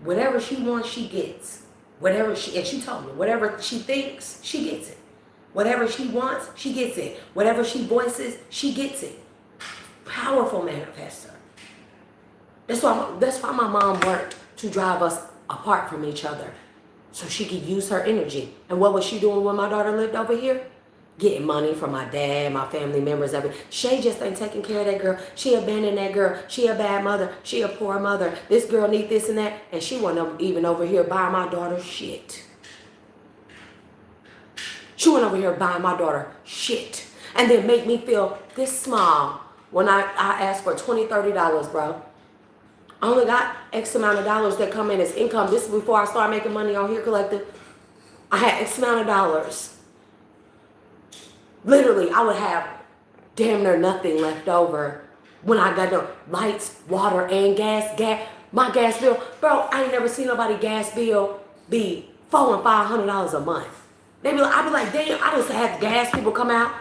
whatever she wants, she gets. And she told me, whatever she thinks, she gets it. Whatever she wants, she gets it. Whatever she voices, she gets it. Powerful manifester. That's why my mom worked to drive us apart from each other, so she could use her energy. And what was she doing when my daughter lived over here? Getting money from my dad, my family members, everything. Shay just ain't taking care of that girl. She abandoned that girl. She a bad mother. She a poor mother. This girl need this and that. And she wasn't even over here buying my daughter shit. She went over here buying my daughter shit. And then make me feel this small when I asked for $20, $30, bro. I only got X amount of dollars that come in as income. This is before I started making money on here collective. I had X amount of dollars. Literally, I would have damn near nothing left over when I got no lights, water, and gas. My gas bill, bro, I ain't never seen nobody gas bill be $400 and $500 a month. I'd be like, damn, I just had gas people come out,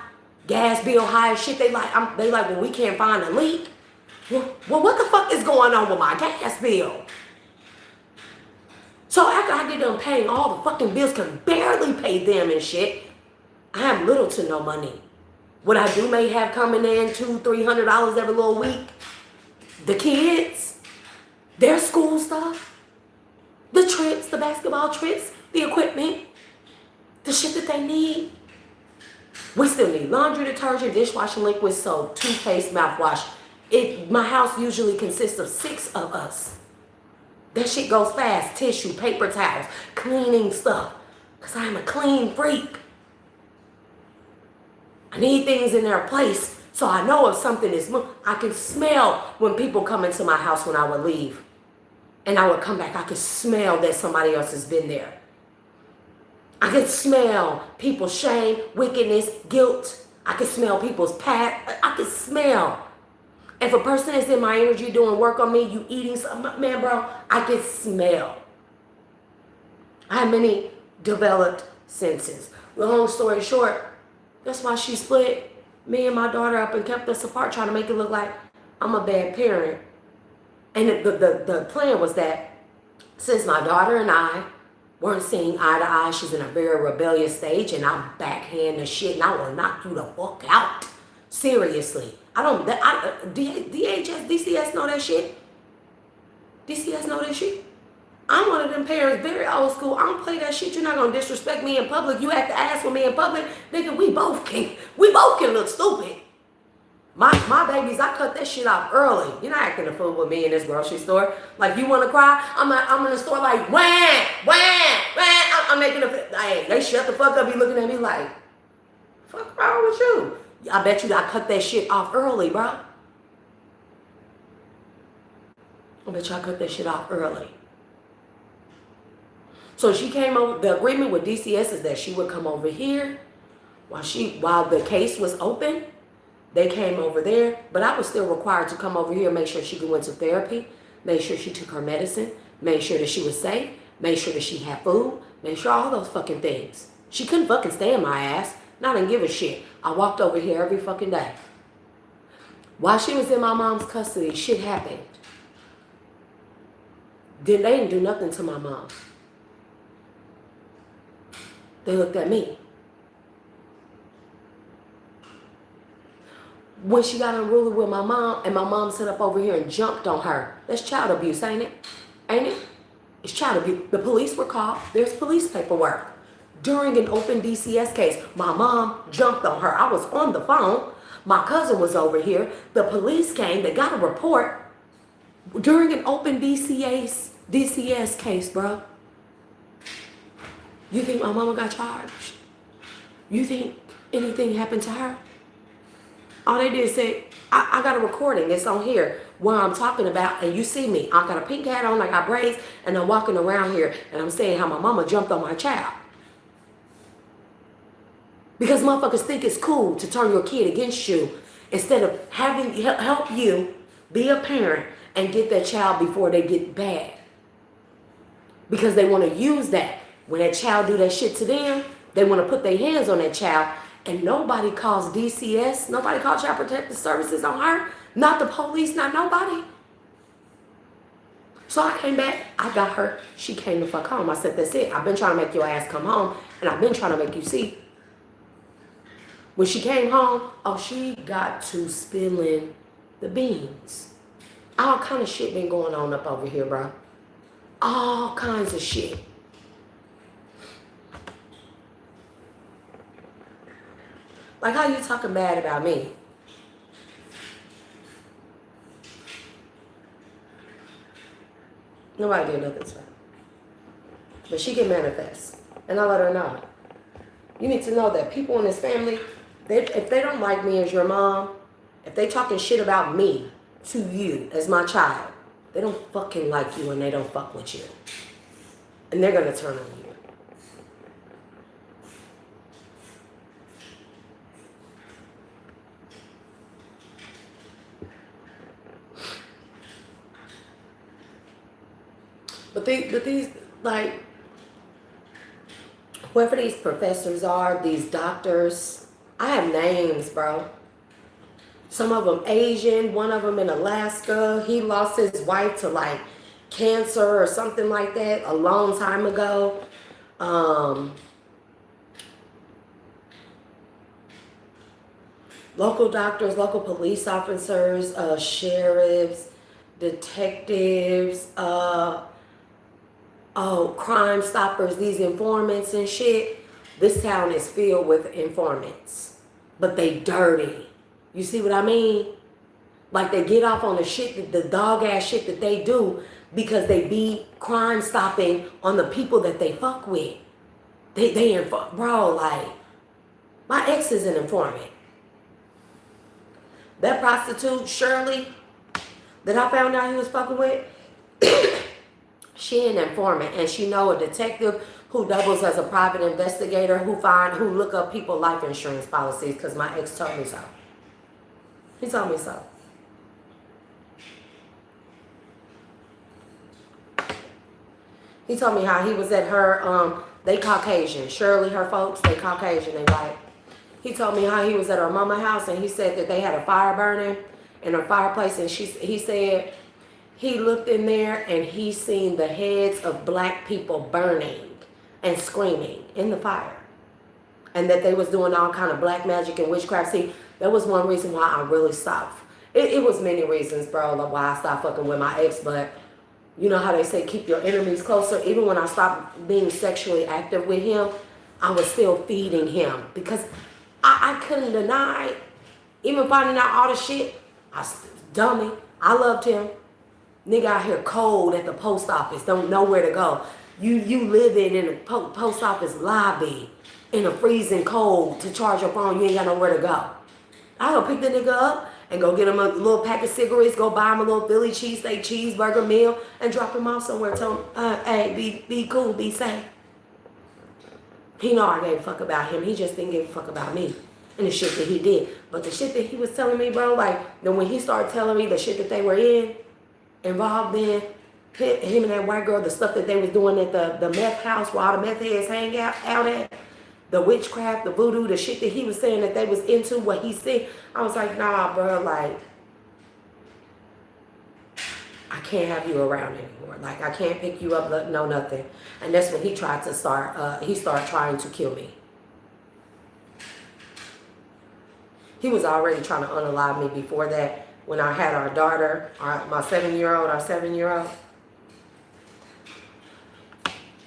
gas bill high as shit. They like, well, we can't find a leak. Well, what the fuck is going on with my gas bill? So after I get done paying all the fucking bills, can barely pay them and shit, I have little to no money. What I do may have coming in $200, $300 every little week. The kids, their school stuff, the trips, the basketball trips, the equipment, the shit that they need. We still need laundry detergent, dishwashing liquid, soap, toothpaste, mouthwash. My house usually consists of 6 of us. That shit goes fast. Tissue, paper towels, cleaning stuff. Because I am a clean freak. I need things in their place so I know if something is moving. I can smell when people come into my house when I would leave. And I would come back. I could smell that somebody else has been there. I could smell people's shame, wickedness, guilt. I could smell people's past. I could smell. If a person is in my energy doing work on me, you eating something, man, bro, I can smell. I have many developed senses. Long story short, that's why she split me and my daughter up and kept us apart, trying to make it look like I'm a bad parent. And the plan was that since my daughter and I weren't seeing eye to eye, she's in a very rebellious stage, and I backhand the shit, and I will knock you the fuck out. Seriously. DCS know that shit. DCS know that shit. I'm one of them parents, very old school. I don't play that shit. You're not gonna disrespect me in public. You have to ask for me in public. Nigga, we both can look stupid. My babies, I cut that shit off early. You're not acting a fool with me in this grocery store. Like, you wanna cry? I'm in the store like, wham. I'm making hey, they shut the fuck up. Be looking at me like, fuck wrong with you? I bet you I cut that shit off early, bro. I bet you I cut that shit off early. So she came over. The agreement with DCS is that she would come over here while the case was open. They came over there, but I was still required to come over here, make sure she went to therapy, make sure she took her medicine, make sure that she was safe, make sure that she had food, make sure all those fucking things. She couldn't fucking stand my ass. And I didn't give a shit. I walked over here every fucking day. While she was in my mom's custody, shit happened. Then they didn't do nothing to my mom. They looked at me. When she got unruly with my mom, and my mom sat up over here and jumped on her. That's child abuse, ain't it? Ain't it? It's child abuse. The police were called. There's police paperwork. During an open DCS case, my mom jumped on her. I was on the phone. My cousin was over here. The police came. They got a report. During an open DCS case, bro. You think my mama got charged? You think anything happened to her? All they did is say, I got a recording. It's on here where I'm talking about, and you see me. I got a pink hat on, I got braids, and I'm walking around here, and I'm saying how my mama jumped on my child. Because motherfuckers think it's cool to turn your kid against you instead of having help you be a parent and get that child before they get bad. Because they want to use that. When that child do that shit to them, they want to put their hands on that child, and nobody calls DCS, nobody calls Child Protective Services on her, not the police, not nobody. So I came back, I got her, she came the fuck home. I said, that's it. I've been trying to make your ass come home, and I've been trying to make you see. When she came home, oh, she got to spilling The beans. All kind of shit been going on up over here, bro. All kinds of shit. Like, how you talking bad about me? Nobody did nothing to her. But she can manifest. And I let her know. You need to know that people in this family, if they don't like me as your mom, if they talking shit about me to you as my child, they don't fucking like you and they don't fuck with you. And they're going to turn on you. But these, like, whoever these professors are, these doctors, I have names, bro. Some of them Asian, one of them in Alaska. He lost his wife to, like, cancer or something like that a long time ago. Local doctors, local police officers, sheriffs, detectives, Crime Stoppers, these informants and shit. This town is filled with informants. But they dirty. You see what I mean? Like, they get off on the shit, the dog ass shit that they do because they be crime stopping on the people that they fuck with. Bro, like, my ex is an informant. That prostitute, Shirley, that I found out he was fucking with, she an informant, and she know a detective who doubles as a private investigator who look up people life insurance policies because my ex told me so. He told me so. He told me how he was at her, they Caucasian. Shirley, her folks, they Caucasian, they white. He told me how he was at her mama house and he said that they had a fire burning in her fireplace, and he said he looked in there and he seen the heads of black people burning and screaming in the fire. And that they was doing all kind of black magic and witchcraft. See, that was one reason why I really stopped. It was many reasons, bro, like why I stopped fucking with my ex, but you know how they say keep your enemies closer? Even when I stopped being sexually active with him, I was still feeding him because I couldn't deny, even finding out all the shit, dummy, I loved him. Nigga out here cold at the post office, don't know where to go. You living in a post office lobby in a freezing cold to charge your phone, you ain't got nowhere to go. I go pick the nigga up and go get him a little pack of cigarettes, go buy him a little Philly cheesesteak cheeseburger meal and drop him off somewhere. Tell him, hey, be cool, be safe. He know I gave a fuck about him. He just didn't give a fuck about me and the shit that he did. But the shit that he was telling me, bro, like, then when he started telling me the shit that they were involved in, him and that white girl, the stuff that they was doing at the meth house where all the meth heads hang out at, the witchcraft, the voodoo, the shit that he was saying that they was into, what he said, I was like, nah, bro, like, I can't have you around anymore. Like, I can't pick you up, no nothing. And that's when he tried to started trying to kill me. He was already trying to unalive me before that. When I had our daughter, our 7-year-old.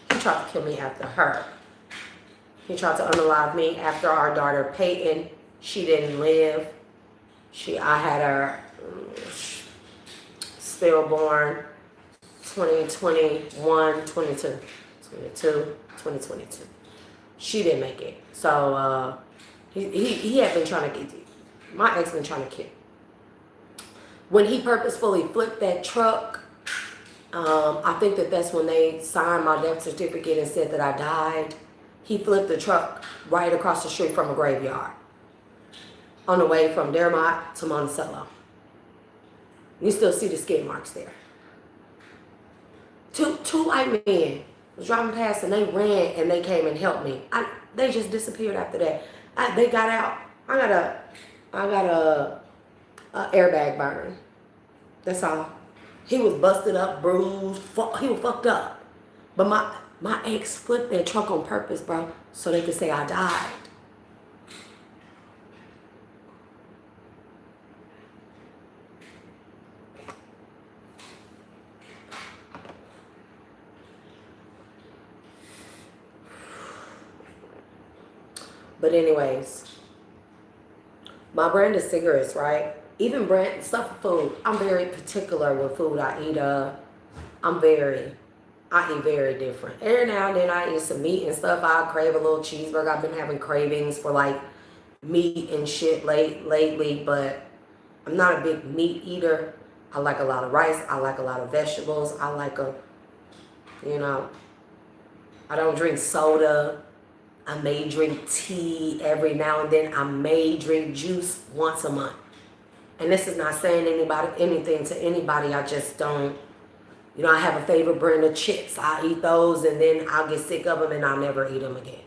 He tried to kill me after her. He tried to unalive me after our daughter, Peyton. She didn't live. I had her stillborn 2022. She didn't make it. So he had been trying to get, my ex been trying to kill. When he purposefully flipped that truck, I think that's when they signed my death certificate and said that I died. He flipped the truck right across the street from a graveyard on the way from Dermot to Monticello. You still see the skid marks there. Two white men was driving past and they ran and they came and helped me. They just disappeared after that. They got out. I got a airbag burn. That's all. He was busted up, bruised. He was fucked up. But my ex flipped that truck on purpose, bro, so they could say I died. But anyways, my brand is cigarettes, right? Even brand stuff food. I'm very particular with food I eat. I eat very different. Every now and then I eat some meat and stuff. I crave a little cheeseburger. I've been having cravings for like meat and shit lately, but I'm not a big meat eater. I like a lot of rice. I like a lot of vegetables. You know, I don't drink soda. I may drink tea every now and then. I may drink juice once a month. And this is not saying anything to anybody. I just don't. You know, I have a favorite brand of chips. I eat those and then I'll get sick of them and I'll never eat them again.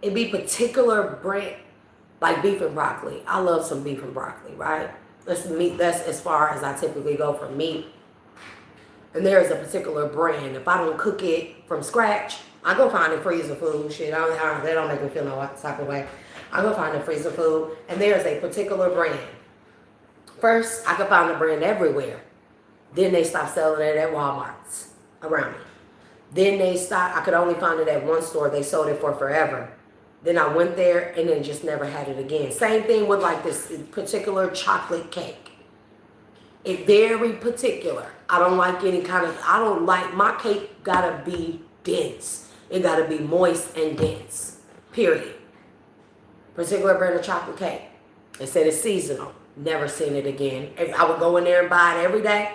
It'd be particular brand, like beef and broccoli. I love some beef and broccoli, right? That's as far as I typically go for meat. And there's a particular brand. If I don't cook it from scratch, I go find a freezer food. Shit, they don't make me feel no type of way. I go find a freezer food, and there's a particular brand. First, I could find the brand everywhere. Then they stopped selling it at Walmart's around me. Then I could only find it at one store. They sold it for forever. Then I went there, and then just never had it again. Same thing with like this particular chocolate cake. It's very particular. I don't like my cake gotta be dense. It gotta be moist and dense, period. Particular brand of chocolate cake. They said it's seasonal. Never seen it again. If I would go in there and buy it every day,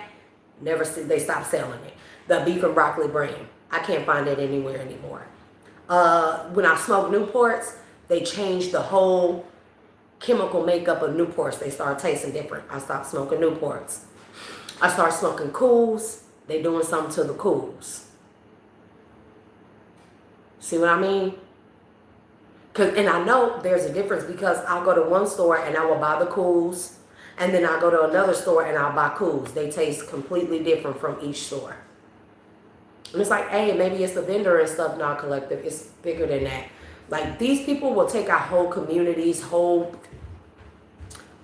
they stopped selling it. The beef and broccoli brand. I can't find it anywhere anymore. When I smoke Newports, they changed the whole chemical makeup of Newports. They started tasting different. I stopped smoking Newports. I started smoking Cools. They doing something to the Cools. See what I mean? And I know there's a difference because I'll go to one store and I will buy the Cools, and then I'll go to another store and I'll buy Cools. They taste completely different from each store. And it's like, hey, maybe it's the vendor and stuff, not collective. It's bigger than that. Like, these people will take our whole communities,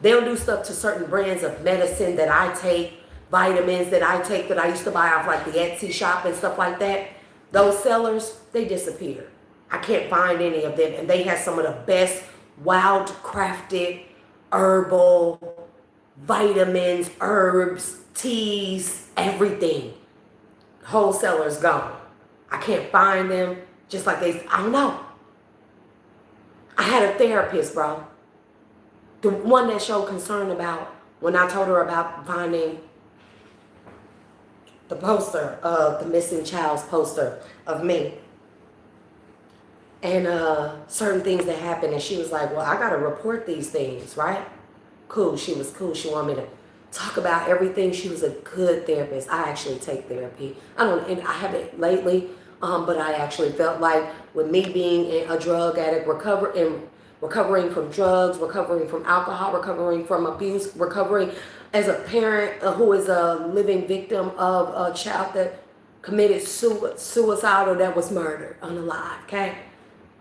they'll do stuff to certain brands of medicine that I take, vitamins that I take that I used to buy off like the Etsy shop and stuff like that. Those sellers, they disappear. I can't find any of them. And they have some of the best wild crafted herbal vitamins, herbs, teas, everything. Wholesalers gone. I can't find them. Just like I don't know. I had a therapist, bro. The one that showed concern about when I told her about finding the poster of the missing child's poster of me. And certain things that happened. And she was like, well, I got to report these things, right? Cool. She was cool. She wanted me to talk about everything. She was a good therapist. I actually take therapy. I haven't lately, but I actually felt like with me being a drug addict, recovering from drugs, recovering from alcohol, recovering from abuse, recovering as a parent who is a living victim of a child that committed suicide or that was murdered unalive, okay?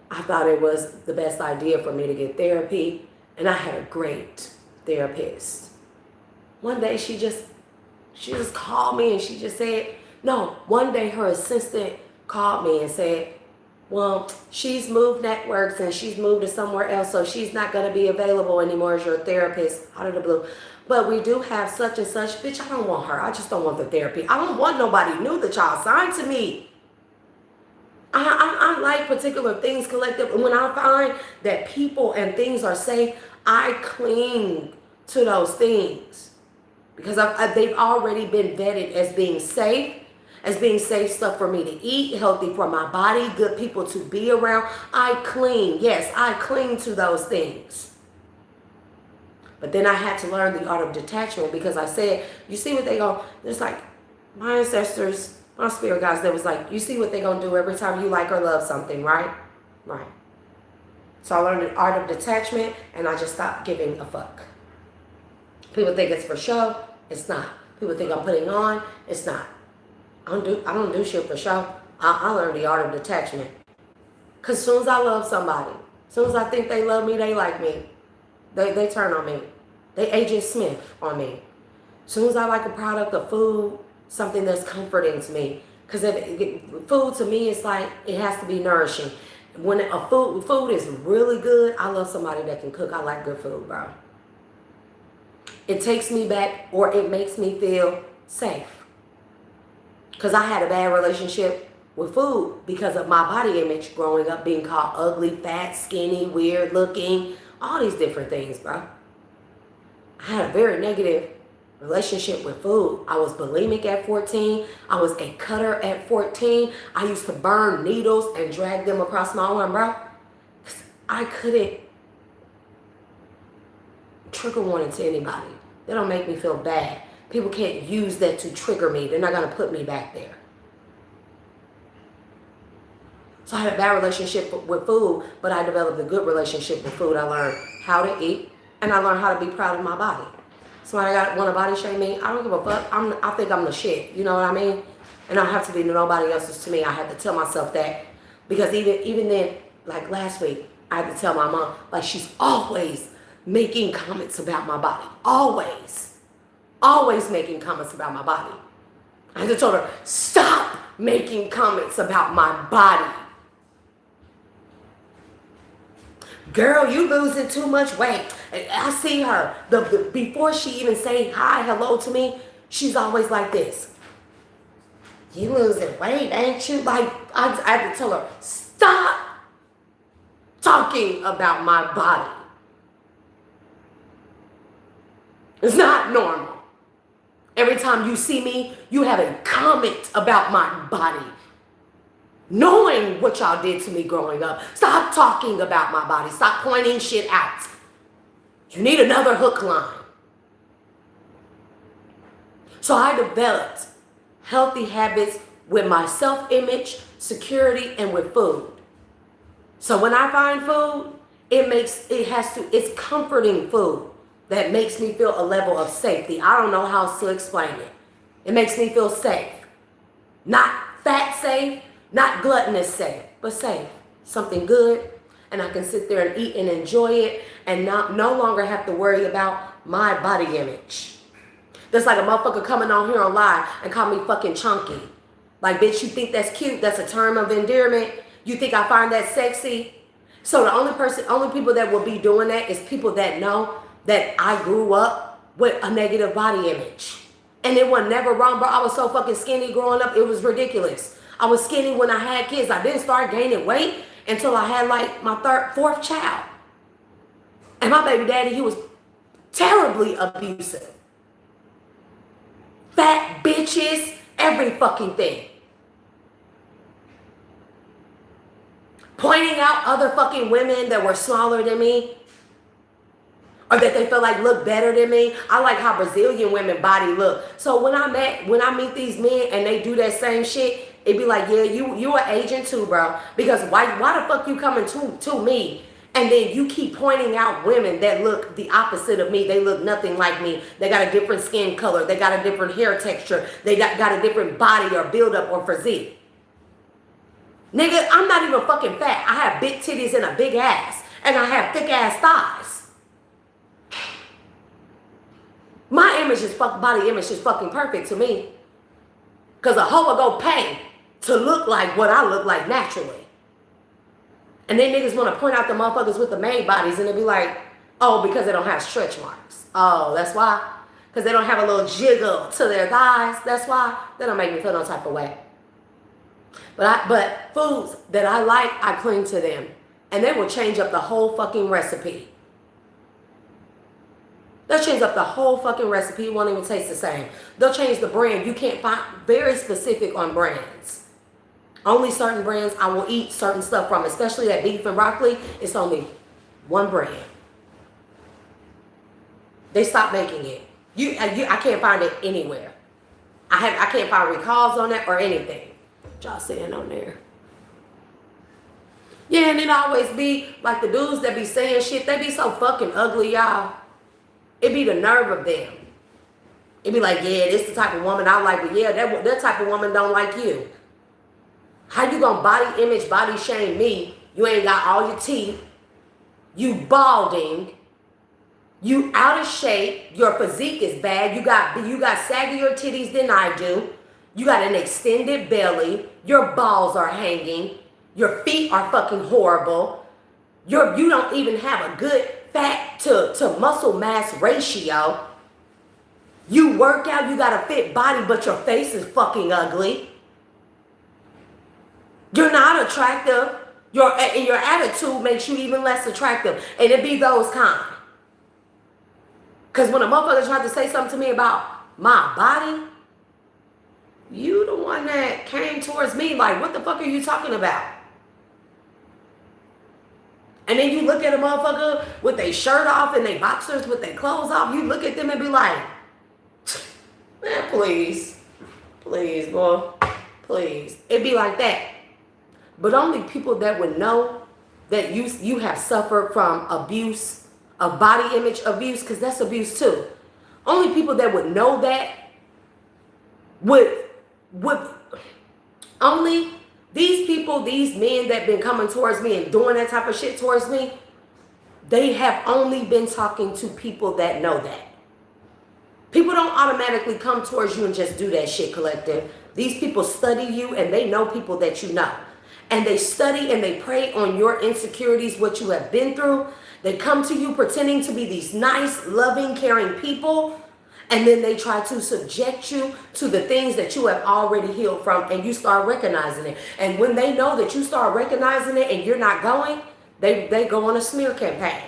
I thought it was the best idea for me to get therapy, and I had a great therapist. One day she just called me and she just said, one day her assistant called me and said, well, she's moved networks and she's moved to somewhere else, so she's not going to be available anymore as your therapist, out of the blue. But we do have such and such. Bitch, I don't want her. I just don't want the therapy. I don't want nobody new that y'all signed to me. I like particular things collective. And when I find that people and things are safe, I cling to those things. Because they've already been vetted as being safe stuff for me to eat, healthy for my body, good people to be around. I cling to those things. But then I had to learn the art of detachment because I said, you see what they go, there's like my ancestors, my spirit guides, that was like, you see what they gonna do every time you like or love something, right? Right. So I learned the art of detachment and I just stopped giving a fuck. People think it's for show, it's not. People think I'm putting on, it's not. I don't do shit for show. I learned the art of detachment. Cause as soon as I love somebody, as soon as I think they love me, they like me, they turn on me. They Agent Smith on me. As soon as I like a product of food, something that's comforting to me, Because food to me is like, it has to be nourishing. When food is really good, I love somebody that can cook. I like good food, bro. It takes me back, or it makes me feel safe. Because I had a bad relationship with food because of my body image growing up, being called ugly, fat, skinny, weird looking, all these different things, bro. I had a very negative relationship with food. I was bulimic at 14. I was a cutter at 14. I used to burn needles and drag them across my arm, bro. I couldn't trigger warning to anybody. They don't make me feel bad. People can't use that to trigger me. They're not going to put me back there. So I had a bad relationship with food, but I developed a good relationship with food. I learned how to eat, and I learned how to be proud of my body. So when I want to body shame me, I don't give a fuck. I think I'm the shit. You know what I mean? And I don't have to be nobody else's to me. I had to tell myself that. Because even then, like last week, I had to tell my mom, like, she's always making comments about my body. Always making comments about my body. I had to tell her, stop making comments about my body. Girl, you losing too much weight. I see her. Before she even say hi, hello to me, she's always like this. You losing weight, ain't you? Like, I had to tell her, stop talking about my body. It's not normal. Every time you see me, you have a comment about my body. Knowing what y'all did to me growing up. Stop talking about my body. Stop pointing shit out. You need another hook line. So I developed healthy habits with my self-image, security, and with food. So when I find food, it's comforting food that makes me feel a level of safety. I don't know how else to explain it. It makes me feel safe. Not fat safe, not gluttonous safe, but safe. Something good, and I can sit there and eat and enjoy it and no longer have to worry about my body image. That's like a motherfucker coming on here on live and call me fucking chunky. Like, bitch, you think that's cute? That's a term of endearment? You think I find that sexy? So the only people that will be doing that is people that know that I grew up with a negative body image. And it was never wrong, bro. I was so fucking skinny growing up, it was ridiculous. I was skinny when I had kids. I didn't start gaining weight until I had like my fourth child. And my baby daddy, he was terribly abusive. Fat bitches, every fucking thing. Pointing out other fucking women that were smaller than me. Or that they feel like look better than me. I like how Brazilian women body look. So when I meet these men and they do that same shit, it be like, yeah, you an agent too, bro. Because why the fuck you coming to me? And then you keep pointing out women that look the opposite of me. They look nothing like me. They got a different skin color. They got a different hair texture. They got a different body or build-up or physique. Nigga, I'm not even fucking fat. I have big titties and a big ass. And I have thick ass thighs. My body image is fucking perfect to me. Because a hoe will go pay to look like what I look like naturally. And then niggas want to point out the motherfuckers with the made bodies and they be like, oh, because they don't have stretch marks. Oh, that's why? Because they don't have a little jiggle to their thighs. That's why? They don't make me feel no type of way. But foods that I like, I cling to them. And they will change up the whole fucking recipe. They'll change up the whole fucking recipe. It won't even taste the same. They'll change the brand. You can't find, very specific on brands. Only certain brands I will eat certain stuff from, especially that beef and broccoli. It's only one brand. They stopped making it. I can't find it anywhere. I can't find recalls on it or anything. What y'all saying on there? Yeah, and it always be like the dudes that be saying shit. They be so fucking ugly, y'all. It be the nerve of them. It be like, yeah, this the type of woman I like, but yeah, that type of woman don't like you. How you gonna body shame me? You ain't got all your teeth. You balding. You out of shape. Your physique is bad. You got saggier titties than I do. You got an extended belly. Your balls are hanging. Your feet are fucking horrible. You don't even have a good fat to muscle mass ratio. You work out, you got a fit body, but your face is fucking ugly. You're not attractive. Your attitude makes you even less attractive. And it be those kind. Because when a motherfucker tried to say something to me about my body, you the one that came towards me like, what the fuck are you talking about? And then you look at a motherfucker with their shirt off and their boxers with their clothes off. You look at them and be like, man, please. Please, boy. Please. It'd be like that. But only people that would know that you have suffered from abuse, of body image abuse, because that's abuse too. Only people that would know that would only these people, these men that been coming towards me and doing that type of shit towards me, they have only been talking to people that know that. People don't automatically come towards you and just do that shit, collective. These people study you and they know people that you know. And they study and they prey on your insecurities, what you have been through. They come to you pretending to be these nice, loving, caring people. And then they try to subject you to the things that you have already healed from, and you start recognizing it. And when they know that you start recognizing it and you're not going, they go on a smear campaign.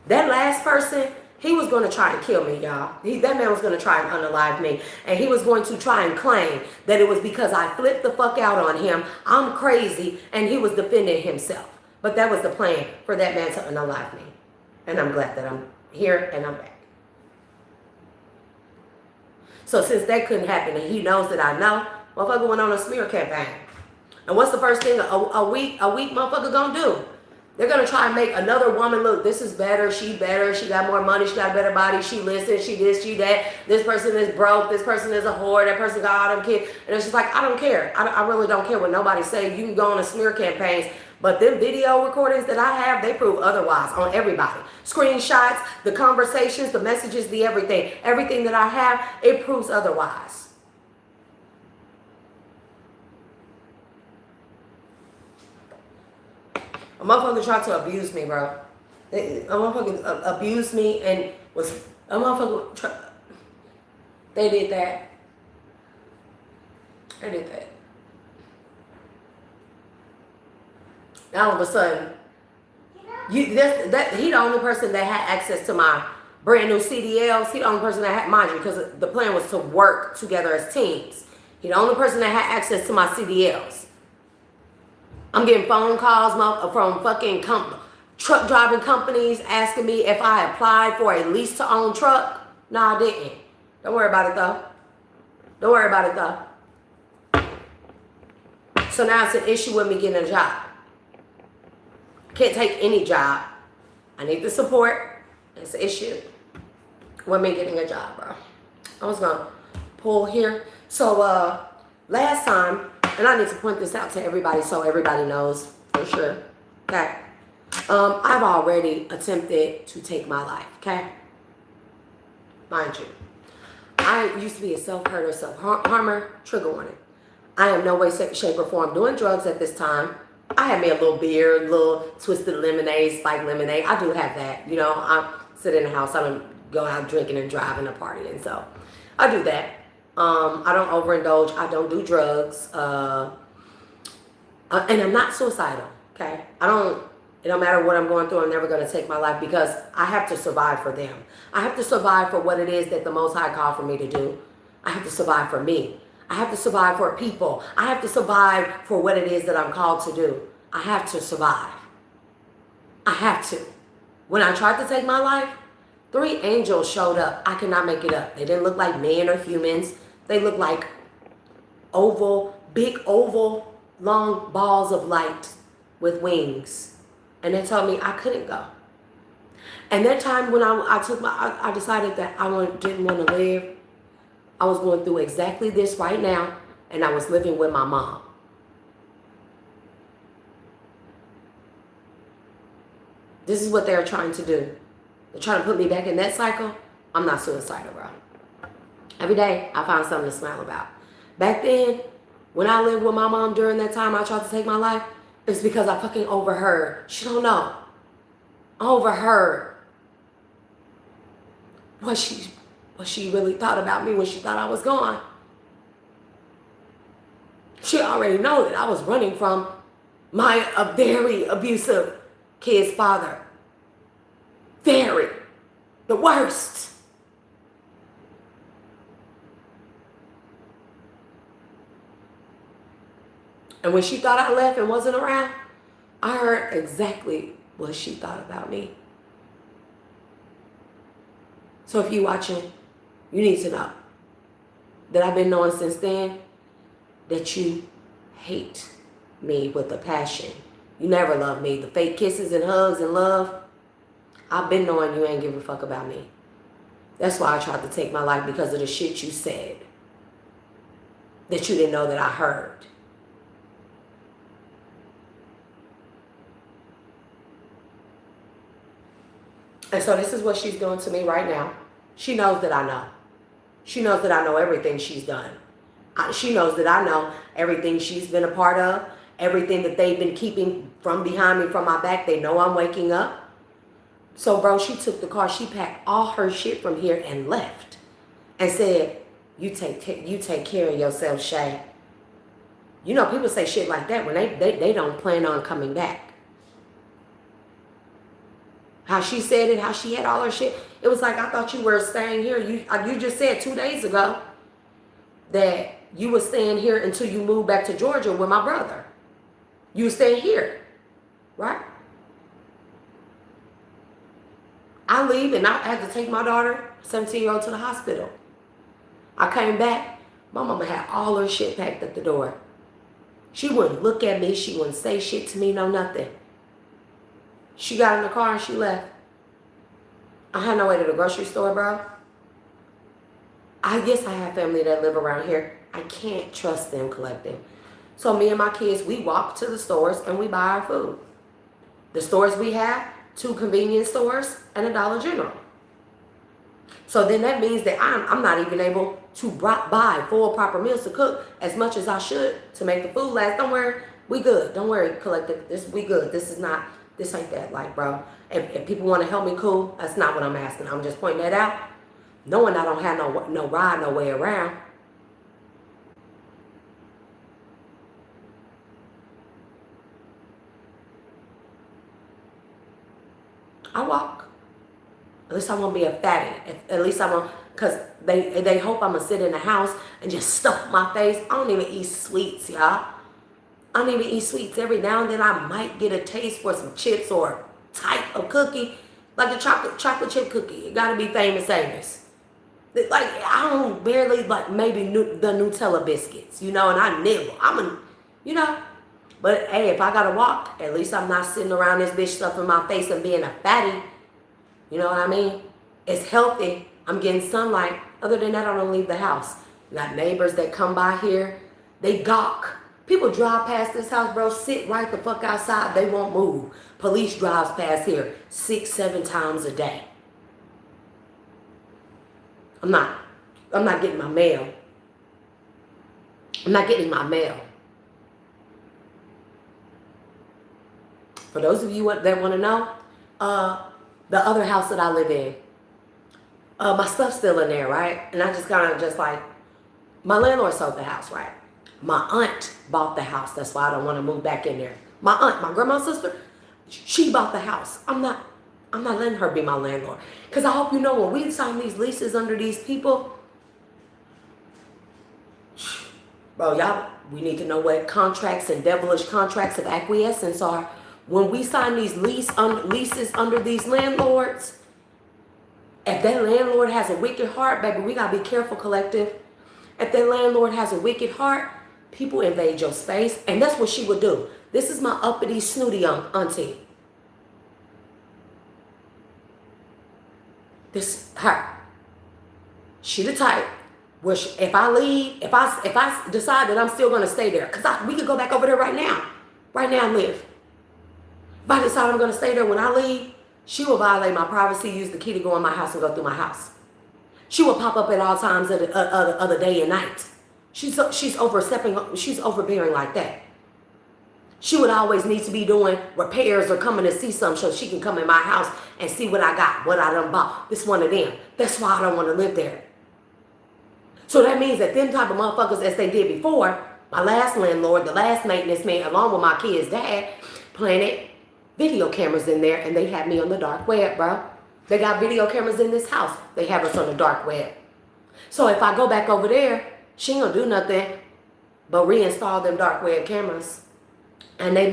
That last person, he was going to try and kill me, y'all. That man was going to try and unalive me. And he was going to try and claim that it was because I flipped the fuck out on him. I'm crazy. And he was defending himself. But that was the plan for that man to unalive me. And I'm glad that I'm here and I'm back. So since that couldn't happen and he knows that I know, motherfucker went on a smear campaign. And what's the first thing a weak motherfucker gonna do? They're gonna try and make another woman look, this is better, she got more money, she got a better body, she listens, she this, she that, this person is broke, this person is a whore, that person got all them kids. And it's just like, I don't care. I really don't care what nobody say. You can go on a smear campaigns. But them video recordings that I have, they prove otherwise on everybody. Screenshots, the conversations, the messages, the everything. Everything that I have, it proves otherwise. A motherfucker tried to abuse me, bro. A motherfucker abused me and was... A motherfucker... They did that. They did that. Now all of a sudden, he the only person that had access to my brand new CDLs. He the only person that had, mind you, because the plan was to work together as teams. He the only person that had access to my CDLs. I'm getting phone calls from fucking truck driving companies asking me if I applied for a lease to own truck. No, I didn't. Don't worry about it though. Don't worry about it though. So now it's an issue with me getting a job. Can't take any job. I need the support. It's an issue with me getting a job, bro. I was gonna pull here. So last time, and I need to point this out to everybody so everybody knows for sure. Okay. I've already attempted to take my life. Okay. Mind you, I used to be a self-herder, self-harmer, trigger warning. I am no way, shape, or form doing drugs at this time. I had me a little beer, little twisted lemonade, spiked lemonade. I do have that. You know, I sit in the house. I don't go out drinking and driving and partying. So I do that. I don't overindulge. I don't do drugs. And I'm not suicidal. Okay. It don't matter what I'm going through. I'm never going to take my life because I have to survive for them. I have to survive for what it is that the Most High called for me to do. I have to survive for me. I have to survive for people. I have to survive for what it is that I'm called to do. I have to survive. I have to. When I tried to take my life, 3 angels showed up. I cannot make it up. They didn't look like men or humans. They looked like big oval, long balls of light with wings. And they told me I couldn't go. And that time when I decided that didn't want to live, I was going through exactly this right now, and I was living with my mom. This is what they're trying to do. They're trying to put me back in that cycle. I'm not suicidal, bro. Every day, I find something to smile about. Back then, when I lived with my mom during that time I tried to take my life, it's because I fucking overheard. She don't know. I overheard what she really thought about me when she thought I was gone. She already know that I was running from a very abusive kid's father. Very. The worst. And when she thought I left and wasn't around, I heard exactly what she thought about me. So if you're watching, you need to know that I've been knowing since then that you hate me with a passion. You never loved me. The fake kisses and hugs and love, I've been knowing you ain't give a fuck about me. That's why I tried to take my life, because of the shit you said that you didn't know that I heard. And so this is what she's doing to me right now. She knows that I know. She knows that I know everything she's done. She knows that I know everything she's been a part of, everything that they've been keeping from behind me, from my back. They know I'm waking up. So, bro, she took the car. She packed all her shit from here and left and said, you take care of yourself, Shay. You know, people say shit like that when they don't plan on coming back. How she said it, how she had all her shit. It was like, I thought you were staying here. You just said 2 days ago that you were staying here until you moved back to Georgia with my brother. You were staying here, right? I leave and I had to take my daughter, 17-year-old, to the hospital. I came back. My mama had all her shit packed at the door. She wouldn't look at me. She wouldn't say shit to me, no nothing. She got in the car and she left. I had no way to the grocery store, bro. I guess I have family that live around here. I can't trust them collecting. So me and my kids, we walk to the stores and we buy our food. The stores we have, 2 convenience stores and a Dollar General. So then that means that I'm not even able to buy 4 proper meals to cook as much as I should to make the food last. Don't worry, we good. Don't worry, collective. We good. This ain't that. Like, bro, if people want to help me, cool. That's not what I'm asking. I'm just pointing that out. Knowing I don't have no ride, no way around. I walk. At least I won't be a fatty. At least I won't, because they hope I'm going to sit in the house and just stuff my face. I don't even eat sweets, y'all. I don't even eat sweets. Every now and then I might get a taste for some chips or type of cookie, like a chocolate chip cookie. It got to be Famous Amos. Like, I don't barely, like, maybe the Nutella biscuits, you know, and I nibble. You know. But, hey, if I got to walk, at least I'm not sitting around this bitch stuffing my face and being a fatty. You know what I mean? It's healthy. I'm getting sunlight. Other than that, I don't leave the house. We got neighbors that come by here. They gawk. People drive past this house, bro, sit right the fuck outside. They won't move. Police drives past here 6, 7 times a day. I'm not getting my mail. I'm not getting my mail. For those of you that want to know, the other house that I live in, my stuff's still in there, right? And I just kind of just like, my landlord sold the house, right? My aunt bought the house. That's why I don't want to move back in there. My aunt, my grandma's sister, she bought the house. I'm not letting her be my landlord. Because I hope you know, when we sign these leases under these people, bro, y'all, we need to know what contracts and devilish contracts of acquiescence are. When we sign these leases under these landlords, if that landlord has a wicked heart, baby, we got to be careful, collective. If that landlord has a wicked heart, people invade your space. And that's what she would do. This is my uppity, snooty auntie. This, her. She the type where if I leave, if I decide that I'm still going to stay there, because we could go back over there right now. Right now, live. If I decide I'm going to stay there when I leave, she will violate my privacy, use the key to go in my house and go through my house. She will pop up at all times of the day and night. She's overstepping. She's overbearing like that. She would always need to be doing repairs or coming to see something so she can come in my house and see what I got, what I done bought. This one of them. That's why I don't want to live there. So that means that them type of motherfuckers, as they did before, my last landlord, the last maintenance man, along with my kid's dad, planted video cameras in there, and they had me on the dark web, bro. They got video cameras in this house. They have us on the dark web. So if I go back over there, she ain't gonna do nothing but reinstall them dark web cameras. And they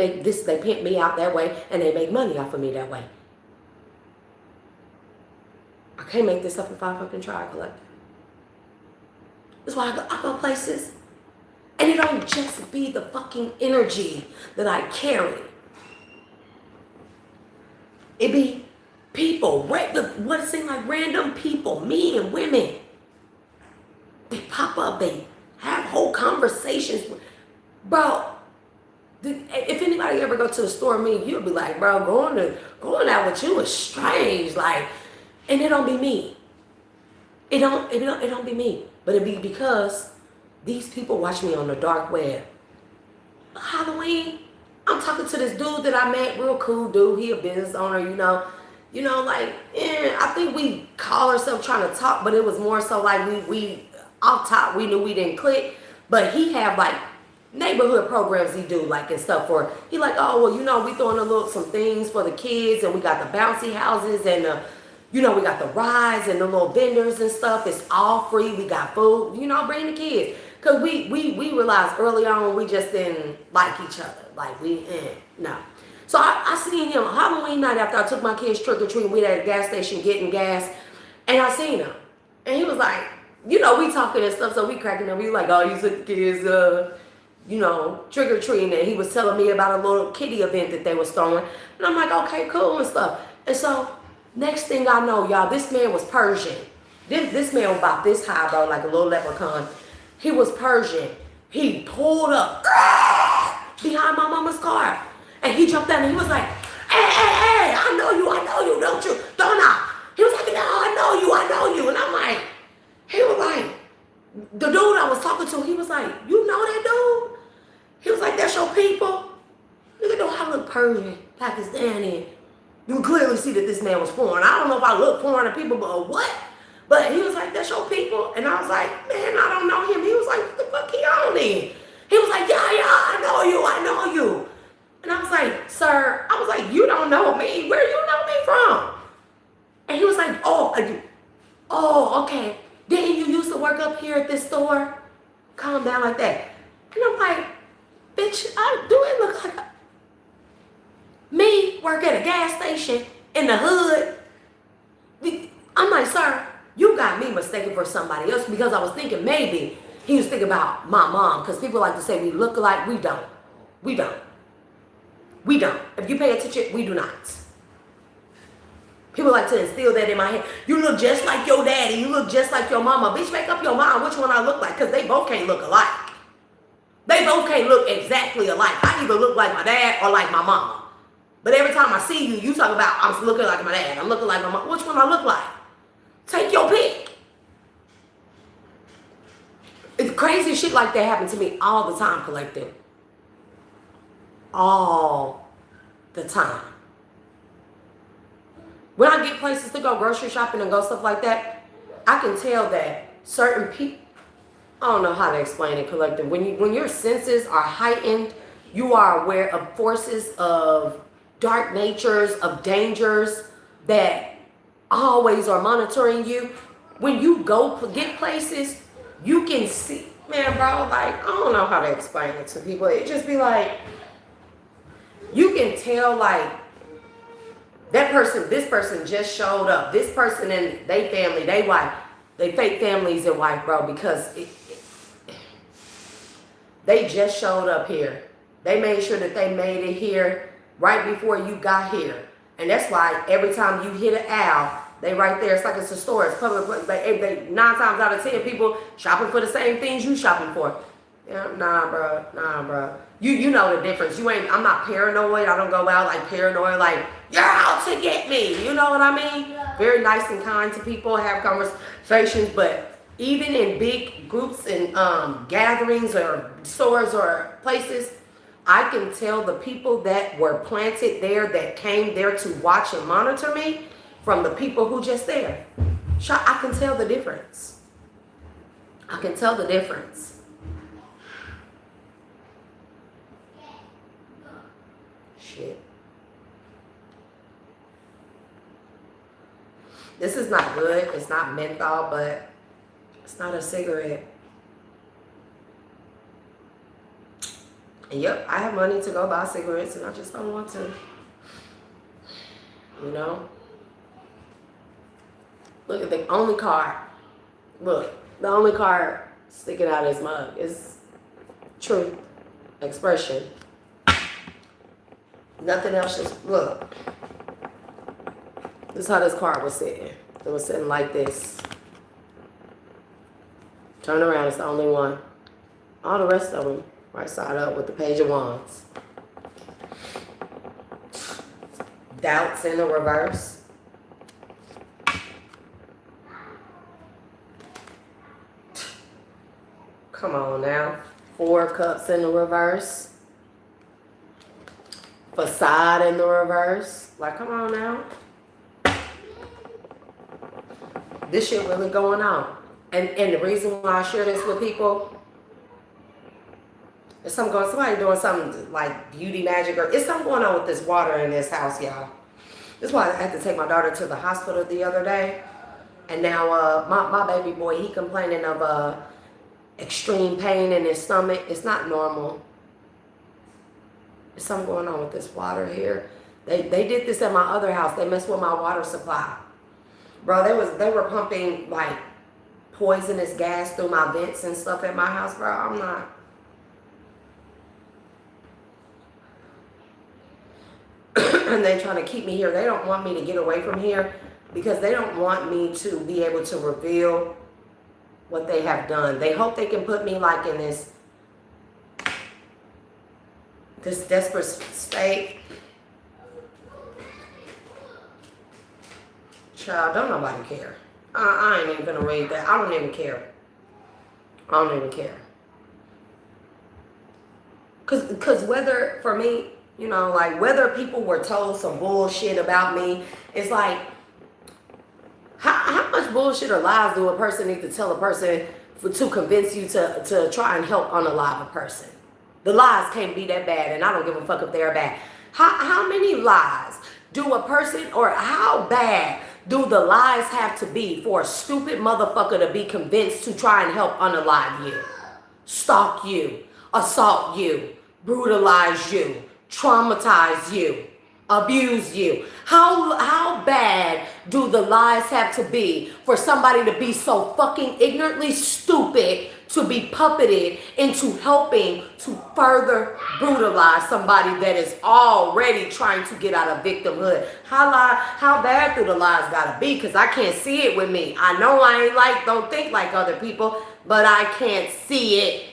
pimp me out that way, and they make money off of me that way. I can't make this up if I fucking try, collective. That's why I go places. And it don't just be the fucking energy that I carry. It be people, what it seems like random people, men and women. They pop up, they have whole conversations. Bro, if anybody ever go to the store with me, you'll be like, bro, going out with you is strange. Like, and it don't be me. It don't be me. But it be because these people watch me on the dark web. Halloween, I'm talking to this dude that I met, real cool dude. He a business owner, I think we call ourselves trying to talk, but it was more so like we off top, we knew we didn't click. But he have like neighborhood programs he do and stuff for. He like, oh well, we throwing some things for the kids, and we got the bouncy houses and we got the rides and the little vendors and stuff. It's all free. We got food. Bring the kids. Cause we realized early on we just didn't like each other. No. So I seen him Halloween night after I took my kids trick or treating. We at a gas station getting gas, and I seen him, and he was like, we talking and stuff, so we cracking up. We like, oh, you took the kids, trick or treating, and he was telling me about a little kiddie event that they was throwing, and I'm like, okay, cool and stuff. And so next thing I know, y'all, this man was Persian. This man was about this high, bro, like a little leprechaun. He was Persian. He pulled up behind my mama's car. And he jumped out and he was like, hey, I know you, don't you? Don't I? He was like, no, I know you. And I'm like, he was like, the dude I was talking to, he was like, you know that dude? He was like, that's your people? Nigga, know how I look Persian, Pakistani. You can clearly see that this man was foreign. I don't know if I look foreign to people, but what? But he was like, that's your people? And I was like, man, I don't know him. He was like, what the fuck he on then? He was like, yeah, I know you. And I was like, sir, you don't know me. Where you know me from? And he was like, oh, okay. Didn't you used to work up here at this store? Calm down like that. And I'm like, bitch, do it look like me work at a gas station in the hood? I'm like, sir, you got me mistaken for somebody else, because I was thinking maybe he was thinking about my mom, because people like to say we look alike. We don't. If you pay attention, we do not. People like to instill that in my head. You look just like your daddy. You look just like your mama. Bitch, make up your mind which one I look like, because they both can't look alike. They both can't look exactly alike. I either look like my dad or like my mama. But every time I see you, you talk about I'm looking like my dad. I'm looking like my mama. Which one I look like? Take your pick. It's crazy shit like that happen to me all the time, collective. All the time. When I get places to go grocery shopping and go stuff like that, I can tell that certain people, I don't know how to explain it, collective. When your senses are heightened, you are aware of forces, of dark natures, of dangers that always are monitoring you. When you go get places, you can see, man, bro, I don't know how to explain it to people. It just be like, you can tell this person just showed up. This person and they family, they wife, they fake families and wife, bro, because they just showed up here. They made sure that they made it here right before you got here. And that's why every time you hit an aisle, they right there. It's like it's a store. It's public. They 9 times out of 10 people shopping for the same things you shopping for. Yeah, nah, bro. You know the difference. I'm not paranoid. I don't go out paranoid, you're out to get me. You know what I mean? Very nice and kind to people, have conversations, but even in big groups and gatherings or stores or places, I can tell the people that were planted there, that came there to watch and monitor me, from the people who just there. I can tell the difference. I can tell the difference. Shit. This is not good. It's not menthol, but it's not a cigarette. And yep, I have money to go buy cigarettes and I just don't want to. You know? Look at the only card. Look, the only card sticking out of his mug is truth, expression. Nothing else. Just look. This is how this card was sitting. It was sitting like this. Turn around, it's the only one. All the rest of them, right side up with the Page of Wands. Doubts in the reverse. Come on now. 4 Cups in the reverse. Facade in the reverse. Like, come on now. This shit really going on. And the reason why I share this with people is somebody doing something like beauty magic, or it's something going on with this water in this house, y'all. This is why I had to take my daughter to the hospital the other day. And now my baby boy, he complaining of extreme pain in his stomach. It's not normal. There's something going on with this water here. They did this at my other house. They messed with my water supply. Bro, they were pumping like poisonous gas through my vents and stuff at my house, bro. I'm not. And they trying to keep me here. They don't want me to get away from here because they don't want me to be able to reveal what they have done. They hope they can put me like in this desperate state. Child, don't nobody care. I ain't even gonna read that. I don't even care. I don't even care. Cause whether, for me, you know, like whether people were told some bullshit about me, it's like, how much bullshit or lies do a person need to tell a person to convince you to try and help unalive a person? The lies can't be that bad, and I don't give a fuck if they're bad. How many lies do a person, or how bad do the lies have to be for a stupid motherfucker to be convinced to try and help unalive you, stalk you, assault you, brutalize you, traumatize you, abuse you? How bad do the lies have to be for somebody to be so fucking ignorantly stupid to be puppeted into helping to further brutalize somebody that is already trying to get out of victimhood? How bad do the lies gotta be? Because I can't see it with me. I know I don't think like other people, but I can't see it.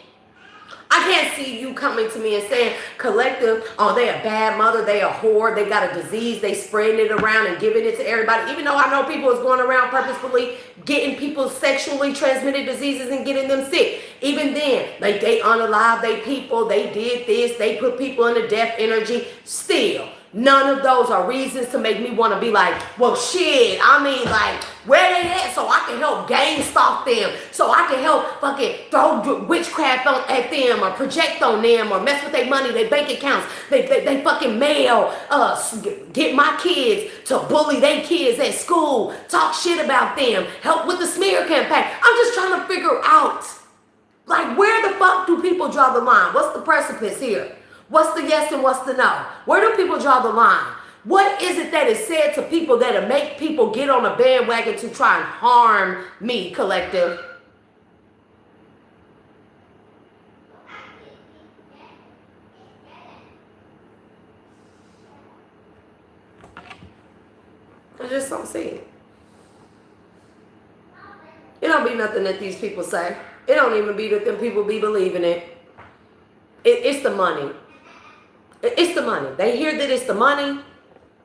I can't see you coming to me and saying, Collective, oh, they a bad mother, they a whore, they got a disease, they spreading it around and giving it to everybody. Even though I know people is going around purposefully getting people sexually transmitted diseases and getting them sick. Even then, like they unalive they people, they did this, they put people in the death energy. Still, none of those are reasons to make me want to be like, well, shit, I mean, like, where they at so I can help gang stalk them, so I can help fucking throw witchcraft at them or project on them or mess with their money, their bank accounts, they fucking mail, get my kids to bully their kids at school, talk shit about them, help with the smear campaign. I'm just trying to figure out, like, where the fuck do people draw the line? What's the precipice here? What's the yes and what's the no? Where do people draw the line? What is it that is said to people that'll make people get on a bandwagon to try and harm me, Collective? I just don't see it. It don't be nothing that these people say. It don't even be that them people be believing it. It's the money. It's the money. They hear that it's the money,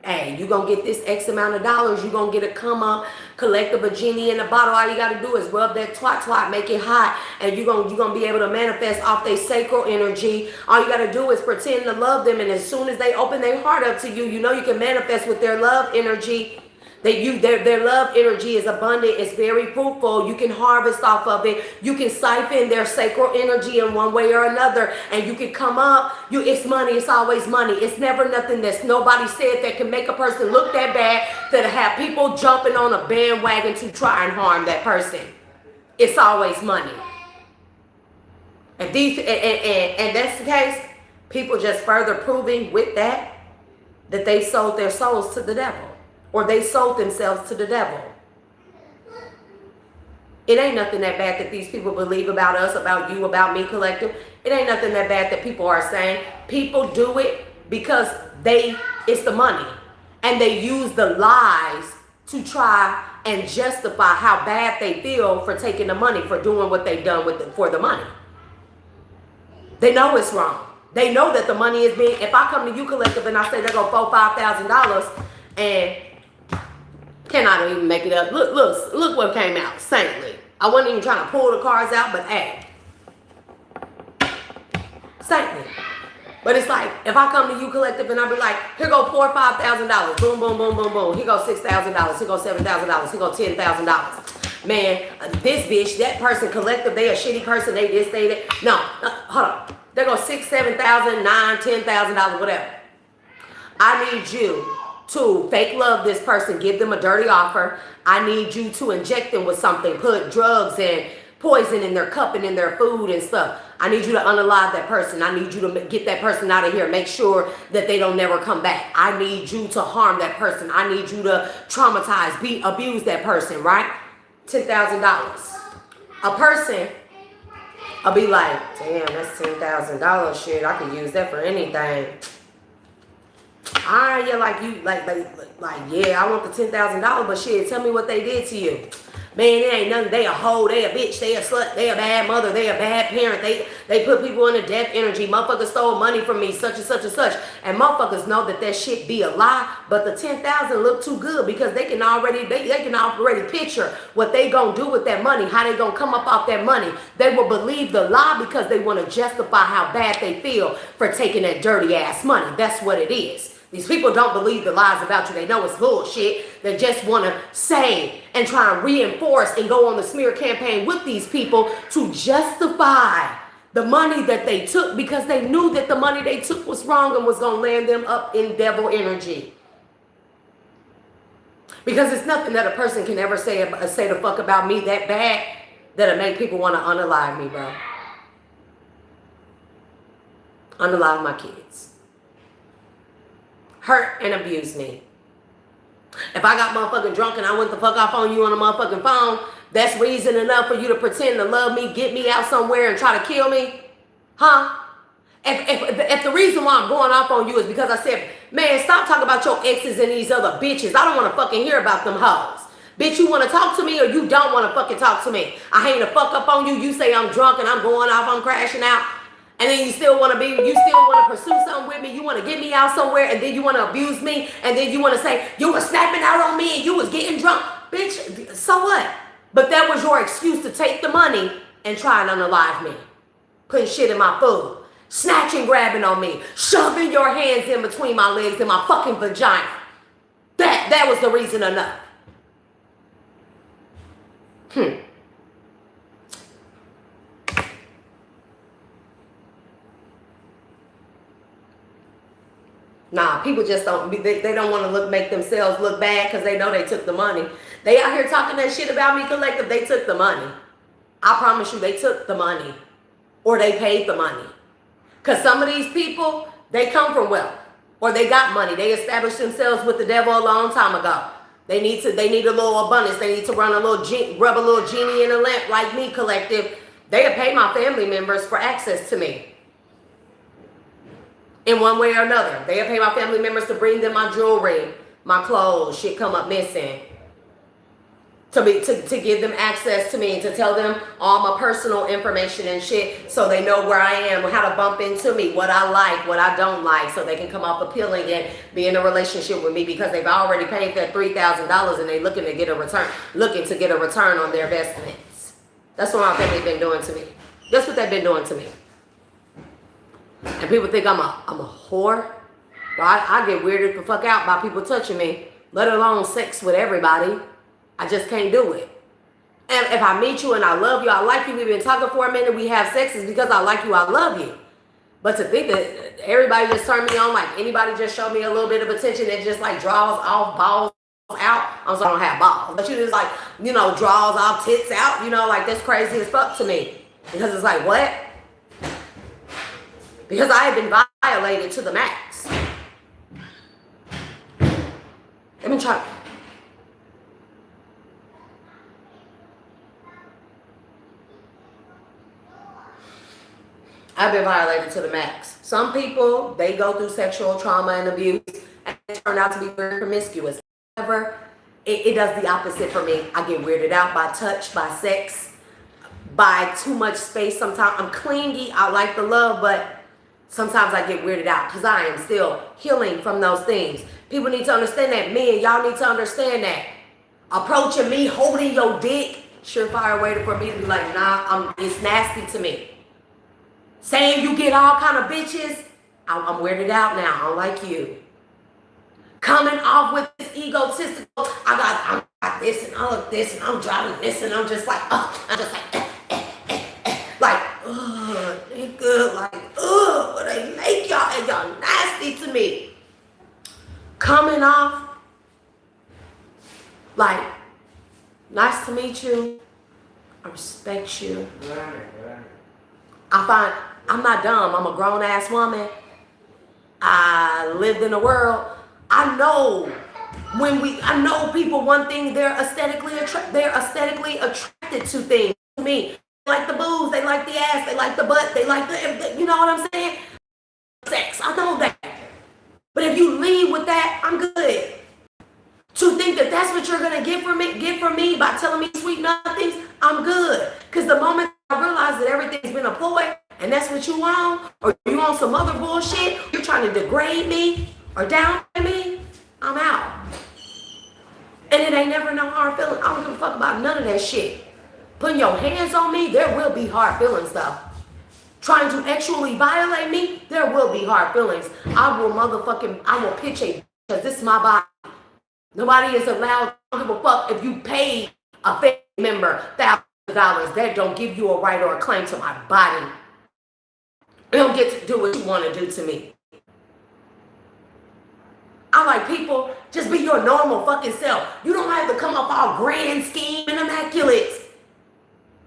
Hey, you gonna get this X amount of dollars. You gonna get a come up, collective a genie in a bottle. All you gotta do is rub that twat, make it hot, and you gonna be able to manifest off their sacral energy. All you gotta do is pretend to love them, and as soon as they open their heart up to you, you know you can manifest with their love energy. Their love energy is abundant. It's very fruitful. You can harvest off of it. You can siphon their sacral energy in one way or another, and you can come up. It's money. It's always money. It's never nothing that's nobody said that can make a person look that bad to have people jumping on a bandwagon to try and harm that person. It's always money. And that's the case. People just further proving with that they sold their souls to the devil. Or they sold themselves to the devil. It ain't nothing that bad that these people believe about us, about you, about me, collective. It ain't nothing that bad that people are saying. People do it because it's the money. And they use the lies to try and justify how bad they feel for taking the money, for doing what they've done for the money. They know it's wrong. They know that the money is being, if I come to you, collective, and I say they're going to $4,000, $5,000, and cannot even make it up. Look what came out. Saintly. I wasn't even trying to pull the cards out, but hey. Saintly. But it's like, if I come to you, collective, and I be like, here go $4,000 or $5,000. Boom, boom, boom, boom, boom. Here go $6,000. Here go $7,000. Here go $10,000. Man, this bitch, that person, collective, they a shitty person. They this, they that. No, hold on. There go $6,000, $7,000, $9,000, $10,000, whatever. I need you to fake love this person, give them a dirty offer. I need you to inject them with something, put drugs and poison in their cup and in their food and stuff. I need you to unalive that person. I need you to get that person out of here. Make sure that they don't never come back. I need you to harm that person. I need you to traumatize, abuse that person, right? $10,000. A person, I'll be like, damn, that's $10,000 shit. I could use that for anything. Alright, yeah, yeah, I want the $10,000, but shit, tell me what they did to you. Man, it ain't nothing. They a hoe, they a bitch, they a slut, they a bad mother, they a bad parent. They put people in a death energy. Motherfuckers stole money from me, such and such and such. And motherfuckers know that shit be a lie, but the $10,000 look too good because they can already picture what they gonna do with that money, how they gonna come up off that money. They will believe the lie because they want to justify how bad they feel for taking that dirty ass money. That's what it is. These people don't believe the lies about you. They know it's bullshit. They just want to say and try and reinforce and go on the smear campaign with these people to justify the money that they took because they knew that the money they took was wrong and was going to land them up in devil energy. Because it's nothing that a person can ever say the fuck about me that bad that'll make people want to unalive me, bro. Unalive my kids. Hurt and abuse me. If I got motherfucking drunk and I went the fuck off on you on a motherfucking phone, that's reason enough for you to pretend to love me, get me out somewhere and try to kill me? Huh? If the reason why I'm going off on you is because I said, man, stop talking about your exes and these other bitches. I don't want to fucking hear about them hoes. Bitch, you want to talk to me or you don't want to fucking talk to me? I hang the fuck up on you. You say I'm drunk and I'm going off, I'm crashing out. And then you still want to pursue something with me. You want to get me out somewhere and then you want to abuse me. And then you want to say, you were snapping out on me and you was getting drunk. Bitch, so what? But that was your excuse to take the money and try and unalive me. Putting shit in my food. Snatching, grabbing on me. Shoving your hands in between my legs and my fucking vagina. That was the reason enough. Nah, people just don't, they don't want to make themselves look bad because they know they took the money. They out here talking that shit about me, collective, they took the money. I promise you, they took the money. Or they paid the money. Because some of these people, they come from wealth. Or they got money. They established themselves with the devil a long time ago. They need a little abundance. They need to rub a little genie in a lamp like me, collective. They'll pay my family members for access to me. In one way or another. They'll pay my family members to bring them my jewelry, my clothes, shit come up missing. to give them access to me, to tell them all my personal information and shit, so they know where I am, how to bump into me, what I like, what I don't like, so they can come off appealing and be in a relationship with me, because they've already paid their $3,000 and they looking to get a return on their investments. That's what I think they've been doing to me. That's what they've been doing to me. And people think I'm a whore. Well, I get weirded the fuck out by people touching me, let alone sex with everybody. I just can't do it. And if I meet you and I love you, I like you, we've been talking for a minute, we have sex, is because I like you, I love you. But to think that everybody just turned me on, like anybody just showed me a little bit of attention, it just like draws off balls out. I'm sorry, I don't have balls. But you just like, draws off tits out, like that's crazy as fuck to me. Because it's like, what? Because I have been violated to the max. Let me try. I've been violated to the max. Some people, they go through sexual trauma and abuse and they turn out to be very promiscuous. However, it does the opposite for me. I get weirded out by touch, by sex, by too much space. Sometimes I'm clingy. I like the love, but sometimes I get weirded out because I am still healing from those things. People need to understand that. Me and y'all need to understand that. Approaching me, holding your dick, surefire way for me to be like, nah, it's nasty to me. Saying you get all kind of bitches, I'm weirded out now. I don't like you. Coming off with this egotistical, I got this and all of this and I'm driving this and I'm just like, I'm just like, like, nigga, like, what they make y'all, and y'all nasty to me. Coming off, like, nice to meet you. I respect you. I'm not dumb. I'm a grown ass woman. I lived in the world. I know people, one thing, they're aesthetically attracted to things. To me, they like the boobs, they like the ass, they like the butt, they like the, you know what I'm saying? Sex, I know that. But if you leave with that, I'm good. To think that that's what you're gonna get from me by telling me sweet nothings, I'm good. Because the moment I realize that everything's been a ploy and that's what you want, or you want some other bullshit, you're trying to degrade me or down me, I'm out. And it ain't never no hard feelings. I don't give a fuck about none of that shit. Putting your hands on me, there will be hard feelings though. Trying to actually violate me, there will be hard feelings. I will pitch a, because this is my body. Nobody is allowed, I don't give a fuck if you paid a family member $1,000. That don't give you a right or a claim to my body. You don't get to do what you want to do to me. I like people, just be your normal fucking self. You don't have to come up all grand scheme and immaculate.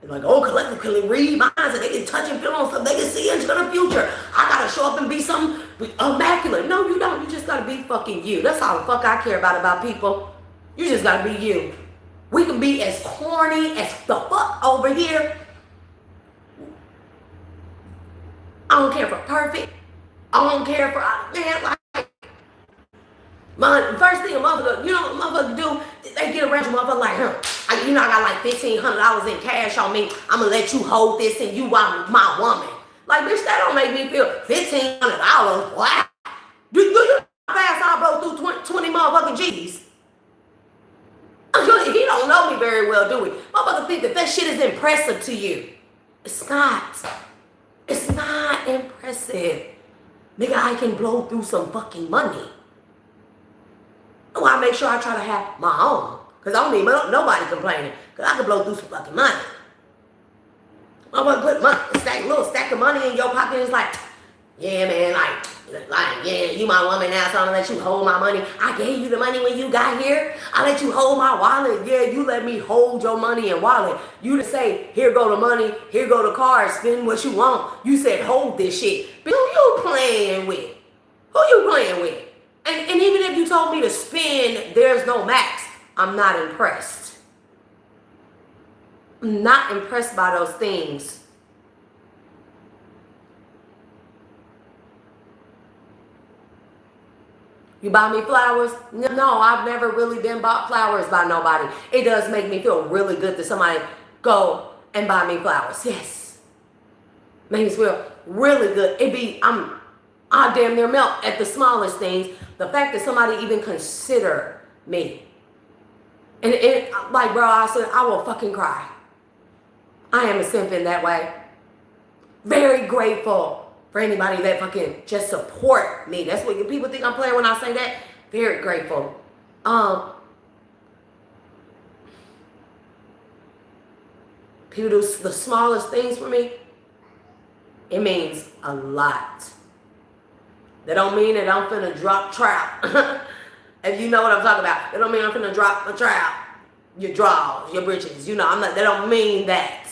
They're like, collectively read minds and they can touch and feel on stuff. They can see into the future. I gotta show up and be something immaculate. No, you don't. You just gotta be fucking you. That's all the fuck I care about people. You just gotta be you. We can be as corny as the fuck over here. I don't care for perfect. I don't care for, man, like, first thing a motherfucker, you know what motherfucker do? They get around you, motherfucker like, I got like $1,500 in cash on me. I'm gonna let you hold this and you are my woman. Like, bitch, that don't make me feel $1,500. Wow. Do you know how fast I blow through 20 motherfucking G's? He don't know me very well, do we? Motherfucker think that shit is impressive to you. It's not. It's not impressive. Nigga, I can blow through some fucking money. Well, I make sure I try to have my own. Because I don't need nobody complaining. Because I can blow through some fucking money. I'm going to put a little stack of money in your pocket. And it's like, yeah, man, like, yeah, you my woman now, so I'm going to let you hold my money. I gave you the money when you got here. I let you hold my wallet. Yeah, you let me hold your money and wallet. You to say, here go the money, here go the card, spend what you want. You said, hold this shit. But who you playing with? Who you playing with? And even if you told me to spend, there's no max, I'm not impressed. I'm not impressed by those things. You buy me flowers? No, I've never really been bought flowers by nobody. It does make me feel really good that somebody go and buy me flowers. Yes. Makes me feel really good. I damn near melt at the smallest things. The fact that somebody even consider me. And like, bro, I will fucking cry. I am a simp in that way. Very grateful for anybody that fucking just support me. That's what people think I'm playing when I say that. Very grateful. People do the smallest things for me. It means a lot. That don't mean that I'm finna drop trout. If you know what I'm talking about. That don't mean I'm finna drop the trout. Your drawers, your britches. You know, that don't mean that.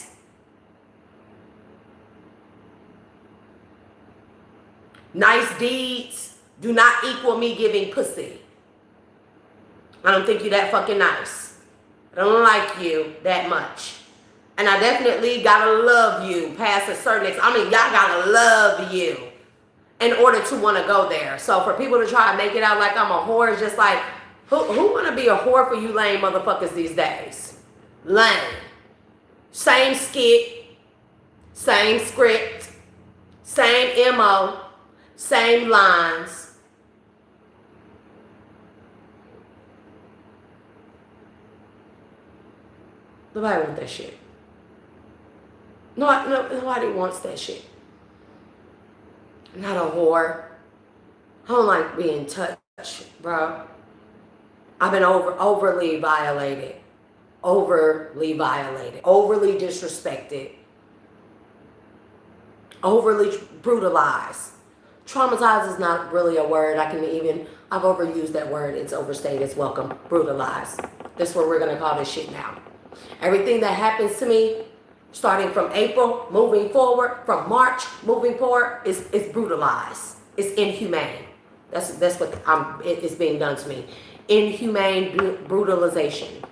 Nice deeds do not equal me giving pussy. I don't think you that fucking nice. I don't like you that much. And I definitely gotta love you past a certain extent. I mean, y'all gotta love you in order to want to go there. So for people to try to make it out like I'm a whore, it's just like, who want to be a whore for you lame motherfuckers these days? Lame. Same skit, same script, same MO, same lines. Nobody wants that shit. Nobody wants that shit. I'm not a whore. I don't like being touched, bro. I've been overly violated. Overly violated. Overly disrespected. Overly brutalized. Traumatized is not really a word. I've overused that word. It's overstated. It's welcome. Brutalized. That's what we're going to call this shit now. Everything that happens to me, starting from April, moving forward, from March, moving forward, is brutalized. It's inhumane. That's what it's being done to me. Inhumane brutalization.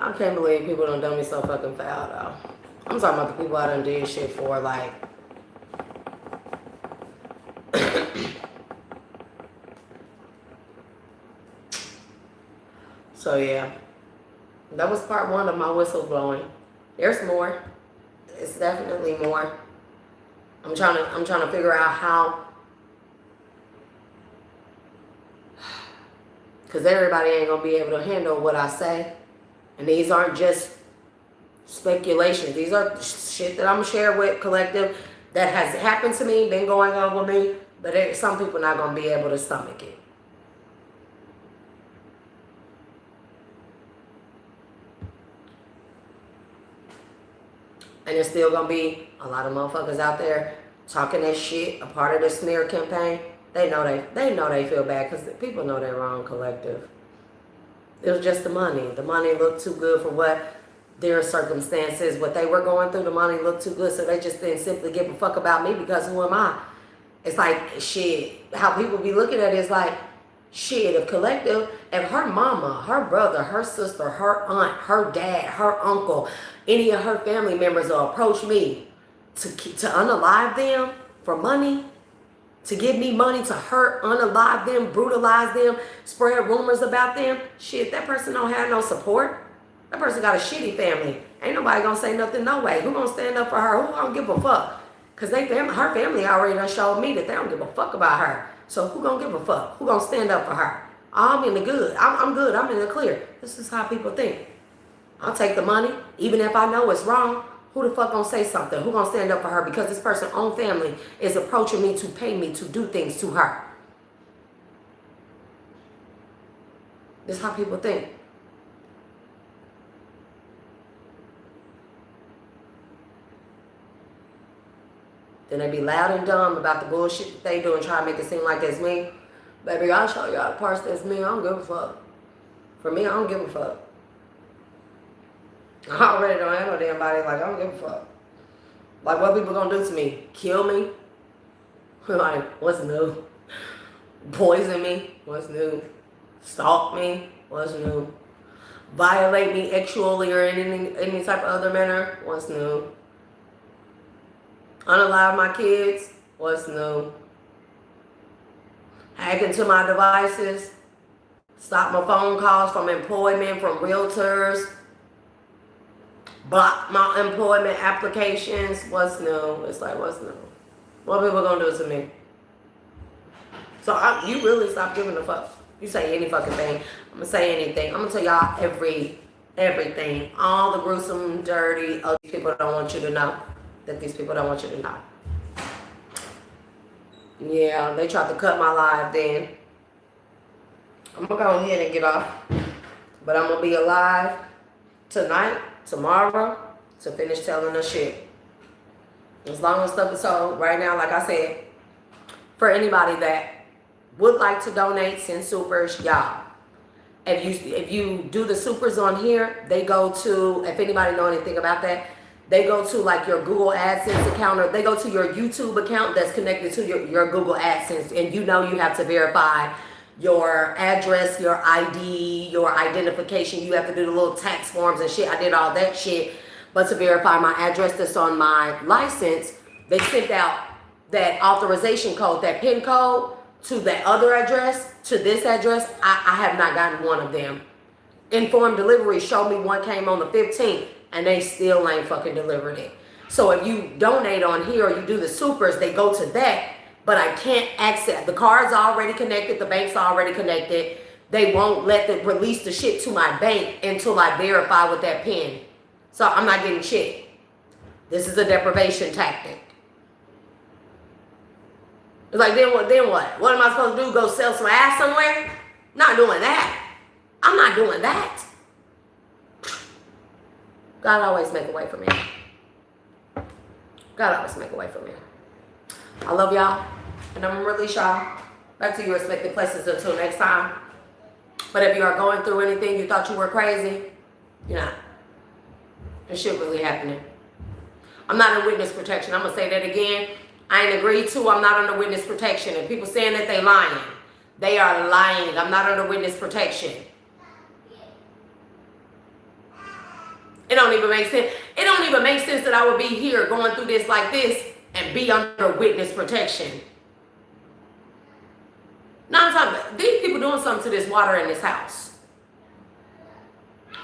I can't believe people done done me so fucking foul though. I'm talking about the people I done did shit for, like. So yeah, that was part one of my whistleblowing. There's more. It's definitely more. I'm trying to figure out how. Because everybody ain't gonna be able to handle what I say. And these aren't just speculations. These are shit that I'm gonna share with collective that has happened to me, been going on with me, but some people not gonna be able to stomach it. And there's still gonna be a lot of motherfuckers out there talking that shit, a part of the smear campaign. They know they feel bad because people know they're wrong, collective. It was just the money. The money looked too good for what their circumstances, what they were going through. The money looked too good, so they just didn't simply give a fuck about me because who am I? It's like, shit, how people be looking at it is like, shit, if collective, if her mama, her brother, her sister, her aunt, her dad, her uncle, any of her family members will approach me to unalive them for money, to give me money to hurt, unalive them, brutalize them, spread rumors about them. Shit, that person don't have no support. That person got a shitty family. Ain't nobody gonna say nothing no way. Who gonna stand up for her? Who gonna give a fuck? Because her family already done showed me that they don't give a fuck about her. So who gonna give a fuck? Who gonna stand up for her? I'm in the good. I'm good. I'm in the clear. This is how people think. I'll take the money, even if I know it's wrong. Who the fuck gonna say something? Who gonna stand up for her? Because this person's own family is approaching me to pay me to do things to her. This is how people think. Then they be loud and dumb about the bullshit that they do and try to make it seem like it's me. Baby, I'll show y'all the parts that's me. I don't give a fuck. For me, I don't give a fuck. I already don't have no damn body. Like, I don't give a fuck. Like, what people gonna do to me? Kill me? Like, what's new? Poison me? What's new? Stalk me? What's new? Violate me sexually or in any type of other manner? What's new? Unalive my kids? What's new? Hack into my devices? Stop my phone calls from employment, from realtors? Block my employment applications? What's new? It's like, what's new? What people gonna do to me? So you really stop giving a fuck. You say any fucking thing. I'm gonna say anything. I'm gonna tell y'all everything. All the gruesome, dirty, ugly people don't want you to know. That these people don't want you to know. Yeah, they tried to cut my life then. I'm gonna go ahead and get off. But I'm gonna be alive tonight, tomorrow, to finish telling the shit. As long as stuff is sold, right now, like I said, for anybody that would like to donate, send supers, y'all. If you do the supers on here, they go to, if anybody know anything about that, they go to like your Google AdSense account, or they go to your YouTube account that's connected to your Google AdSense, and you know you have to verify your address, your ID, your identification. You have to do the little tax forms and shit. I did all that shit. But to verify my address that's on my license, they sent out that authorization code, that PIN code, to that other address, to this address. I have not gotten one of them. Informed delivery showed me one came on the 15th, and they still ain't fucking delivered it. So if you donate on here or you do the supers, they go to that, but I can't access. The card's already connected, the bank's already connected. They won't release the shit to my bank until I verify with that PIN. So I'm not getting shit. This is a deprivation tactic. It's like, then what? What am I supposed to do? Go sell some ass somewhere? Not doing that. I'm not doing that. God always make a way for me. God always make a way for me. I love y'all. And I'm really y'all. Back to your respective places until next time. But if you are going through anything, you thought you were crazy, you're not. This shit really happening. I'm not in witness protection. I'm going to say that again. I ain't agreed to. I'm not under witness protection. And people saying that they lying. They are lying. I'm not under witness protection. It don't even make sense. It don't even make sense that I would be here going through this like this and be under witness protection. No, I'm talking about these people doing something to this water in this house.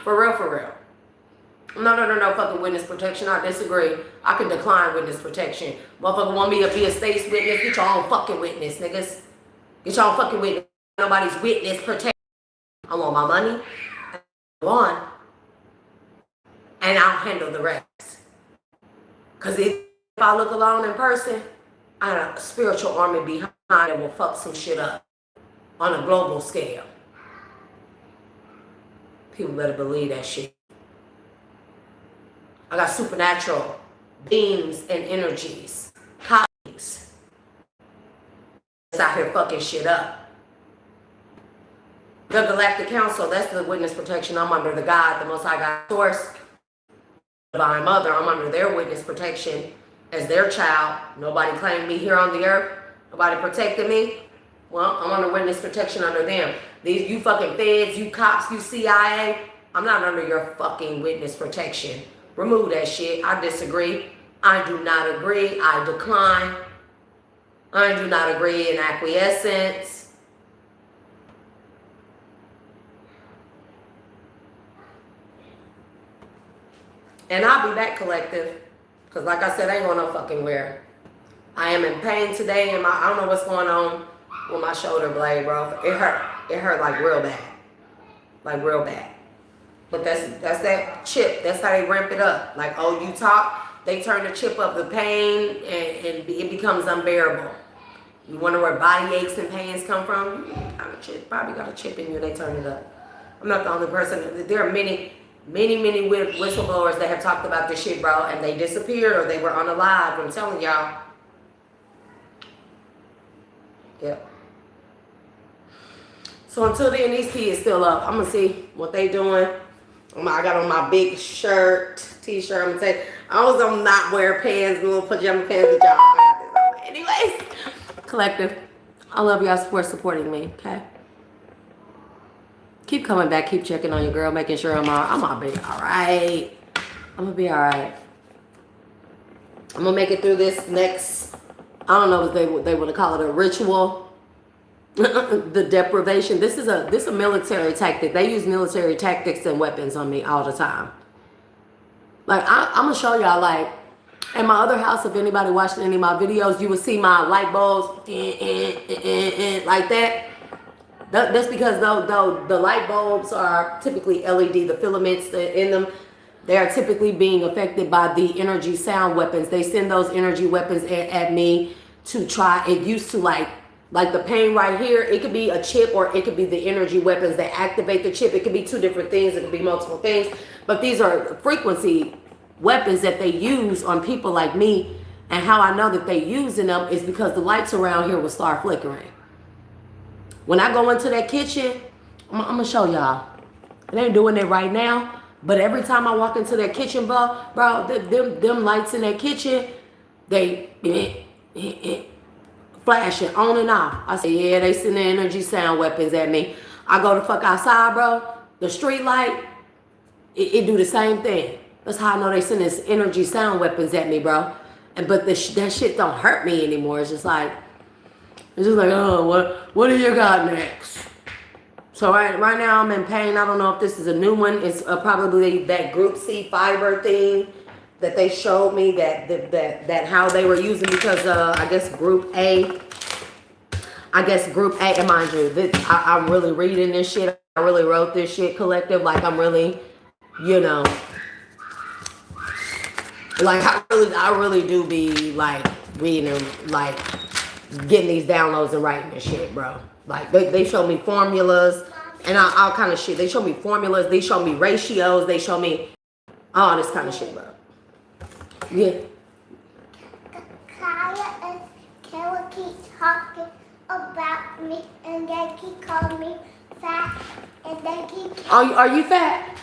For real, for real. I'm not under no fucking witness protection. I disagree. I can decline witness protection. Motherfucker want me to be a state's witness? Get your own fucking witness, niggas. Get your own fucking witness. Nobody's witness protection. I want my money. I want. And I'll handle the rest. Because if I look alone in person, I have a spiritual army behind that will fuck some shit up on a global scale. People better believe that shit. I got supernatural beings and energies, colleagues that's out here fucking shit up. The Galactic Council, that's the witness protection. I'm under the God, the Most High God Source. Divine Mother, I'm under their witness protection as their child. Nobody claimed me here on the earth. Nobody protected me. Well, I'm under witness protection under them. These, you fucking feds, you cops, you CIA, I'm not under your fucking witness protection. Remove that shit. I disagree. I do not agree. I decline. I do not agree in acquiescence. And I'll be back, collective. Because like I said, I ain't going no fucking where. I am in pain today. And I don't know what's going on with my shoulder blade, bro. It hurt. It hurt like real bad. Like real bad. But that's that chip. That's how they ramp it up. Like, oh, you talk, they turn the chip up, the pain, and it becomes unbearable. You wonder where body aches and pains come from? Probably got a chip in you and they turn it up. I'm not the only person. There are many whistleblowers that have talked about this shit, bro, and they disappeared or they were unalive. I'm telling y'all. Yep. So until then, these kids still up. I'm going to see what they doing. I got on my big shirt, t-shirt. I'm going to say, I was gonna not wear pants, little pajama pants, and y'all. Anyways, collective, I love y'all for supporting me. Okay, keep coming back, keep checking on your girl, making sure I'm gonna be all right. I'm gonna be all right. I'm gonna make it through this next. I don't know what they would call it, a ritual. The deprivation. This is a military tactic. They use military tactics and weapons on me all the time. Like I'm gonna show y'all. Like in my other house, if anybody watched any of my videos, you would see my light bulbs like that. That's because though the light bulbs are typically LED, the filaments in them, they are typically being affected by the energy sound weapons. They send those energy weapons at me to try. It used to like the pain right here. It could be a chip or it could be the energy weapons that activate the chip. It could be two different things. It could be multiple things. But these are frequency weapons that they use on people like me. And how I know that they using them is because the lights around here will start flickering. When I go into that kitchen, I'm gonna show y'all. It ain't doing it right now, but every time I walk into that kitchen, bro, them lights in that kitchen, they flashing on and off. I say, yeah, they send the energy sound weapons at me. I go the fuck outside, bro. The street light, it do the same thing. That's how I know they send this energy sound weapons at me, bro. But that shit don't hurt me anymore. It's just like, oh, what do you got next? So right now I'm in pain. I don't know if this is a new one. It's probably that Group C fiber thing that they showed me that how they were using, because I guess Group A, and mind you, I'm really reading this shit. I really wrote this shit, collective. Like I'm really, like I really do be like reading them, like getting these downloads and writing this shit, bro. Like they show me formulas and all kind of shit. They show me formulas. They show me ratios. They show me all this kind of shit, bro. Yeah. Kaya and Kayla keep talking about me, and they keep calling me fat, and they keep. Are you fat?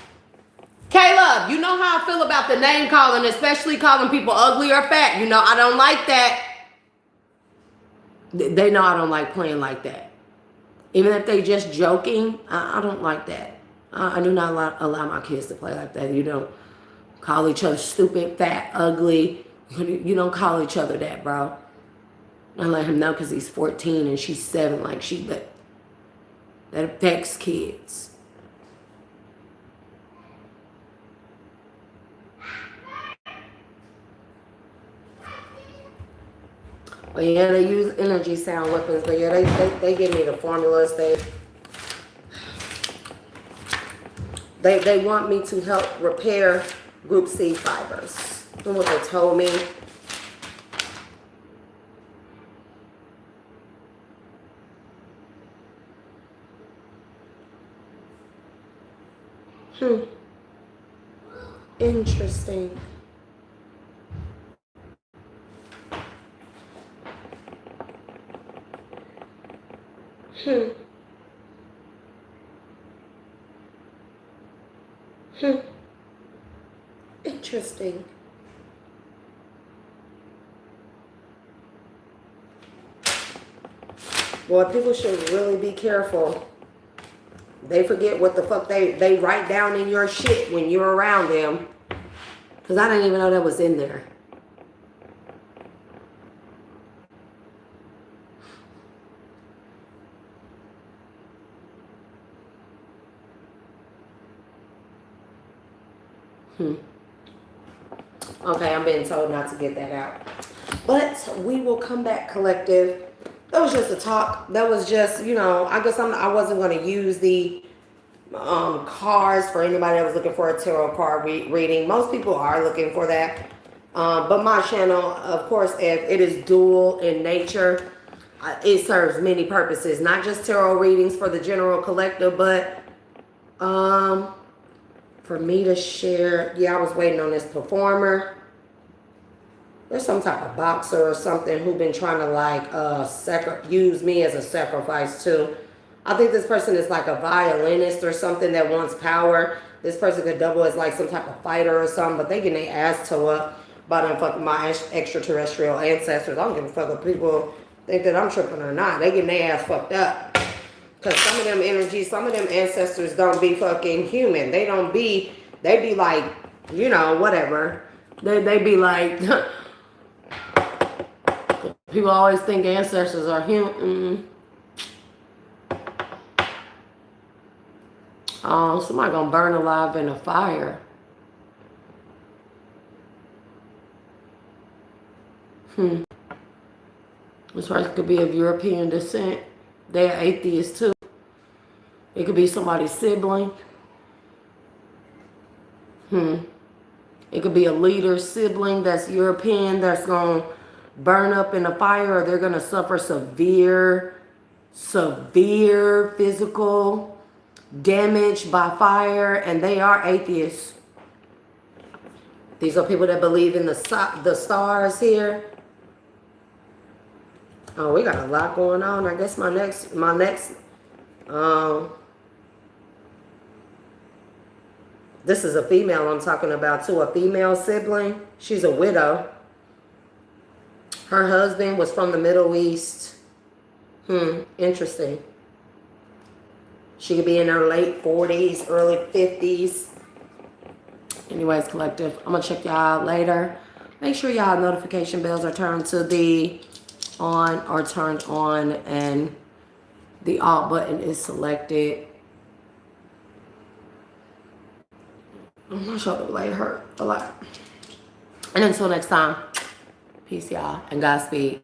Caleb, you know how I feel about the name calling, especially calling people ugly or fat. You know I don't like that. They know I don't like playing like that. Even if they just joking, I don't like that. I do not allow my kids to play like that. You don't call each other stupid, fat, ugly. You don't call each other that, bro. I let him know because he's 14 and she's 7. Like that affects kids. But yeah, they use energy sound weapons. But yeah, they give me the formulas. They want me to help repair Group C fibers. That's what they told me. Interesting. Interesting. Boy, people should really be careful. They forget what the fuck they write down in your shit when you're around them. Because I didn't even know that was in there. Okay, I'm being told not to get that out. But we will come back, collective. That was just a talk. That was just, I guess I wasn't going to use the cards for anybody that was looking for a tarot card reading. Most people are looking for that. But my channel, of course, if it is dual in nature, it serves many purposes. Not just tarot readings for the general collective, but for me to share. Yeah, I was waiting on this performer. There's some type of boxer or something who been trying to use me as a sacrifice too. I think this person is like a violinist or something that wants power. This person could double as like some type of fighter or something, but they getting their ass tore up by them fucking my extraterrestrial ancestors. I don't give a fuck if people think that I'm tripping or not. They getting their ass fucked up. Because some of them energies, some of them ancestors don't be fucking human. They don't be, they be like, you know, whatever. They be like, people always think ancestors are human. Oh, somebody gonna burn alive in a fire. This person could be of European descent. They are atheists too. It could be somebody's sibling. It could be a leader's sibling that's European that's gonna burn up in a fire, or they're gonna suffer severe physical damage by fire, and they are atheists. These are people that believe in the stars here. Oh, we got a lot going on. I guess my next this is a female I'm talking about too, a female sibling. She's a widow. Her husband was from the Middle East. Interesting. She could be in her late 40s, early 50s. Anyways, collective, I'm going to check y'all out later. Make sure y'all notification bells are turned to the on or turned on, and the all button is selected. My shoulder blade hurt a lot. And until next time, peace, y'all, and Godspeed.